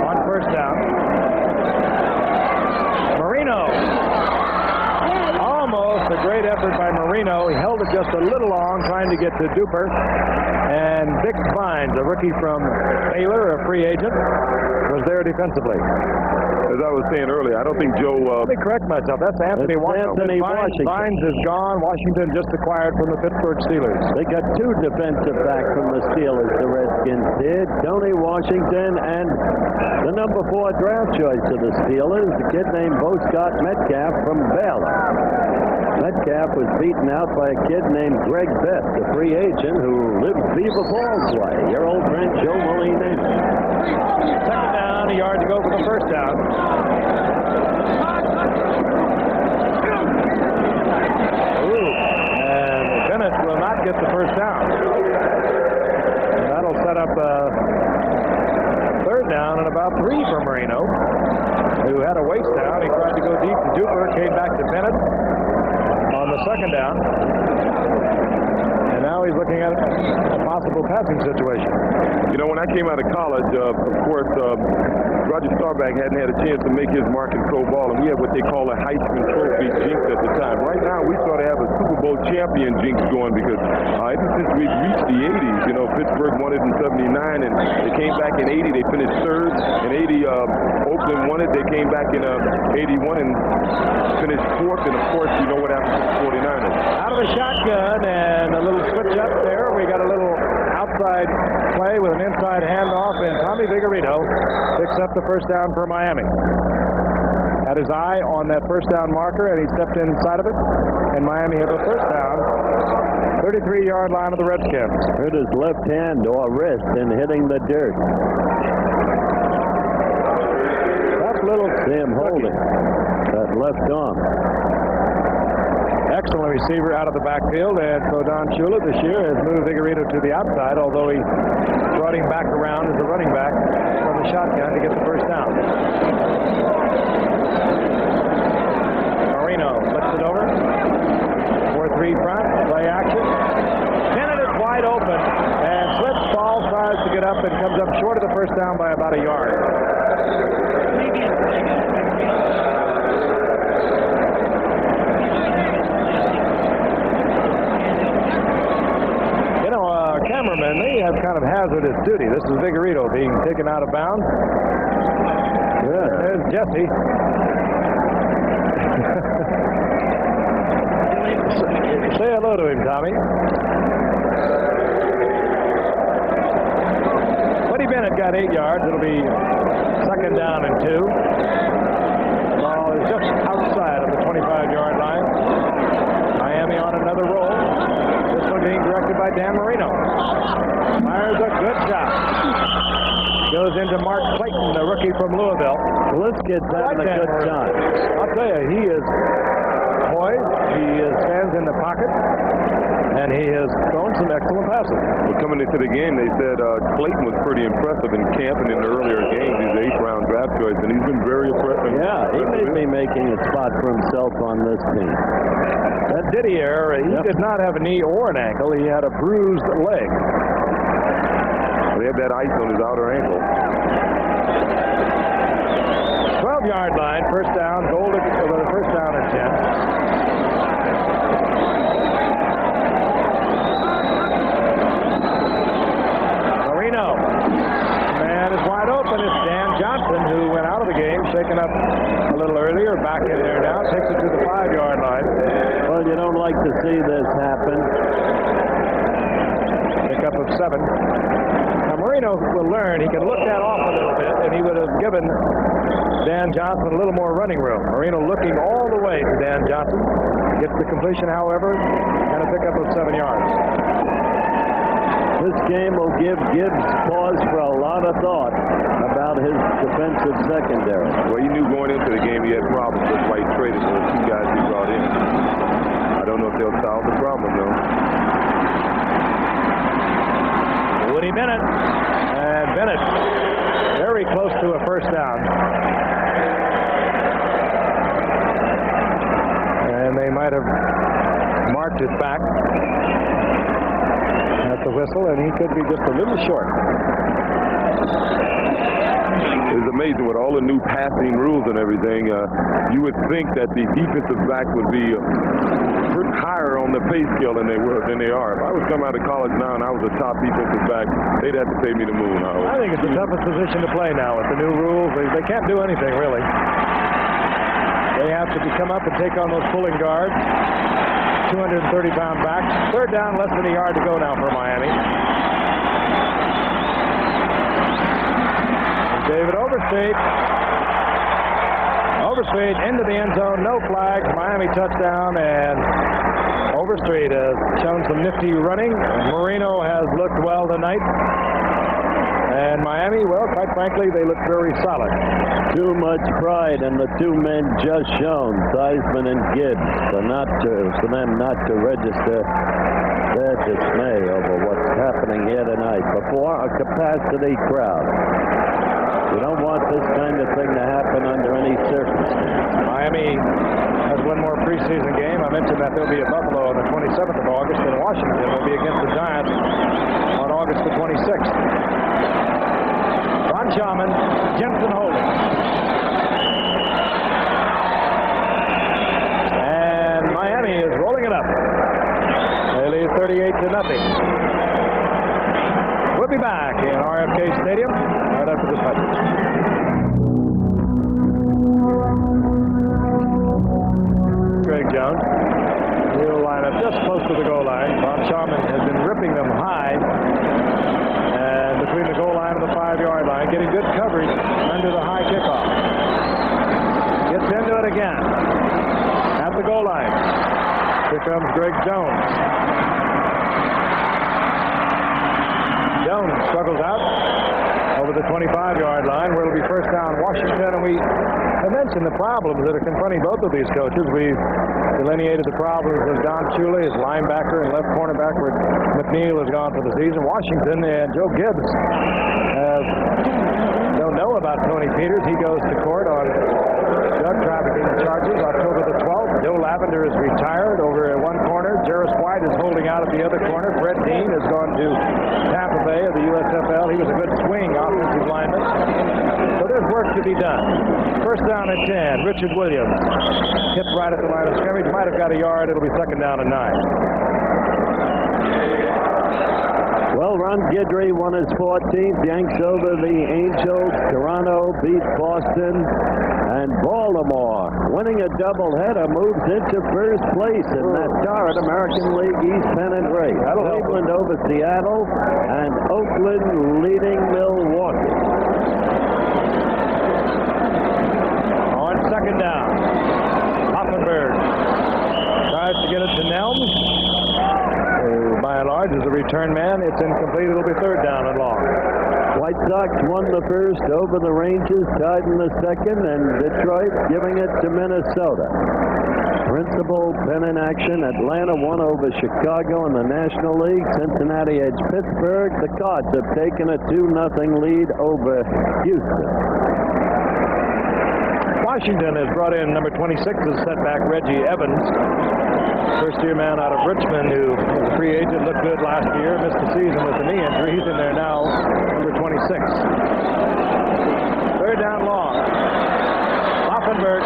On first down. Marino. Almost a great effort by Marino. He held it just a little long, trying to get to Duper. And Dick Vines, a rookie from Baylor, a free agent, was there defensively. As I was saying earlier, I don't think Joe... Let me correct myself. That's Anthony Washington. Vines is gone. Washington just acquired from the Pittsburgh Steelers. They got 2 defensive backs from the Steelers, the Redskins did. Tony Washington and the number 4 draft choice of the Steelers, a kid named Bo Scott Metcalf from Baylor. Metcalf was beaten out by a kid named Greg Best, a free agent who lives Beaver Falls way. Your old friend Joe Molina. Second down, a yard to go for the first down. Ooh. and about 3 for Marino, who had a waste down. He tried to go deep to Duper, came back to Bennett on the second down. And now he's looking at a possible passing situation. You know, when I came out of college, of course, Roger Staubach hadn't had a chance to make his mark in pro ball, and we had what they call a Heisman Trophy jinx at the time. Right now, we sort of have a Super Bowl champion jinx going because ever since we've reached the 80s, you know, Pittsburgh won it in 79, and they came back in 80. They finished third. In 80, Oakland won it. They came back in 81 and finished fourth. And, of course, you know what happened to the 49ers. Out of the shotgun and a little switch up there. We got a little outside play with an inside handoff, and Tommy Vigorito picks up the first down for Miami. Had his eye on that first down marker, and he stepped inside of it, and Miami has a first down, 33-yard line of the Redskins. Hurt his left hand or wrist in hitting the dirt. That little See him holding that left arm. excellent receiver out of the backfield, and so Don Shula this year has moved Vigorito to the outside, although he brought him back around as a running back from the shotgun to get the first down. Marino flips it over. 4-3 front, play action. Bennett is wide open, and slips, falls, tries to get up, and comes up short of the first down by about a yard. Cameramen, they have kind of hazardous duty. This is Vigorito being taken out of bounds. Yeah, there's Jesse. Say hello to him, Tommy. Woody Bennett got 8 yards. It'll be second down and 2. The ball is just outside of the 25-yard line. Miami on another roll. This one being directed by Dan Marino. Fires a good shot. Goes into Mark Clayton, the rookie from Louisville. Well, this kid's having a good time. I'll tell you, he is poised. He stands in the pocket, and he has thrown some excellent passes. Well, coming into the game, they said Clayton was pretty impressive in camp and in the earlier games. He's an 8th-round draft choice, and he's been very impressive. Yeah, he may be making a spot for himself on this team. That Didier, he did not have a knee or an ankle. He had a bruised leg. He had that ice on his outer ankle. 12-yard line, first down, goal to the first down and 10. Marino. Man is wide open. It's Dan Johnson, who went out of the game, shaken up a little earlier, back in there now, takes it to the 5-yard line. Well, you don't like to see this happen. Pickup of 7. Now, Marino will learn. He can look that off a little bit, and he would have given Dan Johnson a little more running room. Marino looking all the way to Dan Johnson. Gets the completion, however, and a pickup of 7 yards. This game will give Gibbs pause for a lot of thought about his defensive secondary. Well, he knew going into the game he had problems. That's why he traded for the 2 guys he brought in. I don't know if they'll solve the problem, though. Woody Bennett. And Bennett very close to a first down. And they might have marked it back at the whistle, and he could be just a little short. It's amazing with all the new passing rules and everything. You would think that the defensive back would be higher on the pay scale than they are. If I was coming out of college now and I was a top defensive back, they'd have to pay me the moon. I think it's the toughest position to play now with the new rules. They can't do anything, really. They have to come up and take on those pulling guards. 230-pound backs. Third down, less than a yard to go now for Miami. David Overstreet. Overstreet into the end zone. No flags. Miami touchdown. And Overstreet has shown some nifty running. Marino has looked well tonight. And Miami, well, quite frankly, they look very solid. Too much pride in the 2 men just shown, Theismann and Gibbs, for them not to register their dismay over what's happening here tonight before a capacity crowd. You don't preseason game. I mentioned that they'll be at Buffalo on the 27th of August, and Washington will be against the Giants on August the 26th. Ron Schaman, Jensen holding. And Miami is rolling it up. They lead 38-0. We'll be back in RFK Stadium right after this message. Greg Jones. He'll line up just close to the goal line. Bob Sharman has been ripping them high. And between the goal line and the 5-yard line, getting good coverage under the high kickoff. Gets into it again. At the goal line. Here comes Greg Jones. Jones struggles out over the 25-yard line where it'll be first down Washington. And we have mentioned the problems that are confronting both of these coaches. We've delineated the problems of Don Shula, his linebacker and left cornerback, where McNeil has gone for the season. Washington and Joe Gibbs don't know about Tony Peters. He goes to court on drug trafficking charges October the 12th. Joe Lavender is retired over at one corner. Jarris White is holding out at the other corner. Fred Dean has gone to Tampa Bay of the USFL. He was a good swing offensive lineman. So there's work to be done. First down at 10. Richard Williams hit right at the line of scrimmage. Might have got a yard. It'll be second down and 9. Well, Ron Guidry won his 14th. Yanks over the Angels. Toronto beat Boston. And Baltimore, winning a doubleheader, moves into first place in that current American League East pennant race. Cleveland over Seattle, and Oakland leading Milwaukee. On second down, Hoffenberg tries to get it to Nelms. By and large, as a return man, it's incomplete. It'll be third down and long. White Sox won the first over the Rangers, tied in the second, and Detroit giving it to Minnesota. Principal pennant action. Atlanta won over Chicago in the National League. Cincinnati edged Pittsburgh. The Cards have taken a 2-0 lead over Houston. Washington has brought in number 26 as setback Reggie Evans. First-year man out of Richmond who was a free agent, looked good last year, missed the season with a knee injury. He's in there now, number 26. Third down long. Hoffenberg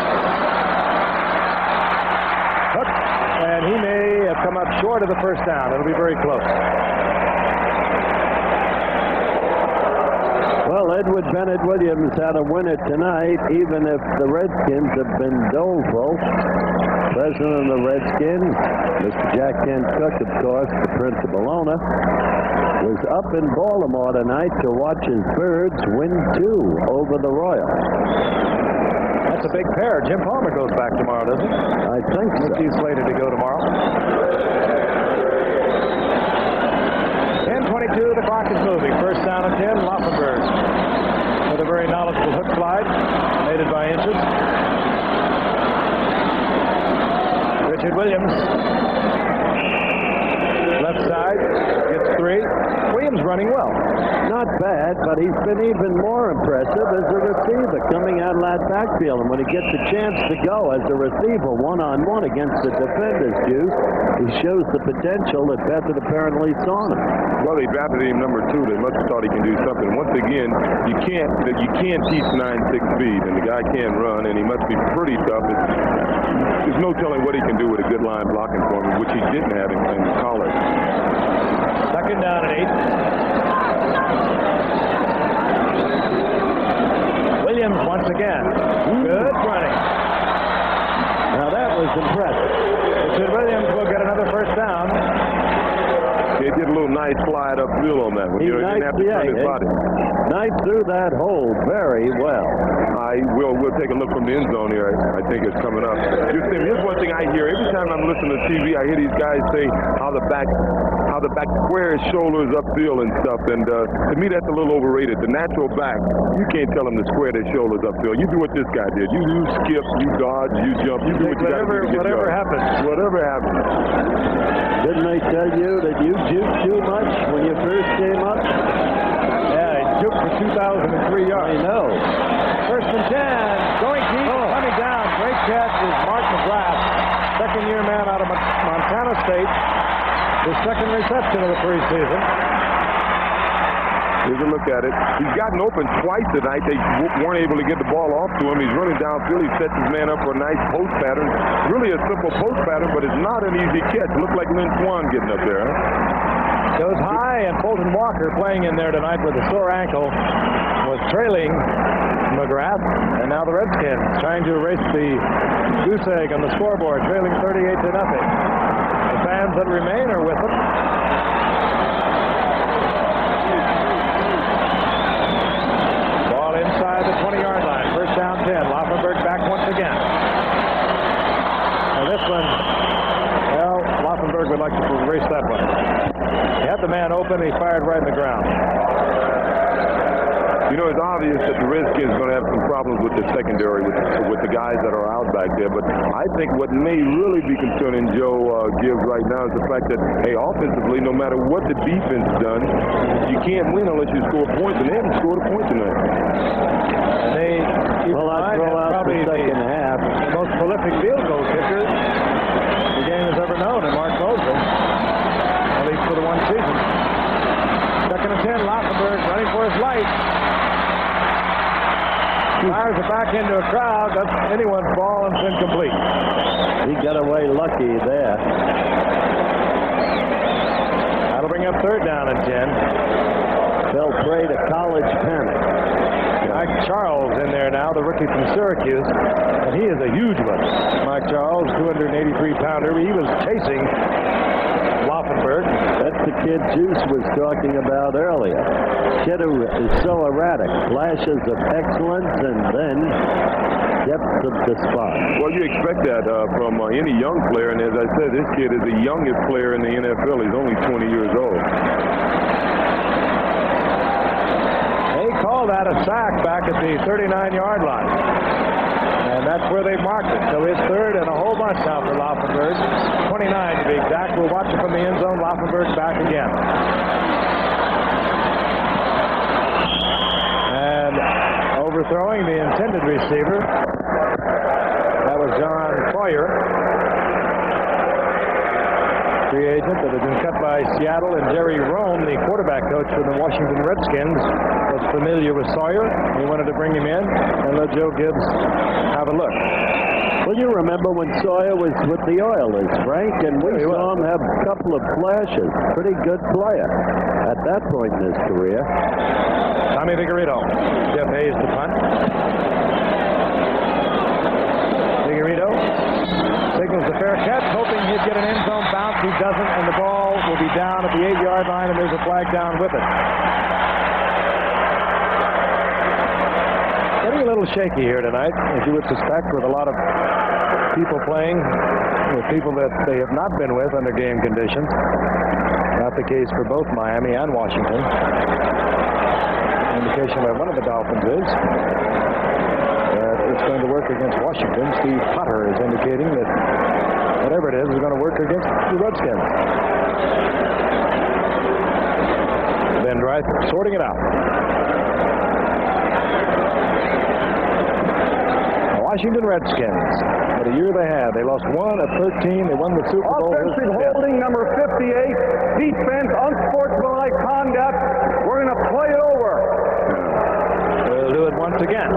hooked, and he may have come up short of the first down. It'll be very close. Well, Edward Bennett Williams had a winner tonight, even if the Redskins have been doleful. President of the Redskins, Mr. Jack Kent Cook, of course, the principal owner, was up in Baltimore tonight to watch his Birds win 2 over the Royals. That's a big pair. Jim Palmer goes back tomorrow, doesn't he? I think so. He's slated to go tomorrow. 10:22, the clock is moving. First down and 10, Laufenberg with a very knowledgeable hook slide, made it by inches. Richard Williams, left side, gets 3. Williams running well. Not bad, but he's been even more impressive as a receiver coming out of that backfield. And when he gets a chance to go as a receiver one-on-one against the defenders, he shows the potential that Beckett apparently saw in him. Well, they drafted him number 2. They must have thought he can do something. Once again, you can't teach 9.6 speed, and the guy can run, and he must be pretty tough. There's no telling what he can do with a good line blocking for him, which he didn't have in college. Second down and 8. Williams once again. Good running. Now that was impressive. Richard Williams will get another first down. He did a little nice slide upfield on that one. He didn't have to turn his body. Knight threw that hole very well. We'll take a look from the end zone here. I think it's coming up. Here's one thing I hear every time I'm listening to TV. I hear these guys say how the back squares shoulders upfield and stuff. And to me, that's a little overrated. The natural back, you can't tell them to square their shoulders upfield. You do what this guy did. You skip, you dodge, you jump. You do what you got to do. Whatever happens. Whatever happens. Didn't they tell you that you juked too much when you first came up? Yeah, he juked for 2,003 yards. I know. First and 10. Going deep, coming down. Great catch is Mark McGrath. the preseason. Here's a look at it. He's gotten open twice tonight. They weren't able to get the ball off to him. He's running downfield. He sets his man up for a nice post pattern. Really a simple post pattern, but it's not an easy catch. Looks like Lynn Swan getting up there. Goes high, and Fulton Walker playing in there tonight with a sore ankle was trailing McGrath, and now the Redskins trying to erase the goose egg on the scoreboard, trailing 38-0. The fans that remain are with them. Ball inside the 20-yard line. First down 10. Laufenberg back once again. Now this one, well, Laufenberg would like to erase that one. He had the man open, he fired right in the ground. You know, it's obvious that the Redskins are going to have some problems with the secondary, with the guys that are out back there. But I think what may really be concerning Joe Gibbs right now is the fact that, hey, offensively, no matter what the defense has done, you can't win unless you score points, and they haven't scored a point tonight. Well, I'll throw out the second half. The most prolific field goal kicker the game has ever known, and Mark Mosley, at least for the one season. Second and 10, Laufenberg running for his life. Fires it back into a crowd. That's anyone's ball, and it's incomplete. He got away lucky there. That'll bring up third down and 10. Fell prey to college panic. Mike Charles in there now, the rookie from Syracuse, and he is a huge one. Mike Charles, 283-pounder. He was chasing Laufenberg. That's the kid Juice was talking about earlier. Kid who is so erratic, flashes of excellence and then depths of despise. Well, you expect that from any young player, and as I said, this kid is the youngest player in the NFL. He's only 20 years old. They call that a sack back at the 39-yard line. And that's where they marked it. So it's third and a whole bunch now for Laufenberg. 29 to be exact. We'll watch it from the end zone. Laufenberg back again. And overthrowing the intended receiver. That was John Sawyer, free agent that had been cut by Seattle, and Jerry Rome, the quarterback coach for the Washington Redskins, was familiar with Sawyer. He wanted to bring him in and let Joe Gibbs have a look. Well, you remember when Sawyer was with the Oilers, Frank, and we saw him have a couple of flashes. Pretty good player at that point in his career. Tommy Vigorito. Jeff Hayes to punt. Vigorito signals the fair catch, hoping he'd get an end zone bounce. He doesn't, and the ball will be down at the 8-yard line, and there's a flag down with it. Getting a little shaky here tonight, as you would suspect, with a lot of people playing with people that they have not been with under game conditions. Not the case for both Miami and Washington. Indication by one of the Dolphins is that it's going to work against Washington. Steve Potter is indicating that whatever it is going to work against the Redskins. Ben Drive sorting it out. Washington Redskins. What a year they had. They lost 1 of 13. They won the Super Bowl. Offensive holding number 58. Defense, unsportsmanlike conduct. We're going to play it over. We'll do it once again.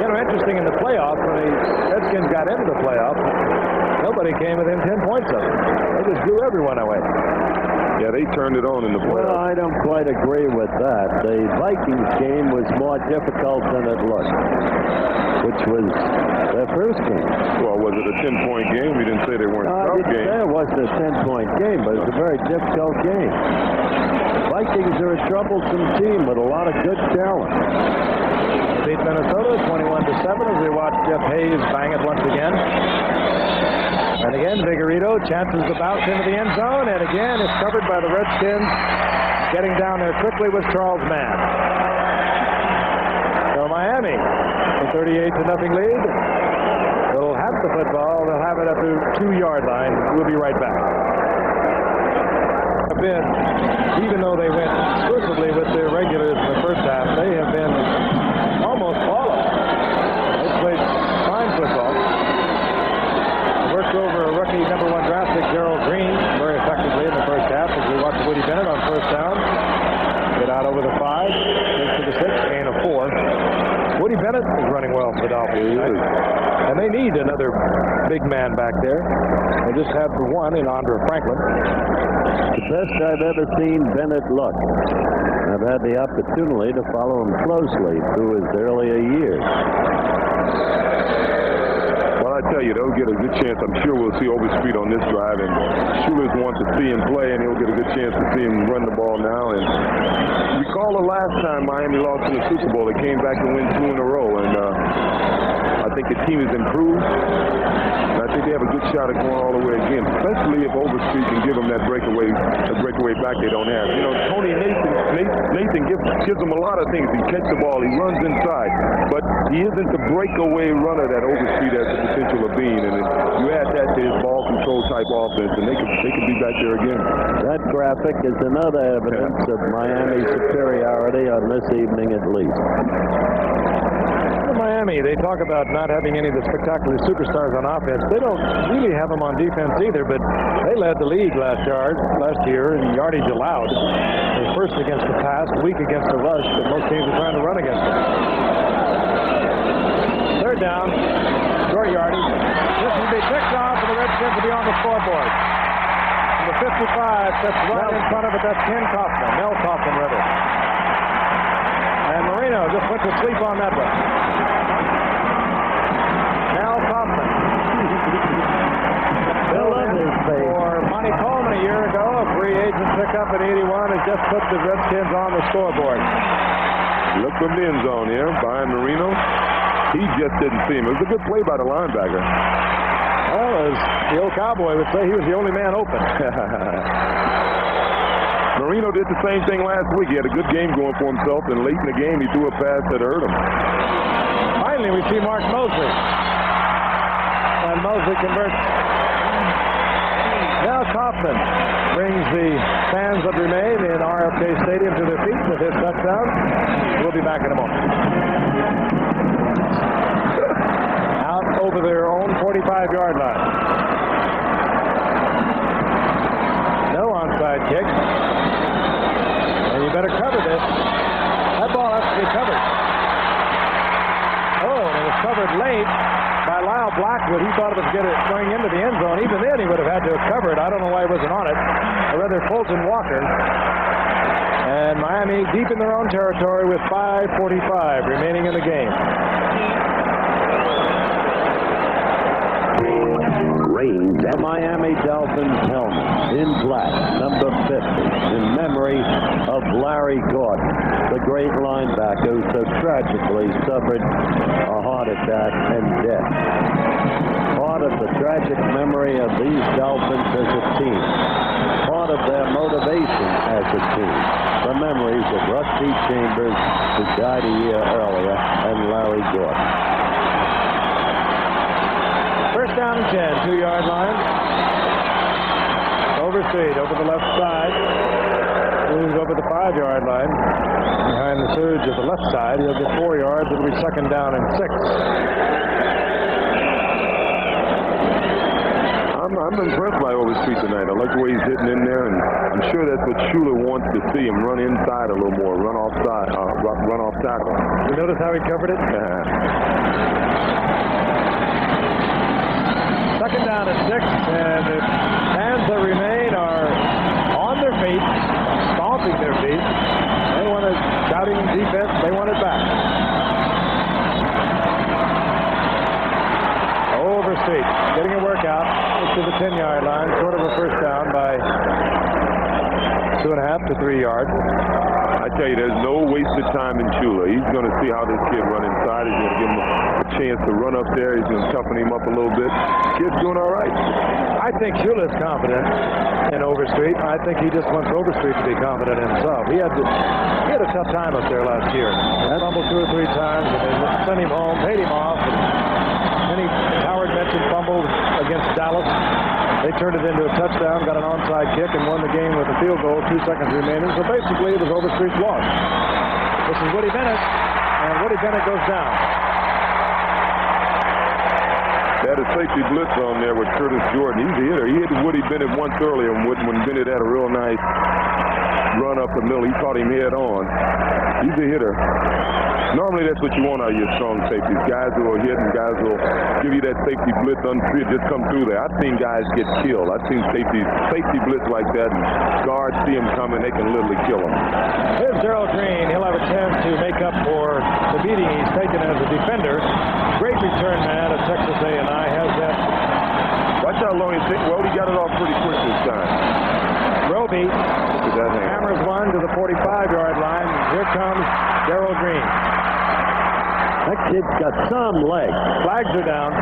You know, interesting in the playoffs, when the Redskins got into the playoffs, nobody came within 10 points of it. They just blew everyone away. Yeah, they turned it on in the playoffs. Well, I don't quite agree with that. The Vikings game was more difficult than it looked, which was their first game. Well, was it a 10-point game? We didn't say they weren't a tough game. It wasn't a 10-point game, but it was a very difficult game. Vikings are a troublesome team with a lot of good talent. Beat Minnesota 21-7 as we watch Jeff Hayes bang it once again. And again, Vigorito chances the bounce into the end zone, and again is covered by the Redskins. Getting down there quickly was Charles Mann. So Miami, a 38-0 lead. They'll have the football. They'll have it at the 2-yard line. We'll be right back. Even though they went exclusively with their regulars in the first half, they have been almost flawless. They played fine football. Worked over a rookie number 1 draft pick, Gerald Green, very effectively in the first half as we watch the Woody Bennett is running well for the Dolphins tonight. And they need another big man back there. They just have the one in Andre Franklin. The best I've ever seen Bennett look. I've had the opportunity to follow him closely through his earlier years. Well, I tell you, they'll get a good chance. I'm sure we'll see Overstreet on this drive, and Schuler's wants to see him play, and he'll get a good chance to see him run the ball now. And recall the last time Miami lost in the Super Bowl, they came back and win 2 in a row, and I think the team has improved. And I think they have a good shot at going all the way again, especially if Overstreet can give them that breakaway back they don't have. You know, Tony Nathan gives them a lot of things. He catches the ball, he runs inside, but he isn't the breakaway runner that Overstreet has the potential of being. And you add that to his ball control type offense, and they could be back there again. That graphic is another evidence of Miami's superiority on this evening at least. Miami, they talk about not having any of the spectacular superstars on offense. They don't really have them on defense either, but they led the league last year in yardage allowed. They were first against the pass, weak against the rush, but most teams are trying to run against them. Third down, short yardage. This will be picked off, and the Redskins will be on the scoreboard. Number 55 sets right in front of it. That's Mel Kaufman, rather. And Marino just went to sleep on that one. Mel Kaufman. For Monty Coleman a year ago, a free agent pickup at 81 has just put the Redskins on the scoreboard. Look from the end zone here, behind Marino. He just didn't see him. It was a good play by the linebacker. Well, as the old cowboy would say, he was the only man open. Marino did the same thing last week. He had a good game going for himself, and late in the game, he threw a pass that hurt him. Finally, we see Mark Mosley. And Mosley converts. Now Kaufman brings the fans that remain in RFK Stadium to their feet with his touchdown. We'll be back in a moment. Out over their own 45-yard line. No onside kick. And you better cover this. That ball has to be covered. Oh, and it was covered late by Lyle Blackwood. He thought it was going into the end zone. Even then, he would have had to have covered. I don't know why he wasn't on it. Or rather, Fulton Walker. And Miami deep in their own territory with 5:45 remaining in the game. The Miami Dolphins helmet in black, number 50, in memory of Larry Gordon, the great linebacker who so tragically suffered a heart attack and death. Part of the tragic memory of these Dolphins as a team, part of their motivation as a team, the memories of Rusty Chambers, who died a year earlier, and Larry Gordon. First down and 10, 2-yard line. Overstreet over the left side. Moves over the 5-yard line. Behind the surge of the left side, he'll get 4 yards. It'll be second down and 6. I'm impressed by Overstreet tonight. I like the way he's hitting in there, and I'm sure that's what Schuler wants to see him run inside a little more, run off tackle. You notice how he covered it? Second down and 6, and the fans that remain are on their feet, stomping their feet. They want to shouting defense. They want it back. Overstreet getting a workout to the 10-yard line, short of a first down by 2.5 to 3 yards. I tell you, there's no wasted time in Schuler. He's going to see how this kid run inside. He's going to give him a chance to run up there. He's going to toughen him up a little bit. Kid's doing all right. I think Schuler's confident in Overstreet. I think he just wants Overstreet to be confident in himself. He had a tough time up there last year. He fumbled 2 or 3 times, and they sent him home, paid him off. And then Howard mentioned fumbled against Dallas. They turned it into a touchdown, got an onside kick, and won the game with a field goal, 2 seconds remaining. So basically, it was Overstreet's loss. This is Woody Bennett, and Woody Bennett goes down. They had a safety blitz on there with Curtis Jordan. He's a hitter. He hit Woody Bennett once earlier when Bennett had a real nice run up the middle. He caught him head on. He's a hitter. Normally, that's what you want out of your strong safeties. Guys who will hit and guys who will give you that safety blitz unfit, just come through there. I've seen guys get killed. I've seen safety blitz like that, and guards see them coming, they can literally kill them. Here's Gerald Green. He'll have a chance to make up for the beating he's taken as a defender. Great return man at Texas A&I has that. Watch how long he takes. Well, he got it off pretty quick this time. Roby hammers one to the 45-yard line. Here comes Gerald Green. That kid's got some legs. Flags are down.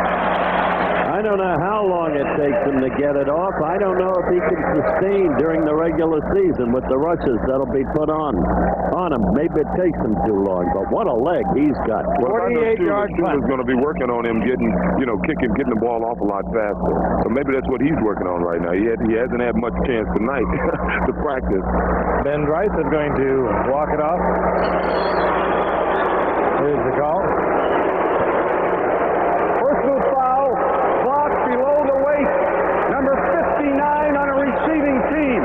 I don't know how long it takes him to get it off. I don't know if he can sustain during the regular season with the rushes that'll be put on him. Maybe it takes him too long, but what a leg he's got. 48-yard punt. Is going to be working on him getting the ball off a lot faster. So maybe that's what he's working on right now. He hasn't had much chance tonight to practice. Ben Rice is going to walk it off. Here's the call. Personal foul, blocked below the waist. Number 59 on a receiving team.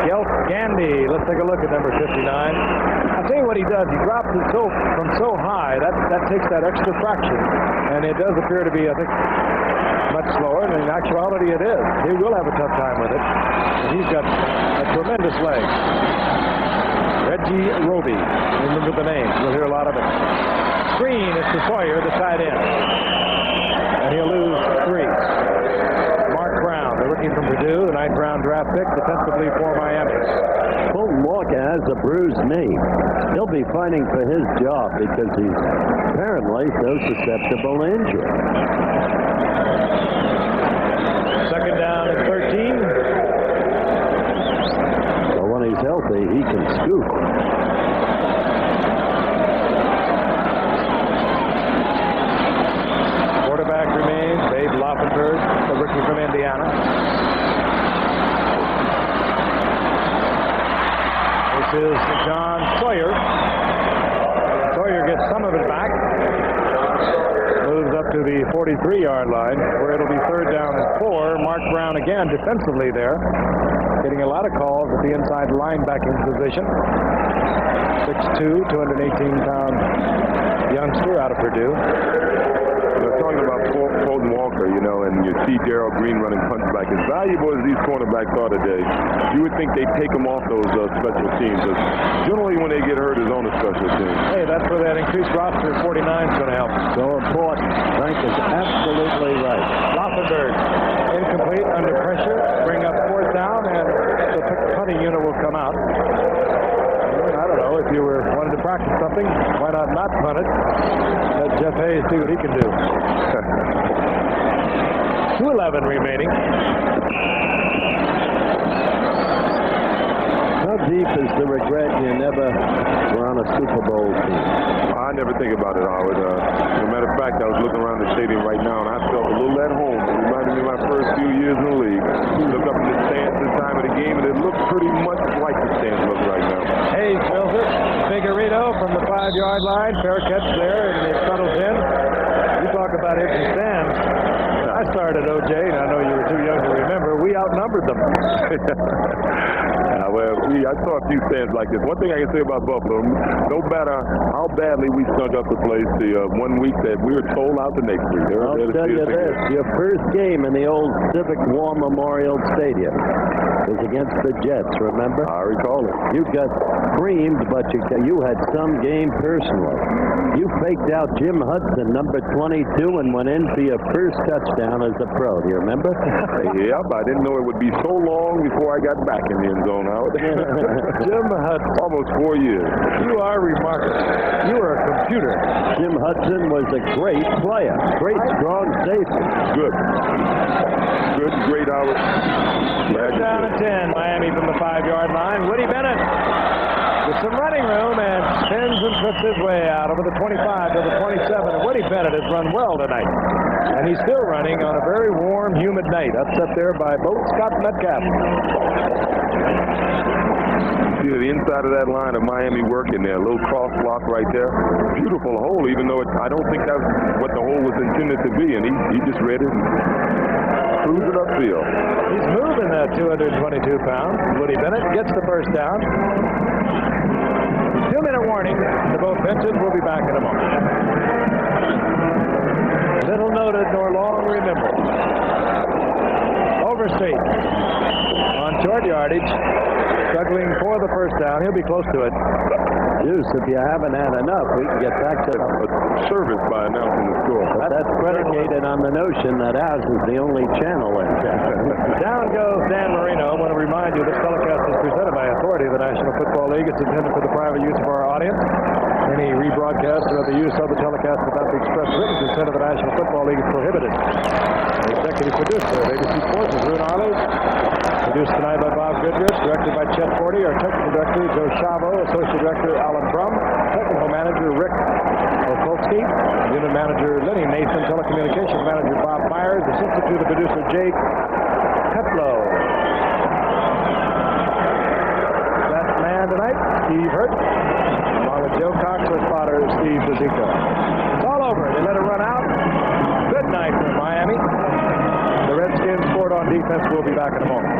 Gelf Gandy. Let's take a look at number 59. I'll tell you what he does. He drops it from so high. That takes that extra fraction. And it does appear to be, I think, much slower. And in actuality, it is. He will have a tough time with it. And he's got a tremendous leg. Reggie Roby. Remember the name. You'll hear a lot of it. Screen is to Sawyer, the tight end. And he'll lose 3. Mark Brown, the rookie from Purdue, the 9th-round draft pick, defensively for Miami. Fulton Walker has a bruised knee. He'll be fighting for his job because he's apparently so susceptible to injury. Second down and 13. So when he's healthy, he can scoop. Quarterback remains Babe Laufenberg, the rookie from Indiana. This is John Sawyer. Sawyer gets some of it back. Moves up to the 43-yard line, where it'll be 3rd down and 4. Mark Brown again defensively there. Getting a lot of calls at the inside linebacking position. 6'2", 218-pound youngster out of Purdue. We're talking about Fulton Walker, and you see Gerald Green running punts back. As valuable as these cornerbacks are today, you would think they'd take them off those special teams. But generally, when they get hurt, it's on the special team. Hey, that's where that increased roster of 49 is going to help. So important. Frank is absolutely right. Laufenberg, incomplete, under pressure. Bring up 4th down, and the punting unit will come out. I don't know, if you wanted to practice something, why not punt it? Let Jeff Hayes see what he can do. 2:11 remaining. How deep is the regret you never were on a Super Bowl team? I never think about it, Howard. As a matter of fact, I was looking around the stadium right now, and I felt a little at home. It reminded me of my first few years in the league. Look up in the stands this time of the game, and it looked pretty much like the stands look right now. Hayes fills it. Figueredo from the 5-yard line. Fair catch there, and it settles in. You talk about empty stands. I started OJ, and I know you were too young to remember. We outnumbered them. I saw a few stands like this. One thing I can say about Buffalo, no matter how badly we stunk up the place, the 1 week that we were sold out the next week. I'll tell you this, your first game in the old Civic War Memorial Stadium was against the Jets, remember? I recall it. You got creamed, but you had some game personally. You faked out Jim Hudson, number 22, and went in for your first touchdown as a pro. Do you remember? Yep, I didn't know it would be so long before I got back in the end zone, Howard. Jim Hudson. Almost 4 years. You are remarkable. You are a computer. Jim Hudson was a great player. Great, strong safety. Good, great, Howard. Down to 10, Miami from the 5-yard line. Woody Bennett with some running room and spins and puts his way out over the 25 to the 27. And Woody Bennett has run well tonight. And he's still running on a very warm, humid night. That's up there by boat Scott Metcalf. See the inside of that line of Miami working there. A little cross block right there. Beautiful hole, even though I don't think that's what the hole was intended to be. And he just read it. cruising upfield. He's moving that 222 pounds. Woody Bennett gets the first down. 2-minute warning to both benches. We'll be back in a moment. Little noted nor long remembered. Overstreet on short yardage, struggling for the first down. He'll be close to it. Deuce, if you haven't had enough, we can get back to Service by announcing the score. That's predicated on the notion that ours is the only channel in town. Down goes Dan Marino. I want to remind you this telecast is presented by authority of the National Football League. It's intended for the private use of our audience. Any rebroadcast or other use of the telecast without the express written consent of the National Football League is prohibited. The executive producer of ABC Sports is Rune Arles. Produced tonight by Bob Goodrich. Directed by Chet Forty. Our technical director, Joe Chavo. Associate director, Alan Brum. Technical manager, Rick Okolsky. Unit manager, Lenny Nathan. Telecommunications manager, Bob Myers. Assistant to the producer, Jake Cutlow. That man tonight, Steve Hurt. Along with Joe Cox, our spotter, Steve Buzico. It's all over. They let it run out. Good night from Miami. The Redskins scored on defense. We'll be back in a moment.